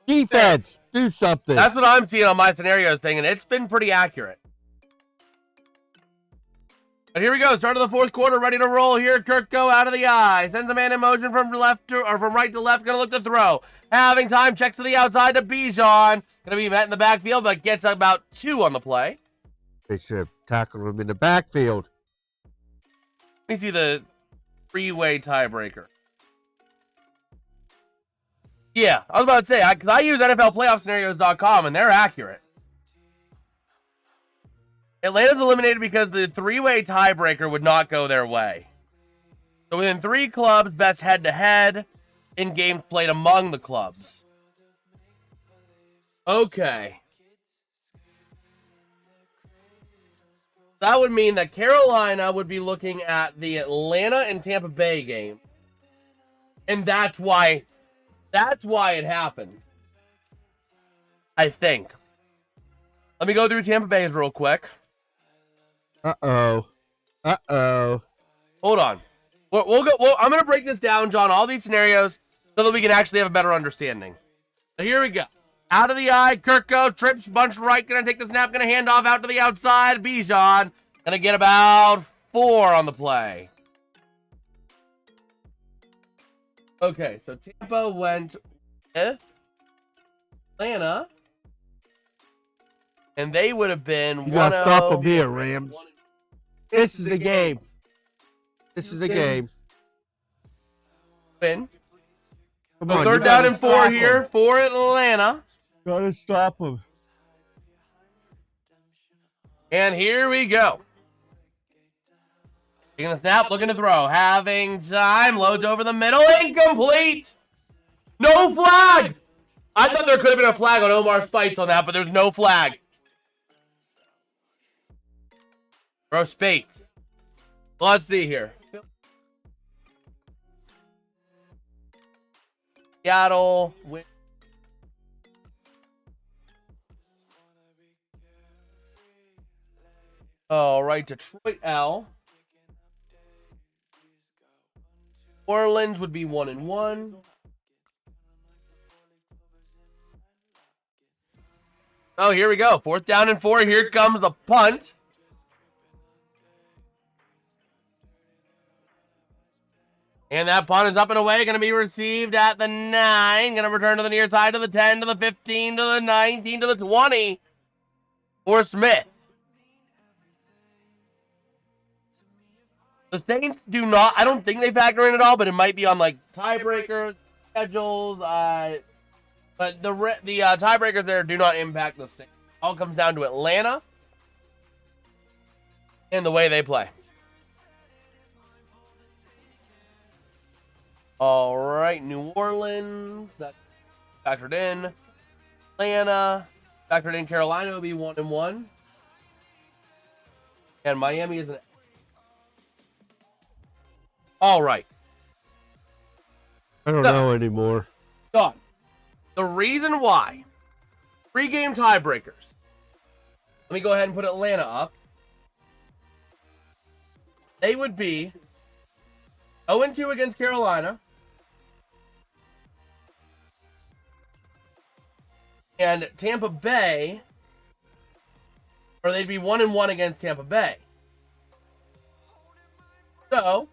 Defense, do something.
That's what I'm seeing on my scenarios thing, and it's been pretty accurate. But here we go. Start of the 4th quarter, ready to roll here. Kirko out of the eye. Sends a man in motion from left to, or from right to left. Going to look to throw. Having time, checks to the outside to Bijan. Going to be met in the backfield, but gets about 2 on the play.
They should have tackled him in the backfield.
Let me see the 3-way tiebreaker. Yeah, I was about to say, because I use NFLPlayoffScenarios.com, and they're accurate. Atlanta's eliminated because the 3-way tiebreaker would not go their way. So within 3 clubs, best head-to-head in games played among the clubs. Okay. That would mean that Carolina would be looking at the Atlanta and Tampa Bay game. And that's why it happened. I think. Let me go through Tampa Bay's real quick.
Uh-oh.
Hold on. We'll go. I'm going to break this down, John, all these scenarios, so that we can actually have a better understanding. So here we go. Out of the eye, Kirko, trips, bunch right, going to take the snap, going to hand off out to the outside. Bijan, going to get about 4 on the play. Okay, so Tampa went with Atlanta, and they would have been 1-0.
You got to stop them here, Rams. This is the game. This is the game.
Win.
Come
So
on,
3rd down and 4 here for Atlanta.
Gotta stop them.
And here we go. Taking the snap, looking to throw. Having time, loads over the middle, incomplete. No flag. I thought there could have been a flag on Omar Spites on that, but there's no flag. Bro, Spates. Let's see here. Seattle win. All right, Detroit L. Orleans would be 1-1. Oh, here we go. 4th down and 4. Here comes the punt. And that punt is up and away. Going to be received at the 9. Going to return to the near side, to the 10, to the 15, to the 19, to the 20 for Smith. The Saints do not, I don't think they factor in at all, but it might be on like tiebreakers, schedules, but the tiebreakers there do not impact the Saints. All comes down to Atlanta and the way they play. All right, New Orleans, that's factored in. Atlanta, factored in. Carolina will be 1-1. And Miami is an... All right.
I don't know anymore.
Done. The reason why 3-game tiebreakers. Let me go ahead and put Atlanta up. They would be 0-2 against Carolina. And Tampa Bay, or they'd be 1-1 against Tampa Bay. So,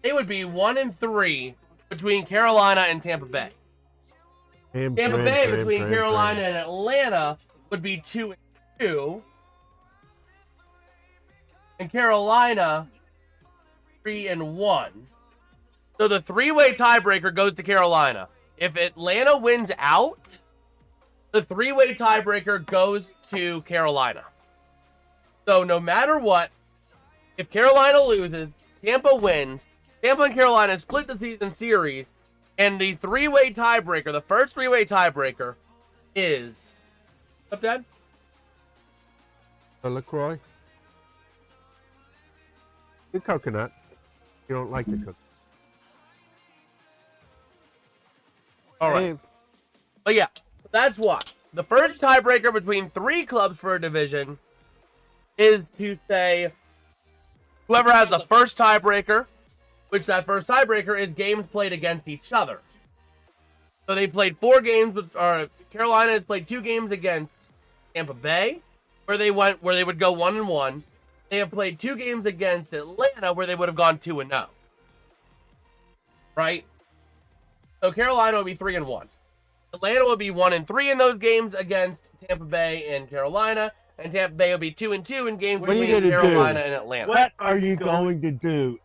they would be 1-3 between Carolina and Tampa Bay. Tampa Bay between Carolina and Atlanta would be 2-2. And Carolina 3-1. So the 3-way tiebreaker goes to Carolina. If Atlanta wins out, the 3-way tiebreaker goes to Carolina. So no matter what, if Carolina loses, Tampa wins, Tampa and Carolina split the season series, and the 3-way tiebreaker, the first 3-way tiebreaker, is... What's up, Dad?
A LaCroix? The coconut. You don't like the coconut.
All right.
Hey.
But yeah, that's why. The first tiebreaker between 3 clubs for a division is to say Whoever has the first tiebreaker, which that first tiebreaker is games played against each other. So they played 4 games, or Carolina has played 2 games against Tampa Bay, where they would go 1-1. They have played 2 games against Atlanta, where they would have gone 2-0. Right? So Carolina would be 3-1. Atlanta would be 1-3 in those games against Tampa Bay and Carolina, and Tampa Bay will be 2-2 in games between Carolina and Atlanta.
What are you going to do?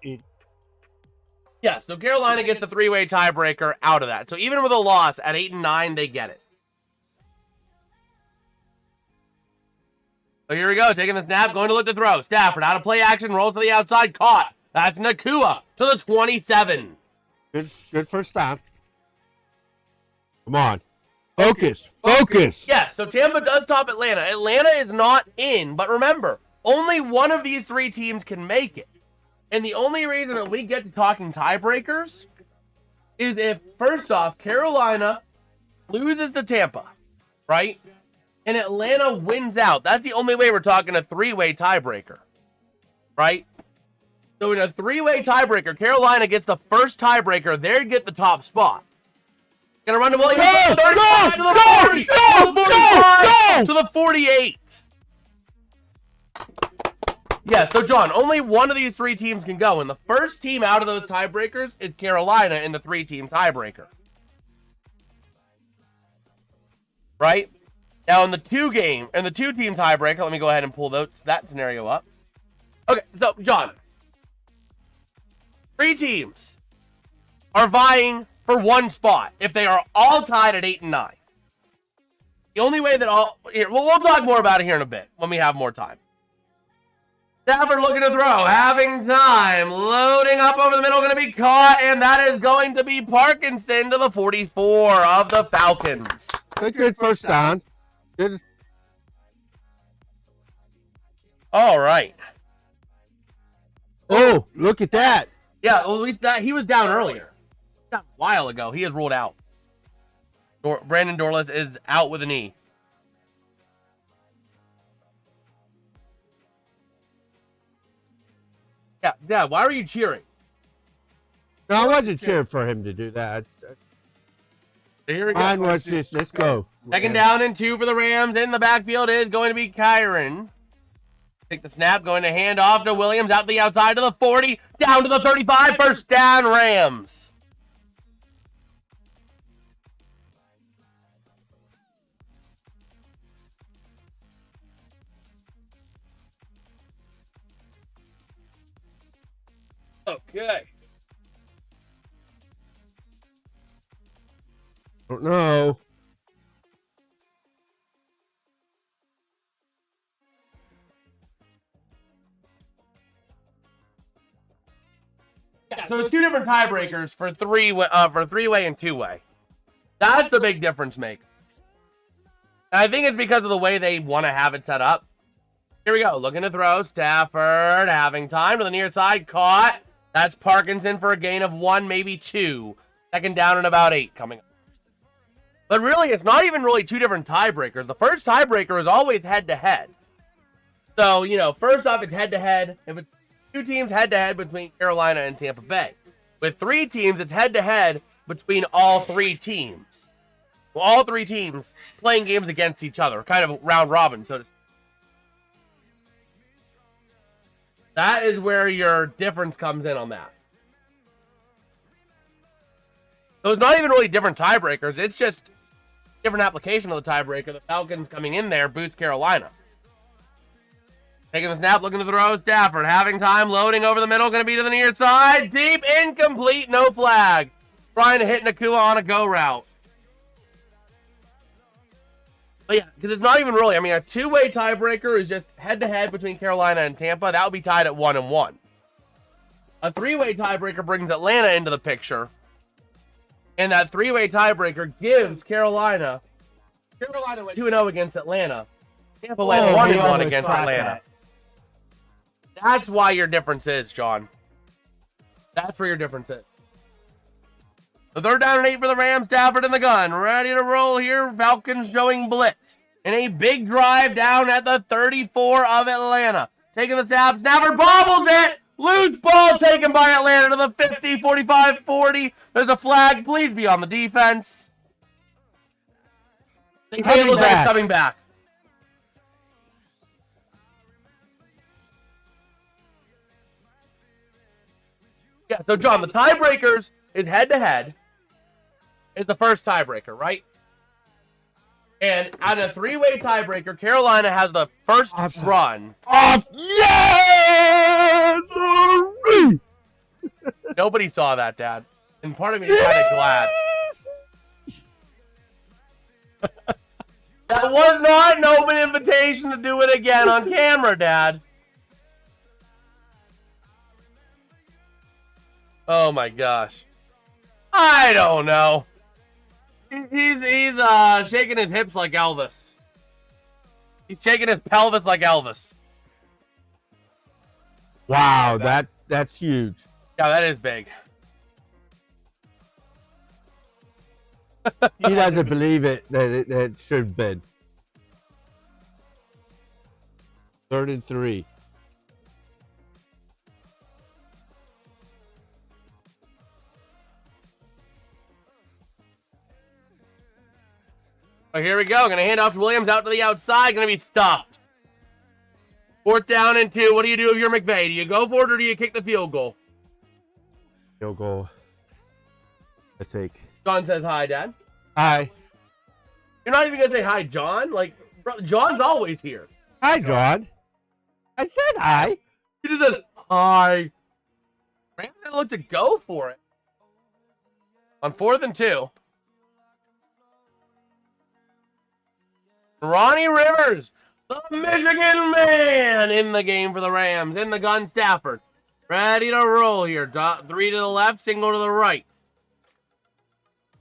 Yeah, so Carolina gets the 3-way tiebreaker out of that. So even with a loss at 8-9, they get it. So here we go, taking the snap, going to look to throw. Stafford out of play action, rolls to the outside, caught. That's Nakua to the 27.
Good first down. Come on. Focus. Focus.
Yes, so Tampa does top Atlanta. Atlanta is not in, but remember, only one of these 3 teams can make it. And the only reason that we get to talking tiebreakers is if, first off, Carolina loses to Tampa, right? And Atlanta wins out. That's the only way we're talking a 3-way tiebreaker, right? So in a 3-way tiebreaker, Carolina gets the first tiebreaker. They get the top spot. Gonna run to Williams.
Go,
to the 40, to the 48. Yeah, so John, only one of these 3 teams can go, and the first team out of those tiebreakers is Carolina in the 3-team tiebreaker. Right? Now in the 2-team tiebreaker, let me go ahead and pull that scenario up. Okay, so John, 3 teams are vying for 1 spot if they are all tied at 8-9. The only way that we'll talk more about it here in a bit when we have more time. Stafford looking to throw, having time, loading up over the middle, going to be caught, and that is going to be Parkinson to the 44 of the Falcons.
Good first down. Good.
All right.
Oh, look at that.
Yeah, well, he was down earlier. A while ago. He is ruled out. Brandon Dorless is out with a knee. Yeah, why were you cheering?
No, I wasn't cheering for him to do that.
Here we go.
Mine was just, let's go.
Second down and 2 for the Rams. In the backfield is going to be Kyron. Take the snap, going to hand off to Williams, out to the outside to the 40, down to the 35, first down Rams. Okay.
Don't know.
Yeah, so it's 2 different tiebreakers for 3-way and 2-way. That's the big difference maker. And I think it's because of the way they want to have it set up. Here we go. Looking to throw. Stafford having time to the near side. Caught. That's Parkinson for a gain of 1, maybe 2. Second down and about 8 coming up. But really, it's not even really 2 different tiebreakers. The first tiebreaker is always head-to-head. So, first off, it's head-to-head. If it's 2 teams head-to-head between Carolina and Tampa Bay. With 3 teams, it's head-to-head between all 3 teams. Well, all 3 teams playing games against each other. Kind of round robin, so to speak. That is where your difference comes in on that. So it's not even really different tiebreakers. It's just different application of the tiebreaker. The Falcons coming in there boosts Carolina. Taking the snap, looking to throw. Stafford having time, loading over the middle. Going to be to the near side. Deep, incomplete, no flag. Trying to hit Nakua on a go route. But yeah, because it's not even really, a 2-way tiebreaker is just head-to-head between Carolina and Tampa. That would be tied at 1-1. A 3-way tiebreaker brings Atlanta into the picture. And that 3-way tiebreaker gives Carolina went 2-0 against Atlanta. Tampa went 1-1 against Atlanta. That's why your difference is, John. That's where your difference is. The 3rd down and 8 for the Rams. Stafford in the gun. Ready to roll here. Falcons showing blitz. And a big drive down at the 34 of Atlanta. Taking the snap. Stafford bobbles it. Loose ball taken by Atlanta to the 50, 45, 40. There's a flag. Please be on the defense. It looks like it's coming back. Yeah, so John, the tiebreakers is head-to-head. Is the first tiebreaker, right? And out of a three-way tiebreaker, Carolina has the first run.
Off! Yes!
Nobody saw that, Dad. And part of me is kind of glad. That was not an open invitation to do it again on camera, Dad. Oh my gosh. I don't know. He's shaking his hips like Elvis. He's shaking his pelvis like Elvis.
Wow, that's huge.
Yeah, that is big.
He doesn't believe it that it should have been. 3rd and 3.
Oh, here we go. Going to hand off to Williams out to the outside. Going to be stuffed. 4th down and 2. What do you do if you're McVay? Do you go for it or do you kick the field goal?
Field goal, I think.
John says hi, Dad.
Hi.
You're not even going to say hi, John? Like, bro, John's always here.
Hi, John. I said hi.
You just said hi. Rams didn't look to go for it. On 4th and 2. Ronnie Rivers, the Michigan man, in the game for the Rams. In the gun, Stafford. Ready to roll here. 3 to the left, single to the right.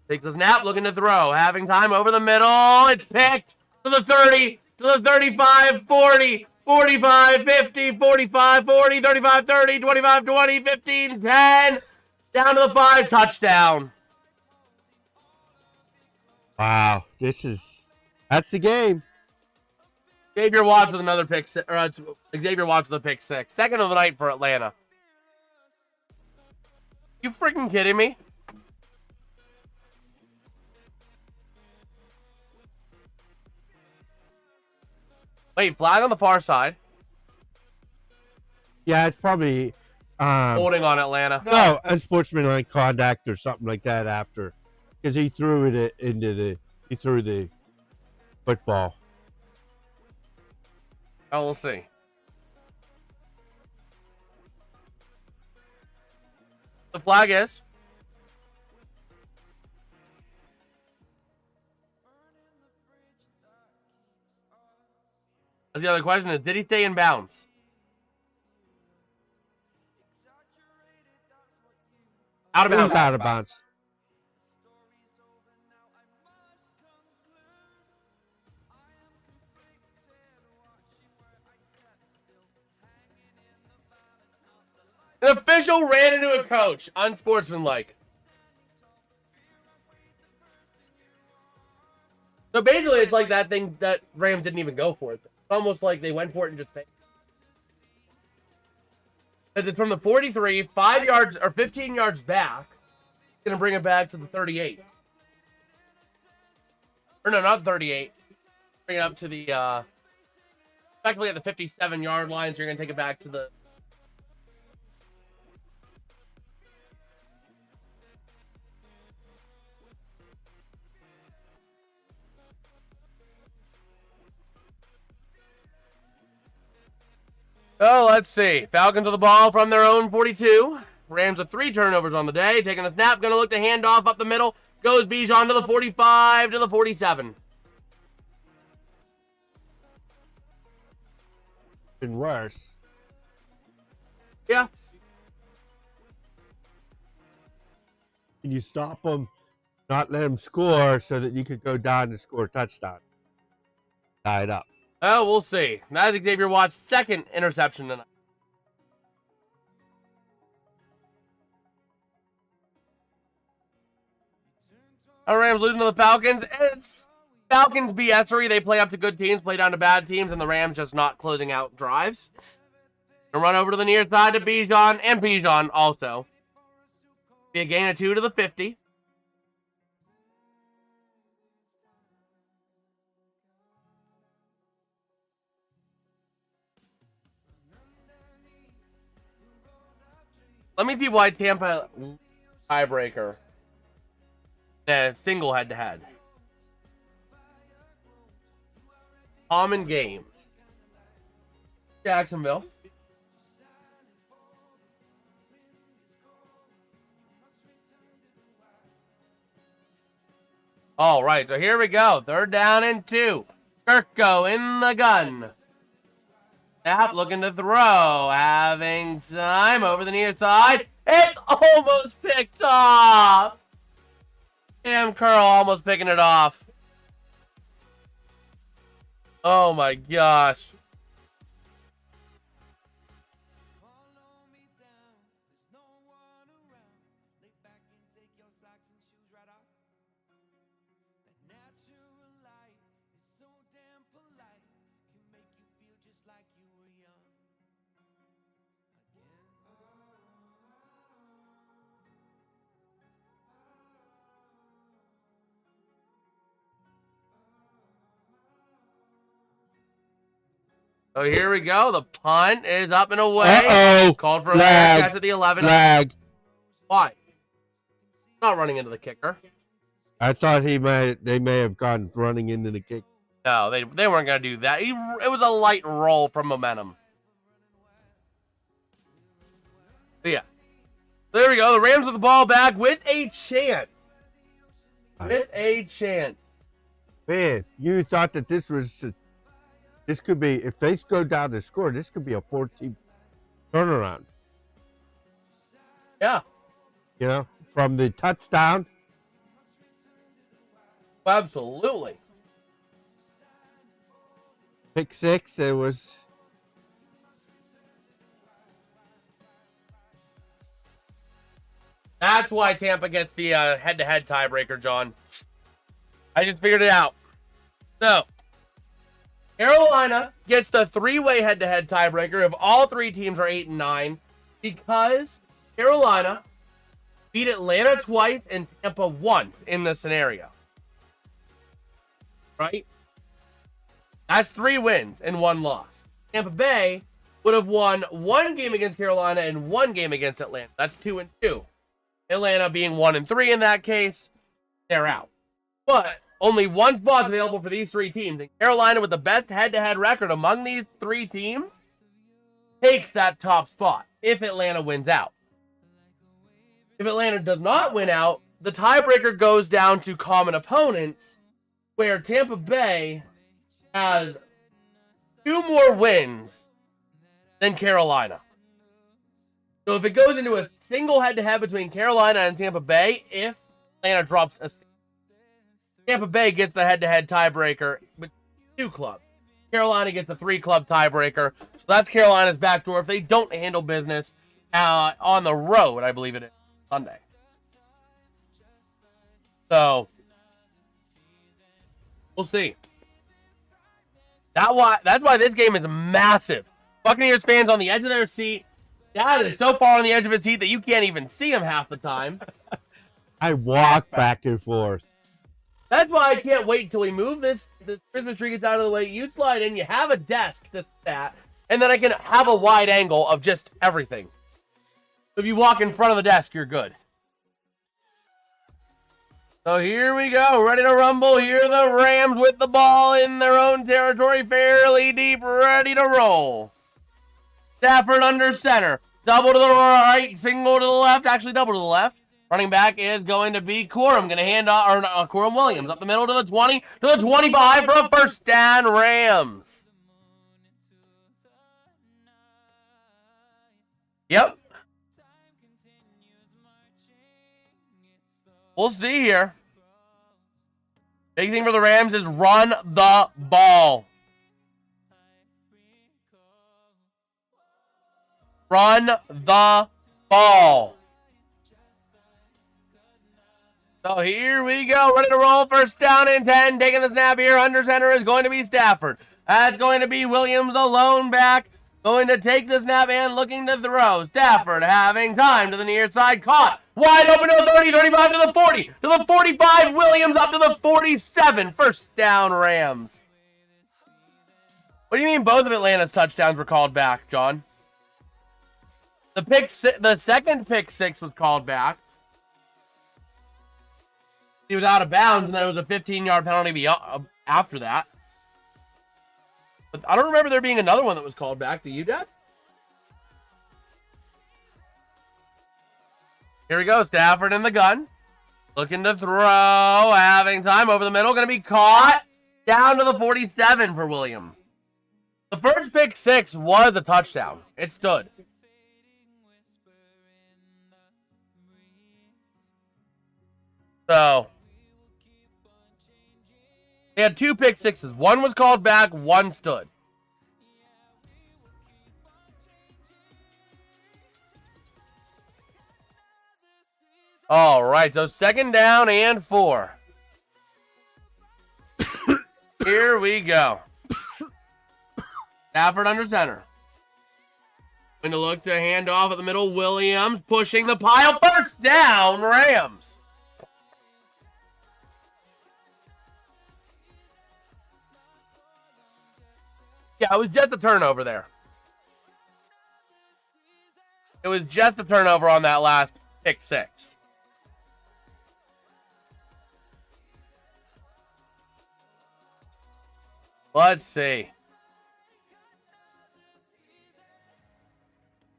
Takes a snap, looking to throw. Having time over the middle. It's picked to the 30, to the 35, 40, 45, 50, 45, 40, 35, 30, 25, 20, 15, 10. Down to the 5, touchdown.
Wow, that's the game.
Xavier Watts with another pick, Xavier Watts with a pick 6. Second of the night for Atlanta. You freaking kidding me? Wait, flag on the far side.
Yeah, it's probably
Holding on Atlanta.
no, unsportsmanlike conduct or something like that after, because he threw it into the football.
Oh, we'll see. The flag is. That's the other question is, did he stay in bounds? Out of bounds.
Out of bounds.
An official ran into a coach. Unsportsmanlike. So basically, it's like that thing that Rams didn't even go for it. It's almost like they went for it and just faked. Because it's from the 43, 5 yards or 15 yards back. It's going to bring it back to the 38. Or no, not 38. Bring it up to the, effectively at the 57-yard line, so you're going to take it back to the... Oh, let's see. Falcons with the ball from their own 42. Rams with 3 turnovers on the day. Taking the snap. Going to look to hand off up the middle. Goes Bijan to the 45 to the 47.
Been worse.
Yeah.
Can you stop them? Not let them score so that you could go down and score a touchdown. Tie it up.
Oh, we'll see. That is Xavier Watts' second interception tonight. Our Rams losing to the Falcons. It's Falcons BS-ery. They play up to good teams, play down to bad teams, and the Rams just not closing out drives. And run over to the near side to Bijan, and Bijan also. Be a gain of 2 to the 50. Let me see why Tampa tiebreaker. Single head-to-head. Common games. Jacksonville. All right, so here we go. 3rd down and 2. Kirko in the gun. Snap looking to throw. Having time over the near side. It's almost picked off. Sam Curl almost picking it off. Oh my gosh. So here we go. The punt is up and away.
Uh-oh.
Called for a
Lag.
catch at the 11.
Lag.
Why? Not running into the kicker.
I thought they may have gone running into the kick.
No, they weren't going to do that. It was a light roll from momentum. But yeah. There we go. The Rams with the ball back with a chance. With a chance.
Man, you thought that this could be, if they go down to score, this could be a 14 turnaround.
Yeah.
You know, from the touchdown.
Absolutely.
Pick 6, it was.
That's why Tampa gets the head-to-head tiebreaker, John. I just figured it out. So, Carolina gets the 3-way head-to-head tiebreaker if all 3 teams are 8-9 because Carolina beat Atlanta twice and Tampa once in this scenario. Right? That's 3 wins and 1 loss. Tampa Bay would have won 1 game against Carolina and 1 game against Atlanta. That's 2-2. Atlanta being 1-3 in that case, they're out. But only 1 spot available for these 3 teams. And Carolina, with the best head-to-head record among these 3 teams, takes that top spot if Atlanta wins out. If Atlanta does not win out, the tiebreaker goes down to common opponents, where Tampa Bay has 2 more wins than Carolina. So if it goes into a single head-to-head between Carolina and Tampa Bay, if Atlanta drops a seed, Tampa Bay gets the head-to-head tiebreaker with 2 clubs. Carolina gets the 3-club tiebreaker. So that's Carolina's backdoor if they don't handle business on the road, I believe it is, Sunday. So, we'll see. That's why this game is massive. Buccaneers fans on the edge of their seat. Dad is so far on the edge of his seat that you can't even see him half the time.
I walk back and forth.
That's why I can't wait until we move this Christmas tree gets out of the way. You slide in, you have a desk to sit at, and then I can have a wide angle of just everything. If you walk in front of the desk, you're good. So here we go, ready to rumble. Here are the Rams with the ball in their own territory, fairly deep, ready to roll. Stafford under center. Double to the right, single to the left, actually double to the left. Running back is going to be Corum. Going to hand off, or Corum Williams up the middle to the 20, to the 25 for a first down, Rams. Yep. We'll see here. Big thing for the Rams is run the ball. Run the ball. So here we go, ready to roll, first down and 10, taking the snap here, under center is going to be Stafford. That's going to be Williams, the lone back, Going to take the snap and looking to throw. Stafford having time to the near side. Caught. Wide open to the 30, 35 to the 40, to the 45. Williams up to the 47. First down, Rams. What do you mean both of Atlanta's touchdowns were called back, John? The second pick six was called back. He was out of bounds, and then it was a 15-yard penalty after that. But I don't remember there being another one that was called back. Do you, Dad? Here we go. Stafford in the gun. Looking to throw. Having time over the middle. Going to be caught. Down to the 47 for Williams. The first pick six was a touchdown. It stood. So, they had two pick sixes. One was called back, one stood. All right, so second down and 4. Here we go. Stafford under center. Going to look to hand off at the middle. Williams pushing the pile. First down, Rams. Yeah, it was just a turnover there. It was just a turnover on that last pick six. Let's see.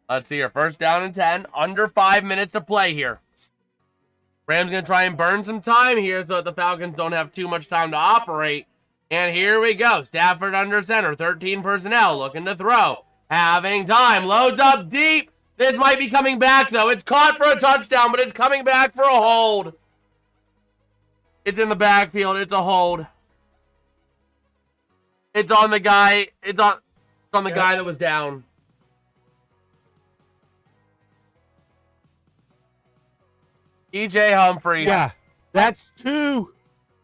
Let's see here. First down and 10. Under 5 minutes to play here. Rams going to try and burn some time here so that the Falcons don't have too much time to operate. And here we go. Stafford under center. 13 personnel looking to throw. Having time. Loads up deep. This might be coming back, though. It's caught for a touchdown, but it's coming back for a hold. It's in the backfield. It's a hold. It's on the guy. It's on the guy that was down. E.J. Humphrey.
Yeah, that's two.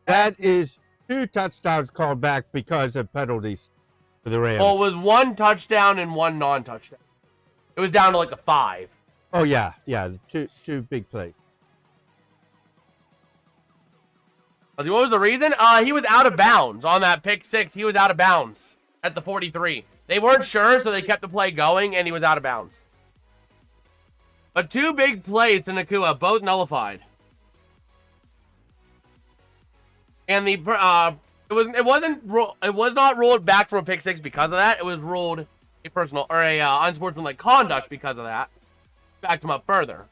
That is 2 touchdowns called back because of penalties for the Rams.
Well, it was 1 touchdown and 1 non-touchdown. It was down to like a 5.
Oh, yeah. Two big plays.
What was the reason? He was out of bounds on that pick six. He was out of bounds at the 43. They weren't sure, so they kept the play going, and he was out of bounds. But 2 big plays to Nakua, both nullified. And it was not ruled back from a pick six because of that. It was ruled a unsportsmanlike conduct because of that. Backed him up further.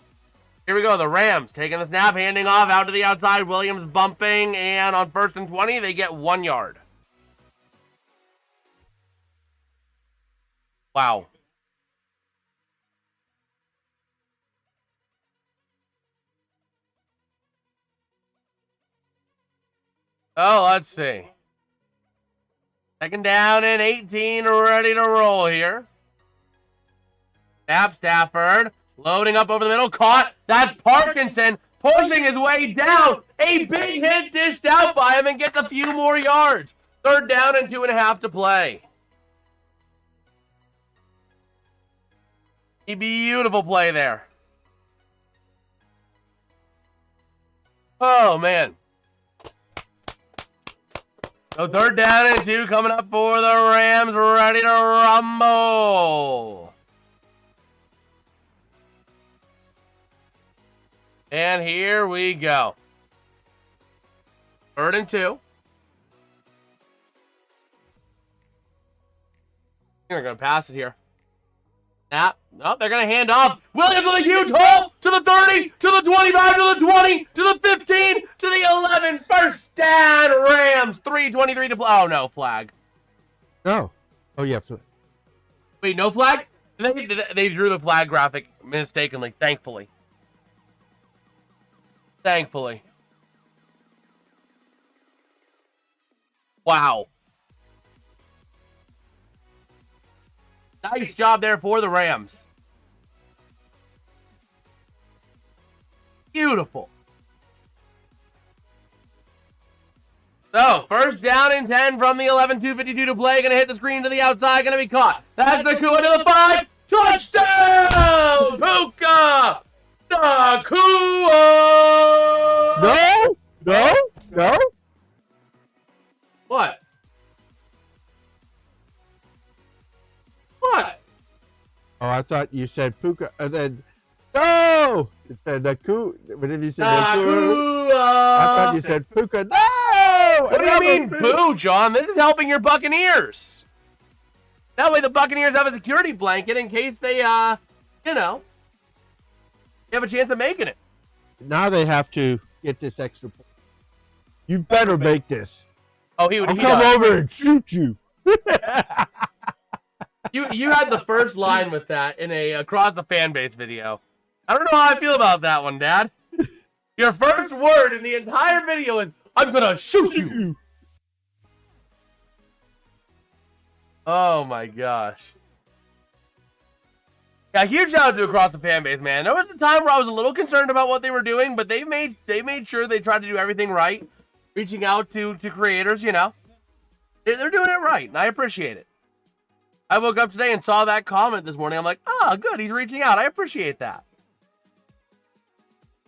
Here we go. The Rams taking the snap, handing off out to the outside. Williams bumping, and on 1st and 20, they get 1 yard. Wow. Oh, let's see. Second down and 18, ready to roll here. Snap, Stafford. Loading up over the middle. Caught. That's Parkinson pushing his way down. A big hit dished out by him and gets a few more yards. 3rd down and 2.5 to play. A beautiful play there. Oh, man. So 3rd down and 2 coming up for the Rams, ready to rumble. And here we go. 3rd and 2. They're going to pass it here. Snap. No, they're going to hand off. Williams with a huge hole to the 30, to the 25, to the 20, to the 15, to the 11. First down, Rams. 3:23 to play. Oh, no, flag.
No. Oh, yeah.
Wait, no flag? They drew the flag graphic mistakenly, thankfully. Thankfully. Wow. Nice job there for the Rams. Beautiful. So, first down and 10 from the 11, 2:52 to play. Going to hit the screen to the outside. Going to be caught. That's the coup into the 5. Touchdown! Puka Nakua!
No.
What? What?
Oh, I thought you said Puka, and then no. It said Naku. What did you say? Naku. I thought you said Puka. No.
What do you mean, boo, John? This is helping your Buccaneers. That way, the Buccaneers have a security blanket in case they, have a chance of making it.
Now they have to get this extra point. You better make this.
Oh, he would
come over and shoot you.
You had the first line with that in a across the fan base video. I don't know how I feel about that one, Dad. Your first word in the entire video is, I'm gonna shoot you. Oh my gosh. Yeah, huge shout out to across the fan base, man. There was a time where I was a little concerned about what they were doing, but they made sure they tried to do everything right, reaching out to creators, They're doing it right, and I appreciate it. I woke up today and saw that comment this morning. I'm like, oh, good, he's reaching out. I appreciate that.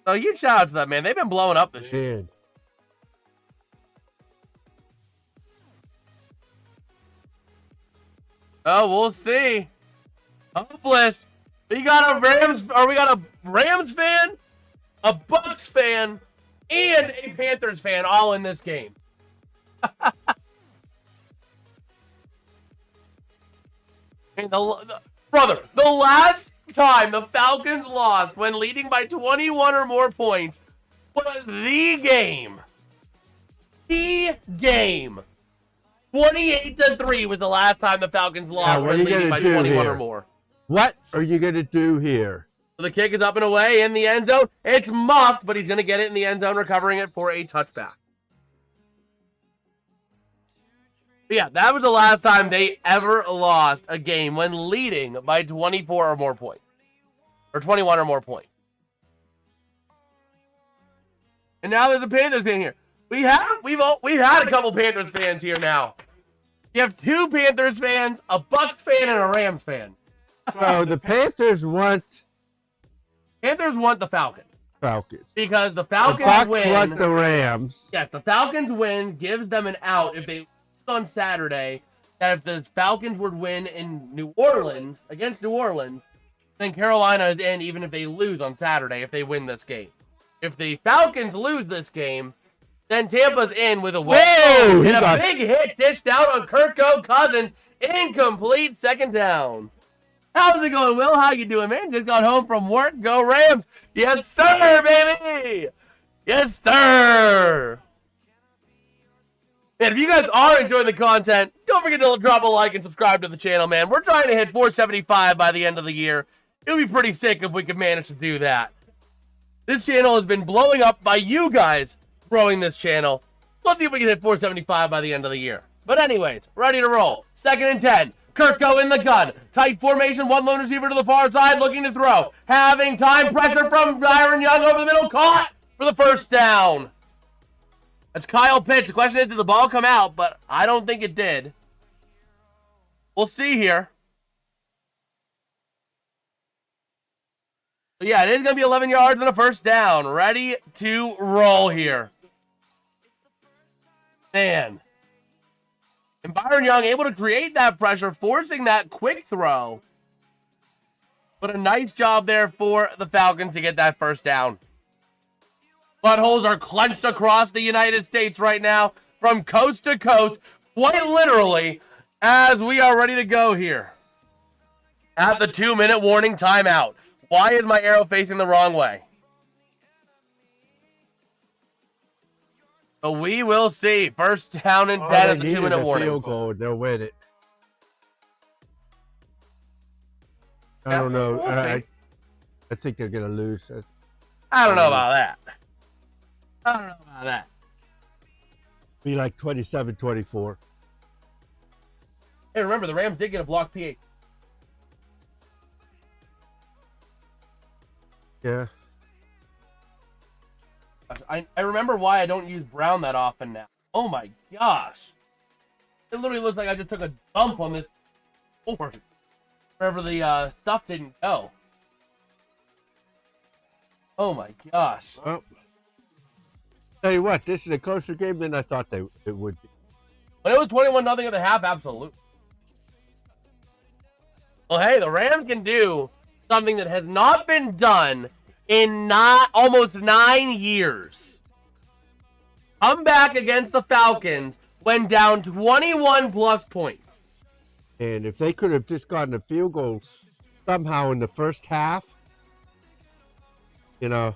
So huge shout out to that, man. They've been blowing up this year. Oh, we'll see. Hopeless. We got a Rams fan, a Bucks fan, and a Panthers fan all in this game. And brother, the last time the Falcons lost when leading by 21 or more points was the game. The game. 28-3 was the last time the Falcons lost when leading by 21 or more.
What are you going to do here?
So the kick is up and away in the end zone. It's muffed, but he's going to get it in the end zone, recovering it for a touchback. But yeah, that was the last time they ever lost a game when leading by 24 or more points. Or 21 or more points. And now there's a Panthers fan here. We've had a couple Panthers fans here now. You have 2 Panthers fans, a Bucks fan, and a Rams fan.
So the Panthers want
the Falcons. Because the Falcons
the Bucks
win.
want the Rams.
Yes, the Falcons win gives them an out if they lose on Saturday. That if the Falcons would win in New Orleans, against New Orleans, then Carolina is in even if they lose on Saturday if they win this game. If the Falcons lose this game, then Tampa's in with a win.
Whoa!
And a big hit dished out on Kirko Cousins. Incomplete, second down. How's it going, Will? How you doing, man? Just got home from work. Go Rams. Yes, sir, baby. Yes, sir. And if you guys are enjoying the content, don't forget to drop a like and subscribe to the channel, man. We're trying to hit 475 by the end of the year. It would be pretty sick if we could manage to do that. This channel has been blowing up by you guys growing this channel. Let's see if we can hit 475 by the end of the year. But anyways, ready to roll. 2nd and 10. Kirko in the gun. Tight formation. One lone receiver to the far side looking to throw. Having time pressure from Byron Young over the middle. Caught for the first down. That's Kyle Pitts. The question is, did the ball come out? But I don't think it did. We'll see here. So yeah, it is going to be 11 yards and a first down. Ready to roll here. Man. And Byron Young able to create that pressure, forcing that quick throw. But a nice job there for the Falcons to get that first down. Buttholes are clenched across the United States right now, from coast to coast, quite literally, as we are ready to go here. At the 2-minute warning timeout. Why is my arrow facing the wrong way? But we will see. First down and 10 at the 2-minute warning.
Field goal, they'll win it. I don't know. I think they're going to lose.
I don't know about that. I don't know about that.
Be like 27-24.
Hey, remember, the Rams did get a blocked PA.
Yeah.
I remember why I don't use Brown that often now. Oh my gosh. It literally looks like I just took a dump on this board. Wherever the stuff didn't go. Oh my gosh.
Well, tell you what, this is a closer game than I thought it would be.
When it was 21-0 at the half, absolutely. Well, hey, the Rams can do something that has not been done in almost 9 years. Come back against the Falcons when down 21 plus points.
And if they could have just gotten a field goal somehow in the first half, you know,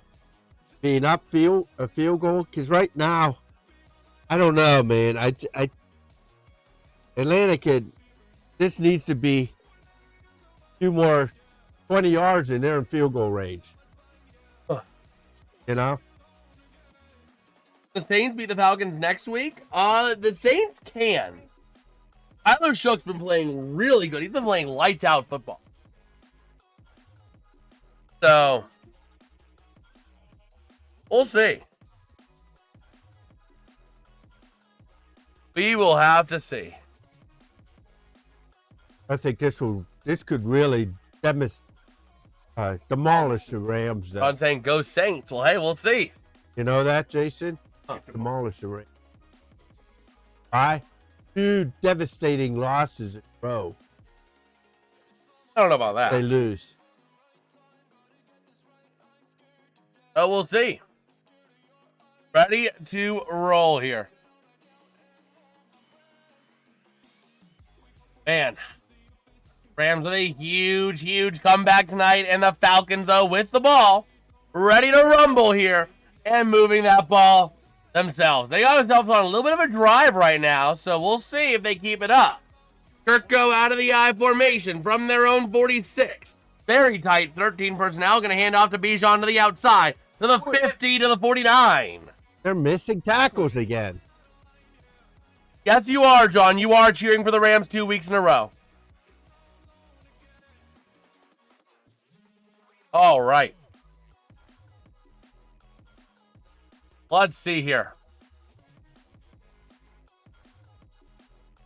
being up a field goal, because right now, I don't know, man. Atlanta this needs to be 2 more 20 yards and they're in field goal range. You know?
The Saints beat the Falcons next week? The Saints can. Tyler Shook's been playing really good. He's been playing lights out football. So, we'll see. We will have to see.
I think this could really demolish the Rams.
I'm saying go Saints. Well, hey, we'll see.
You know that, Jason? Demolish the Rams. Bye. 2 devastating losses in a row.
I don't know about that.
They lose.
Oh, we'll see. Ready to roll here. Man. Rams with a huge comeback tonight. And the Falcons, though, with the ball. Ready to rumble here. And moving that ball themselves. They got themselves on a little bit of a drive right now, so we'll see if they keep it up. Kirko out of the I formation from their own 46. Very tight 13 personnel. Going to hand off to Bijan to the outside. To the 50, to the 49.
They're missing tackles again.
Yes, you are, John. You are cheering for the Rams 2 weeks in a row. All right. Let's see here.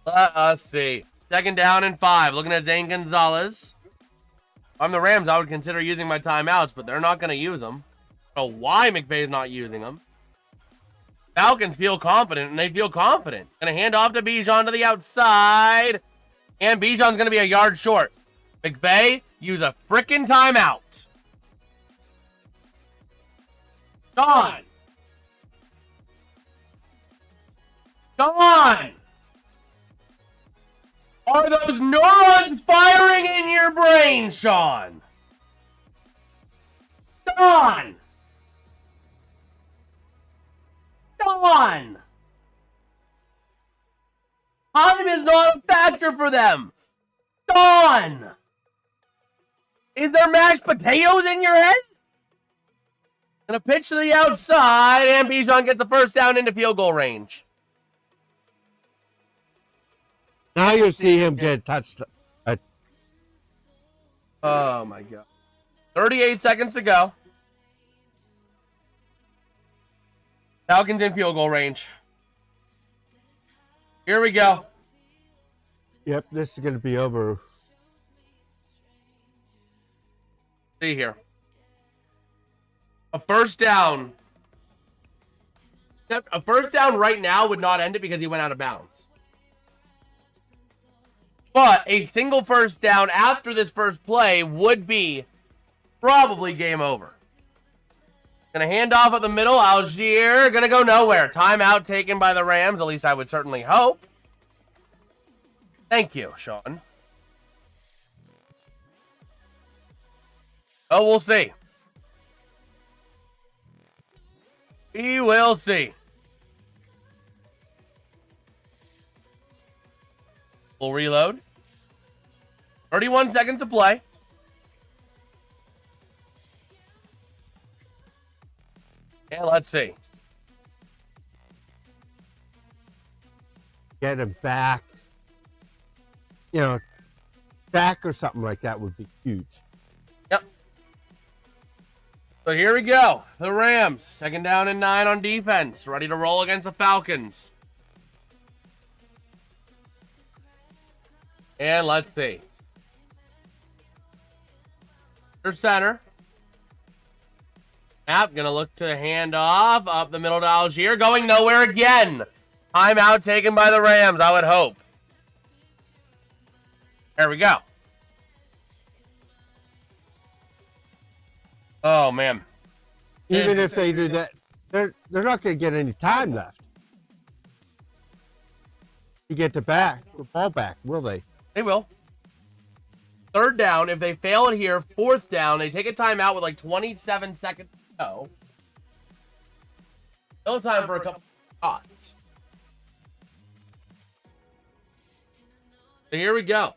Let us see. 2nd down and 5. Looking at Zane Gonzalez. If I'm the Rams, I would consider using my timeouts, but they're not going to use them. I don't know why McVay's not using them. Falcons feel confident, and they feel confident. Going to hand off to Bijan to the outside. And Bijan's going to be a yard short. McVay, use a frickin' timeout. John. Come on! Are those neurons firing in your brain, Sean? Sean! Sean! Time is not a factor for them. Sean! Is there mashed potatoes in your head? Gonna pitch to the outside, and Bijan gets the first down into field goal range.
Now you'll see him get touched.
Oh, my God. 38 seconds to go. Falcons in field goal range. Here we go.
Yep, this is going to be over.
See here. A first down. A first down right now would not end it because he went out of bounds. But a single first down after this first play would be probably game over. Gonna hand off at the middle. Algier gonna go nowhere. Timeout taken by the Rams. At least I would certainly hope. Thank you, Sean. Oh, we'll see. We will see. We'll reload. 31 seconds to play. And let's see.
Get him back. You know, back or something like that would be huge.
Yep. So here we go. The Rams, 2nd down and 9 on defense. Ready to roll against the Falcons. And let's see. There's center. Snap, gonna look to hand off up the middle to Algier. Going nowhere again. Timeout taken by the Rams, I would hope. There we go. Oh, man.
Even if they do that, they're not going to get any time left. You get the ball back, will they?
They will. Third down. If they fail it here, fourth down, they take a timeout with like 27 seconds to go. Still time for a couple shots. So here we go.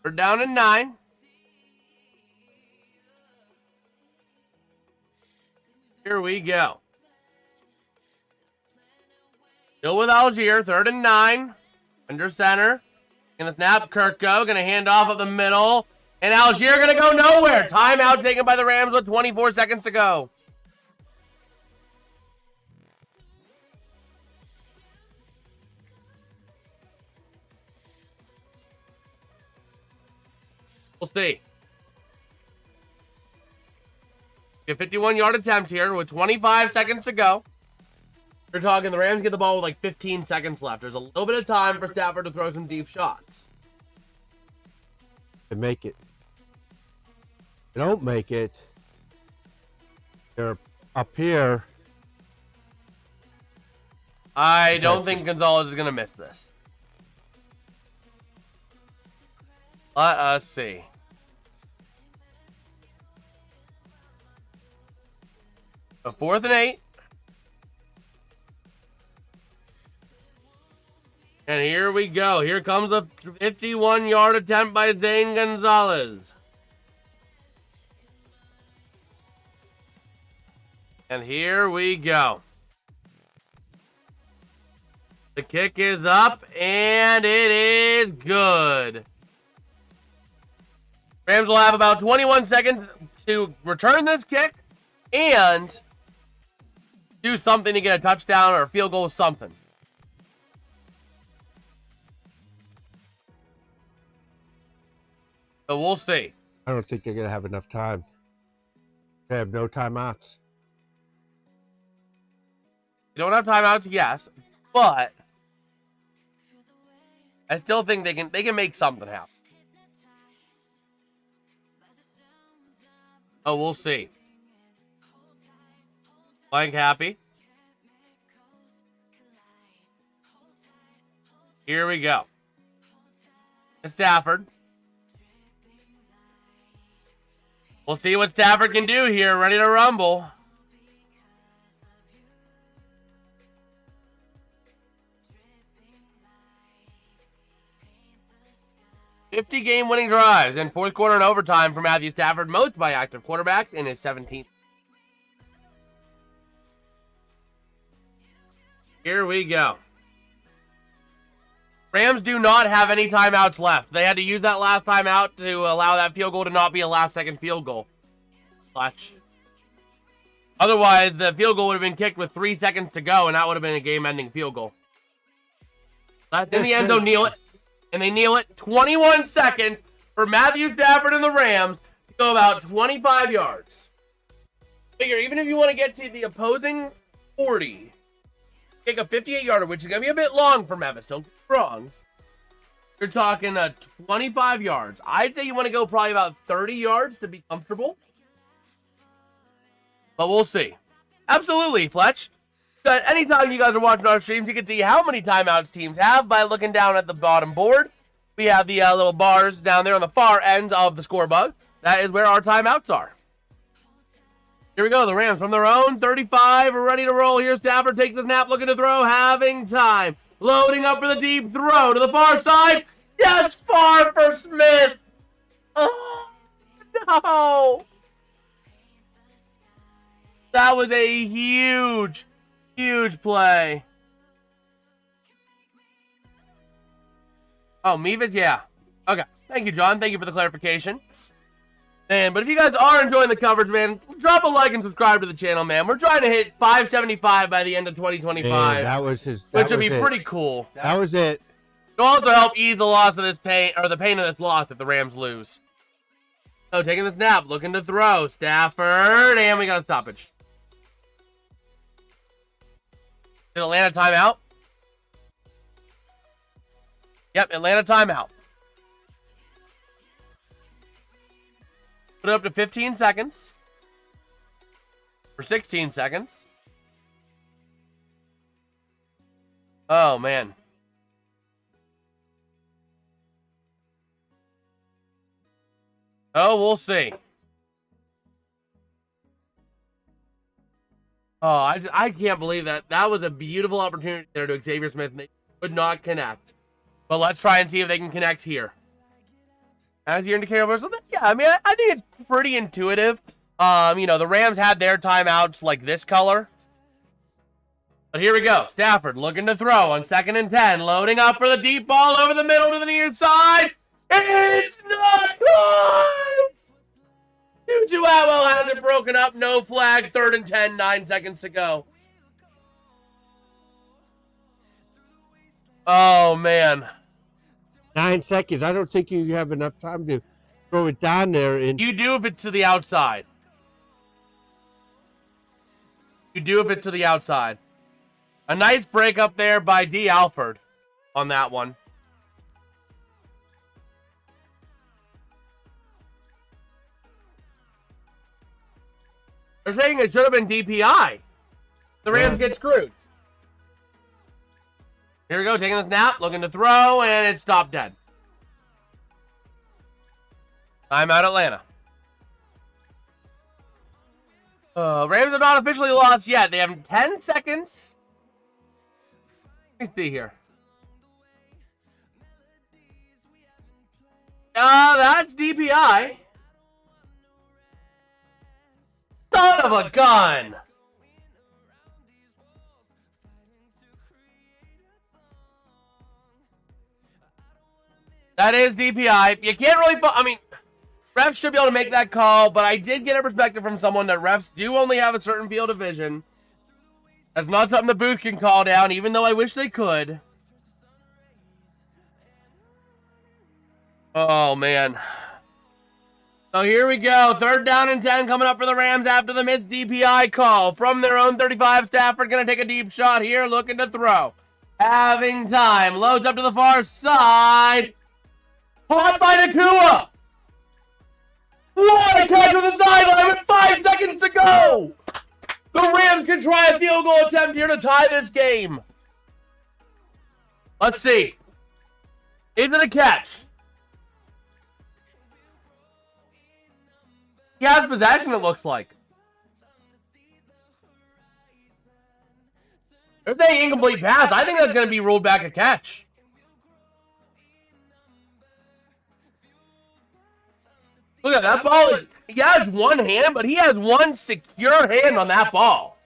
We're down at 9. Here we go. Still with Algier, 3rd and 9. Under center. Gonna snap. Kirko gonna hand off up the middle. And Algier gonna go nowhere. Timeout taken by the Rams with 24 seconds to go. We'll see. A 51-yard attempt here with 25 seconds to go. You're talking the Rams get the ball with like 15 seconds left. There's a little bit of time for Stafford to throw some deep shots.
To make it. If they don't make it, they're up here.
I don't think Gonzalez is going to miss this. Let us see. So 4th and 8. And here we go. Here comes a 51-yard attempt by Zane Gonzalez. And here we go. The kick is up, and it is good. Rams will have about 21 seconds to return this kick and do something to get a touchdown or a field goal, something. So we'll see.
I don't think they're going to have enough time. They have no timeouts.
You don't have timeouts, yes, but I still think they can make something happen. Oh, we'll see. Blank happy. Here we go. It's Stafford. We'll see what Stafford can do here. Ready to rumble. Game winning drives in fourth quarter and overtime for Matthew Stafford, most by active quarterbacks in his 17th. Here we go. Rams do not have any timeouts left. They had to use that last timeout to allow that field goal to not be a last-second field goal. Clutch. Otherwise, the field goal would have been kicked with 3 seconds to go, and that would have been a game-ending field goal. In the end, they'll kneel it. And they kneel it 21 seconds for Matthew Stafford and the Rams to go about 25 yards. Figure, even if you want to get to the opposing 40, kick a 58-yarder, which is going to be a bit long for Memphis. Don't get me wrong. You're talking 25 yards. I'd say you want to go probably about 30 yards to be comfortable. But we'll see. Absolutely, Fletch. But anytime you guys are watching our streams, you can see how many timeouts teams have by looking down at the bottom board. We have the little bars down there on the far end of the scoreboard. That is where our timeouts are. Here we go. The Rams from their own 35 are ready to roll. Here's Stafford, takes the snap, looking to throw, having time. Loading up for the deep throw to the far side. Yes, far for Smith. Oh, no. That was a huge play. Oh, Mevis? Yeah. Okay. Thank you, John. Thank you for the clarification. Man, but if you guys are enjoying the coverage, man, drop a like and subscribe to the channel, man. We're trying to hit 575 by the end of 2025.
Man, that was
which would be pretty cool.
That was it.
It'll also help ease the loss of this pain, or the pain of this loss if the Rams lose. So, taking the snap, looking to throw. Stafford, and we got a stoppage. Did Atlanta timeout? Yep, Atlanta timeout. Put it up to 15 seconds. For 16 seconds. Oh, man. Oh, we'll see. Oh, I can't believe that. That was a beautiful opportunity there to Xavier Smith, and they could not connect. But let's try and see if they can connect here. As your indicator, yeah, I mean, I think it's pretty intuitive. You know, the Rams had their timeouts like this color. But here we go. Stafford looking to throw on 2nd and 10. Loading up for the deep ball over the middle to the near side. It's not caught! Tutu Atwell has it broken up. No flag. 3rd and 10. 9 seconds to go. Oh, man.
9 seconds. I don't think you have enough time to throw it down there. And
you do if it's to the outside. You do if it's to the outside. A nice break up there by D. Alford on that one. They're saying it should have been DPI. The Rams get screwed. Here we go, taking the snap, looking to throw, and it's stopped dead. Timeout Atlanta. Rams are not officially lost yet. They have 10 seconds. Let me see here. That's DPI. Son of a gun. That is DPI. You can't really, I mean, refs should be able to make that call, but I did get a perspective from someone that refs do only have a certain field of vision. That's not something the booth can call down, even though I wish they could. Oh, man. So here we go. 3rd down and 10 coming up for the Rams after the missed DPI call. From their own 35, Stafford going to take a deep shot here, looking to throw. Having time. Loads up to the far side. Caught by Nakua. What a catch from the sideline with 5 seconds to go. The Rams can try a field goal attempt here to tie this game. Let's see. Is it a catch? He has possession, it looks like. If they incomplete pass, I think that's going to be ruled back a catch. Look at that ball. He has one hand, but he has one secure hand on that ball.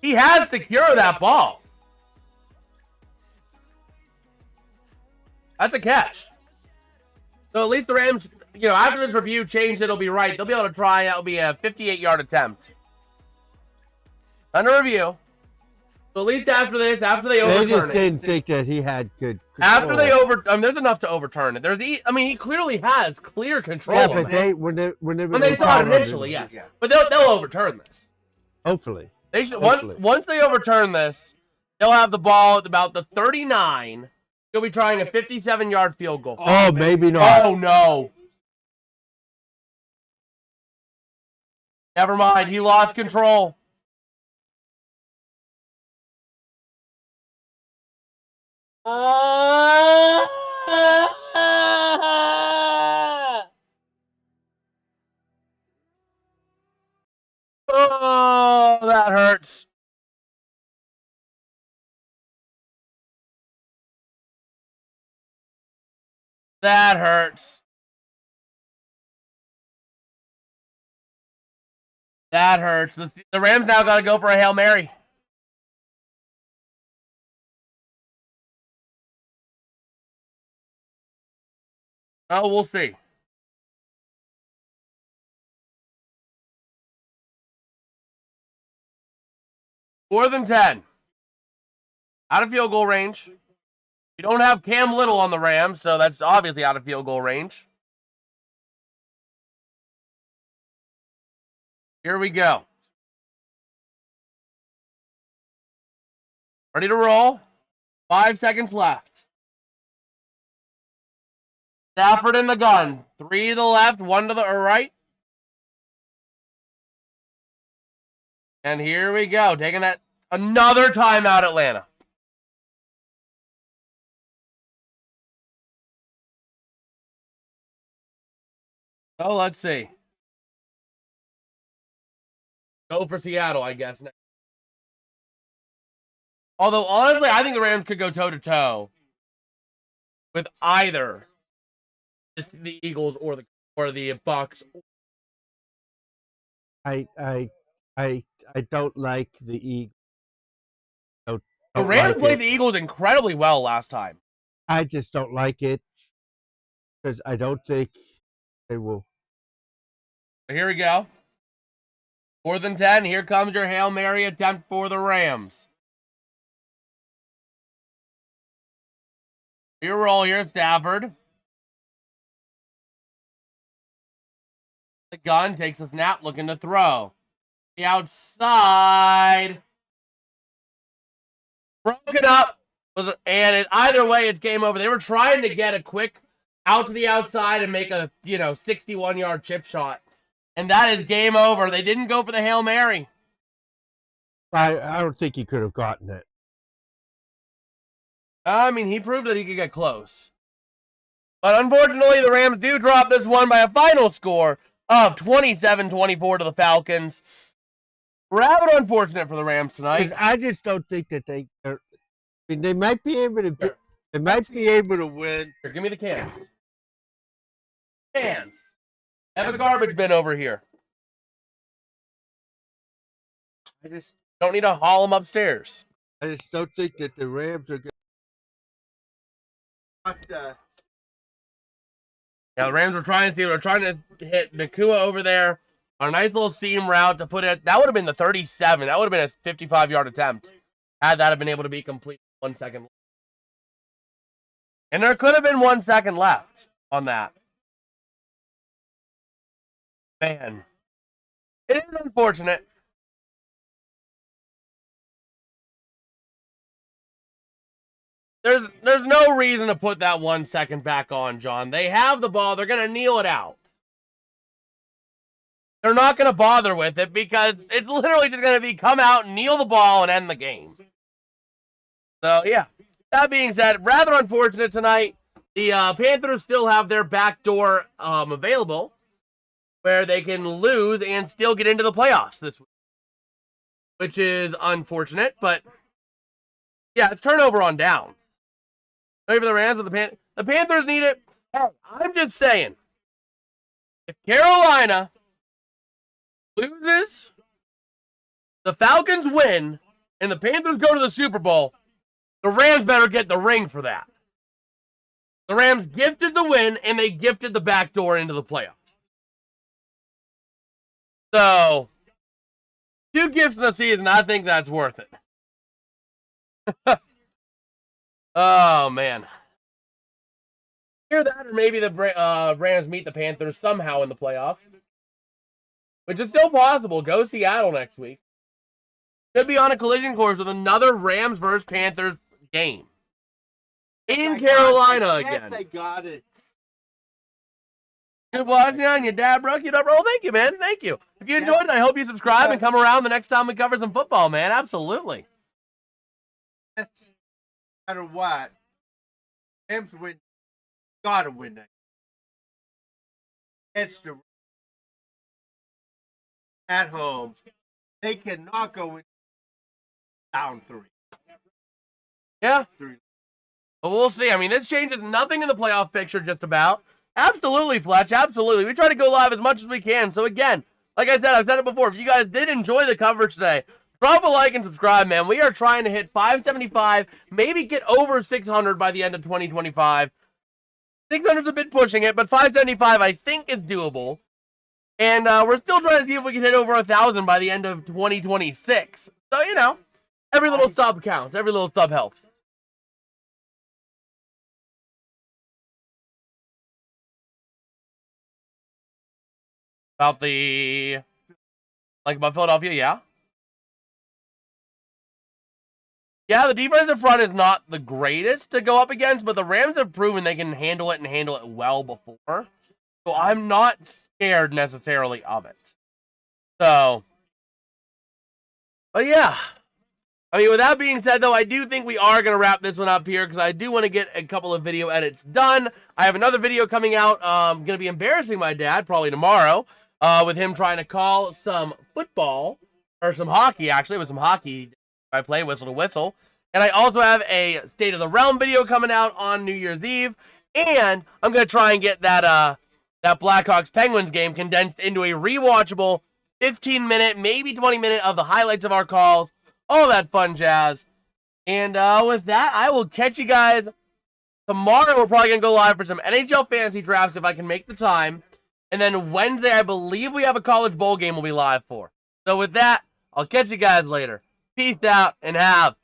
He has secured that ball. That's a catch. So at least the Rams, you know, after this review changed, it'll be right. They'll be able to try. It'll be a 58-yard attempt. Under review. So at least after this, after they overturn it.
They just didn't think that he had good control.
After they there's enough to overturn it. I mean, he clearly has clear control.
Yeah, but when they
saw it initially, yes. Yeah. But they'll overturn this.
Hopefully.
They should. Once they overturn this, they'll have the ball at about the 39. He'll be trying a 57-yard field goal.
Oh, maybe not.
Oh, no. Never mind. He lost control. Oh, that hurts. That hurts. That hurts. The Rams now got to go for a Hail Mary. Oh, we'll see. More than 10. Out of field goal range. You don't have Cam Little on the Rams, so that's obviously out of field goal range. Here we go. Ready to roll. 5 seconds left. Stafford in the gun. 3 to the left, 1 to the right. And here we go. Taking that another timeout, Atlanta. Oh, let's see. Go for Seattle, I guess. Although, honestly, I think the Rams could go toe-to-toe with either the Eagles or the Bucks.
I don't like the Eagles.
The Rams played the Eagles incredibly well last time.
I just don't like it because I don't think they will.
Here we go. 4th and 10. Here comes your Hail Mary attempt for the Rams. Here roll here, Stafford. The gun takes a snap, looking to throw. The outside. Broken up. And either way, it's game over. They were trying to get a quick out to the outside and make a 61-yard chip shot. And that is game over. They didn't go for the Hail Mary.
I don't think he could have gotten it.
I mean, he proved that he could get close. But unfortunately, the Rams do drop this one by a final score of 27-24 to the Falcons. Rather unfortunate for the Rams tonight.
I just don't think that they might be able to. They might be able to win.
Here, give me the cans. Cans. I have a garbage bin over here.
I just
don't need to haul them upstairs.
I just don't think that the Rams are good.
Yeah, the Rams were trying to hit Nakua over there on a nice little seam route to put it. That would have been the 37. That would have been a 55-yard attempt had that have been able to be complete 1 second. And there could have been 1 second left on that. Man, it is unfortunate. There's no reason to put that 1 second back on, John. They have the ball. They're going to kneel it out. They're not going to bother with it because it's literally just going to be come out, kneel the ball, and end the game. So, yeah. That being said, rather unfortunate tonight. The Panthers still have their back door available where they can lose and still get into the playoffs this week, which is unfortunate, but yeah, it's turnover on downs. Maybe for the Rams, but the Panthers need it. I'm just saying, if Carolina loses, the Falcons win, and the Panthers go to the Super Bowl, the Rams better get the ring for that. The Rams gifted the win, and they gifted the back door into the playoffs. So, 2 gifts in the season, I think that's worth it. Oh, man. Hear that, or maybe the Rams meet the Panthers somehow in the playoffs. Which is still possible. Go Seattle next week. Could be on a collision course with another Rams versus Panthers game. In Carolina again.
Yes, I got it.
Good watching on you, Dad, bro. Keep up, bro. Thank you, man. Thank you. If you enjoyed it, I hope you subscribe and come around the next time we cover some football, man. Absolutely.
Yes. No matter what, Rams win. Gotta win that. It's the at home. They cannot go in down 3.
Yeah. 3. But we'll see. I mean, this changes nothing in the playoff picture, just about. Absolutely, Fletch. Absolutely. We try to go live as much as we can. So, again, like I said, I've said it before. If you guys did enjoy the coverage today, drop a like and subscribe, man. We are trying to hit 575, maybe get over 600 by the end of 2025. 600's a bit pushing it, but 575 I think is doable. And we're still trying to see if we can hit over 1,000 by the end of 2026. So, you know, every little sub counts. Every little sub helps. About Philadelphia, yeah. Yeah, the defensive front is not the greatest to go up against, but the Rams have proven they can handle it and handle it well before. So I'm not scared necessarily of it. So, but yeah. I mean, with that being said, though, I do think we are going to wrap this one up here because I do want to get a couple of video edits done. I have another video coming out. Going to be embarrassing my dad probably tomorrow with him trying to call some football or some hockey, actually. It was some hockey I play whistle to whistle. And I also have a State of the Realm video coming out on New Year's Eve. And I'm going to try and get that Blackhawks-Penguins game condensed into a rewatchable 15-minute, maybe 20-minute of the highlights of our calls. All that fun jazz. And with that, I will catch you guys tomorrow. We're probably going to go live for some NHL fantasy drafts if I can make the time. And then Wednesday, I believe we have a college bowl game we'll be live for. So with that, I'll catch you guys later. Peace out and have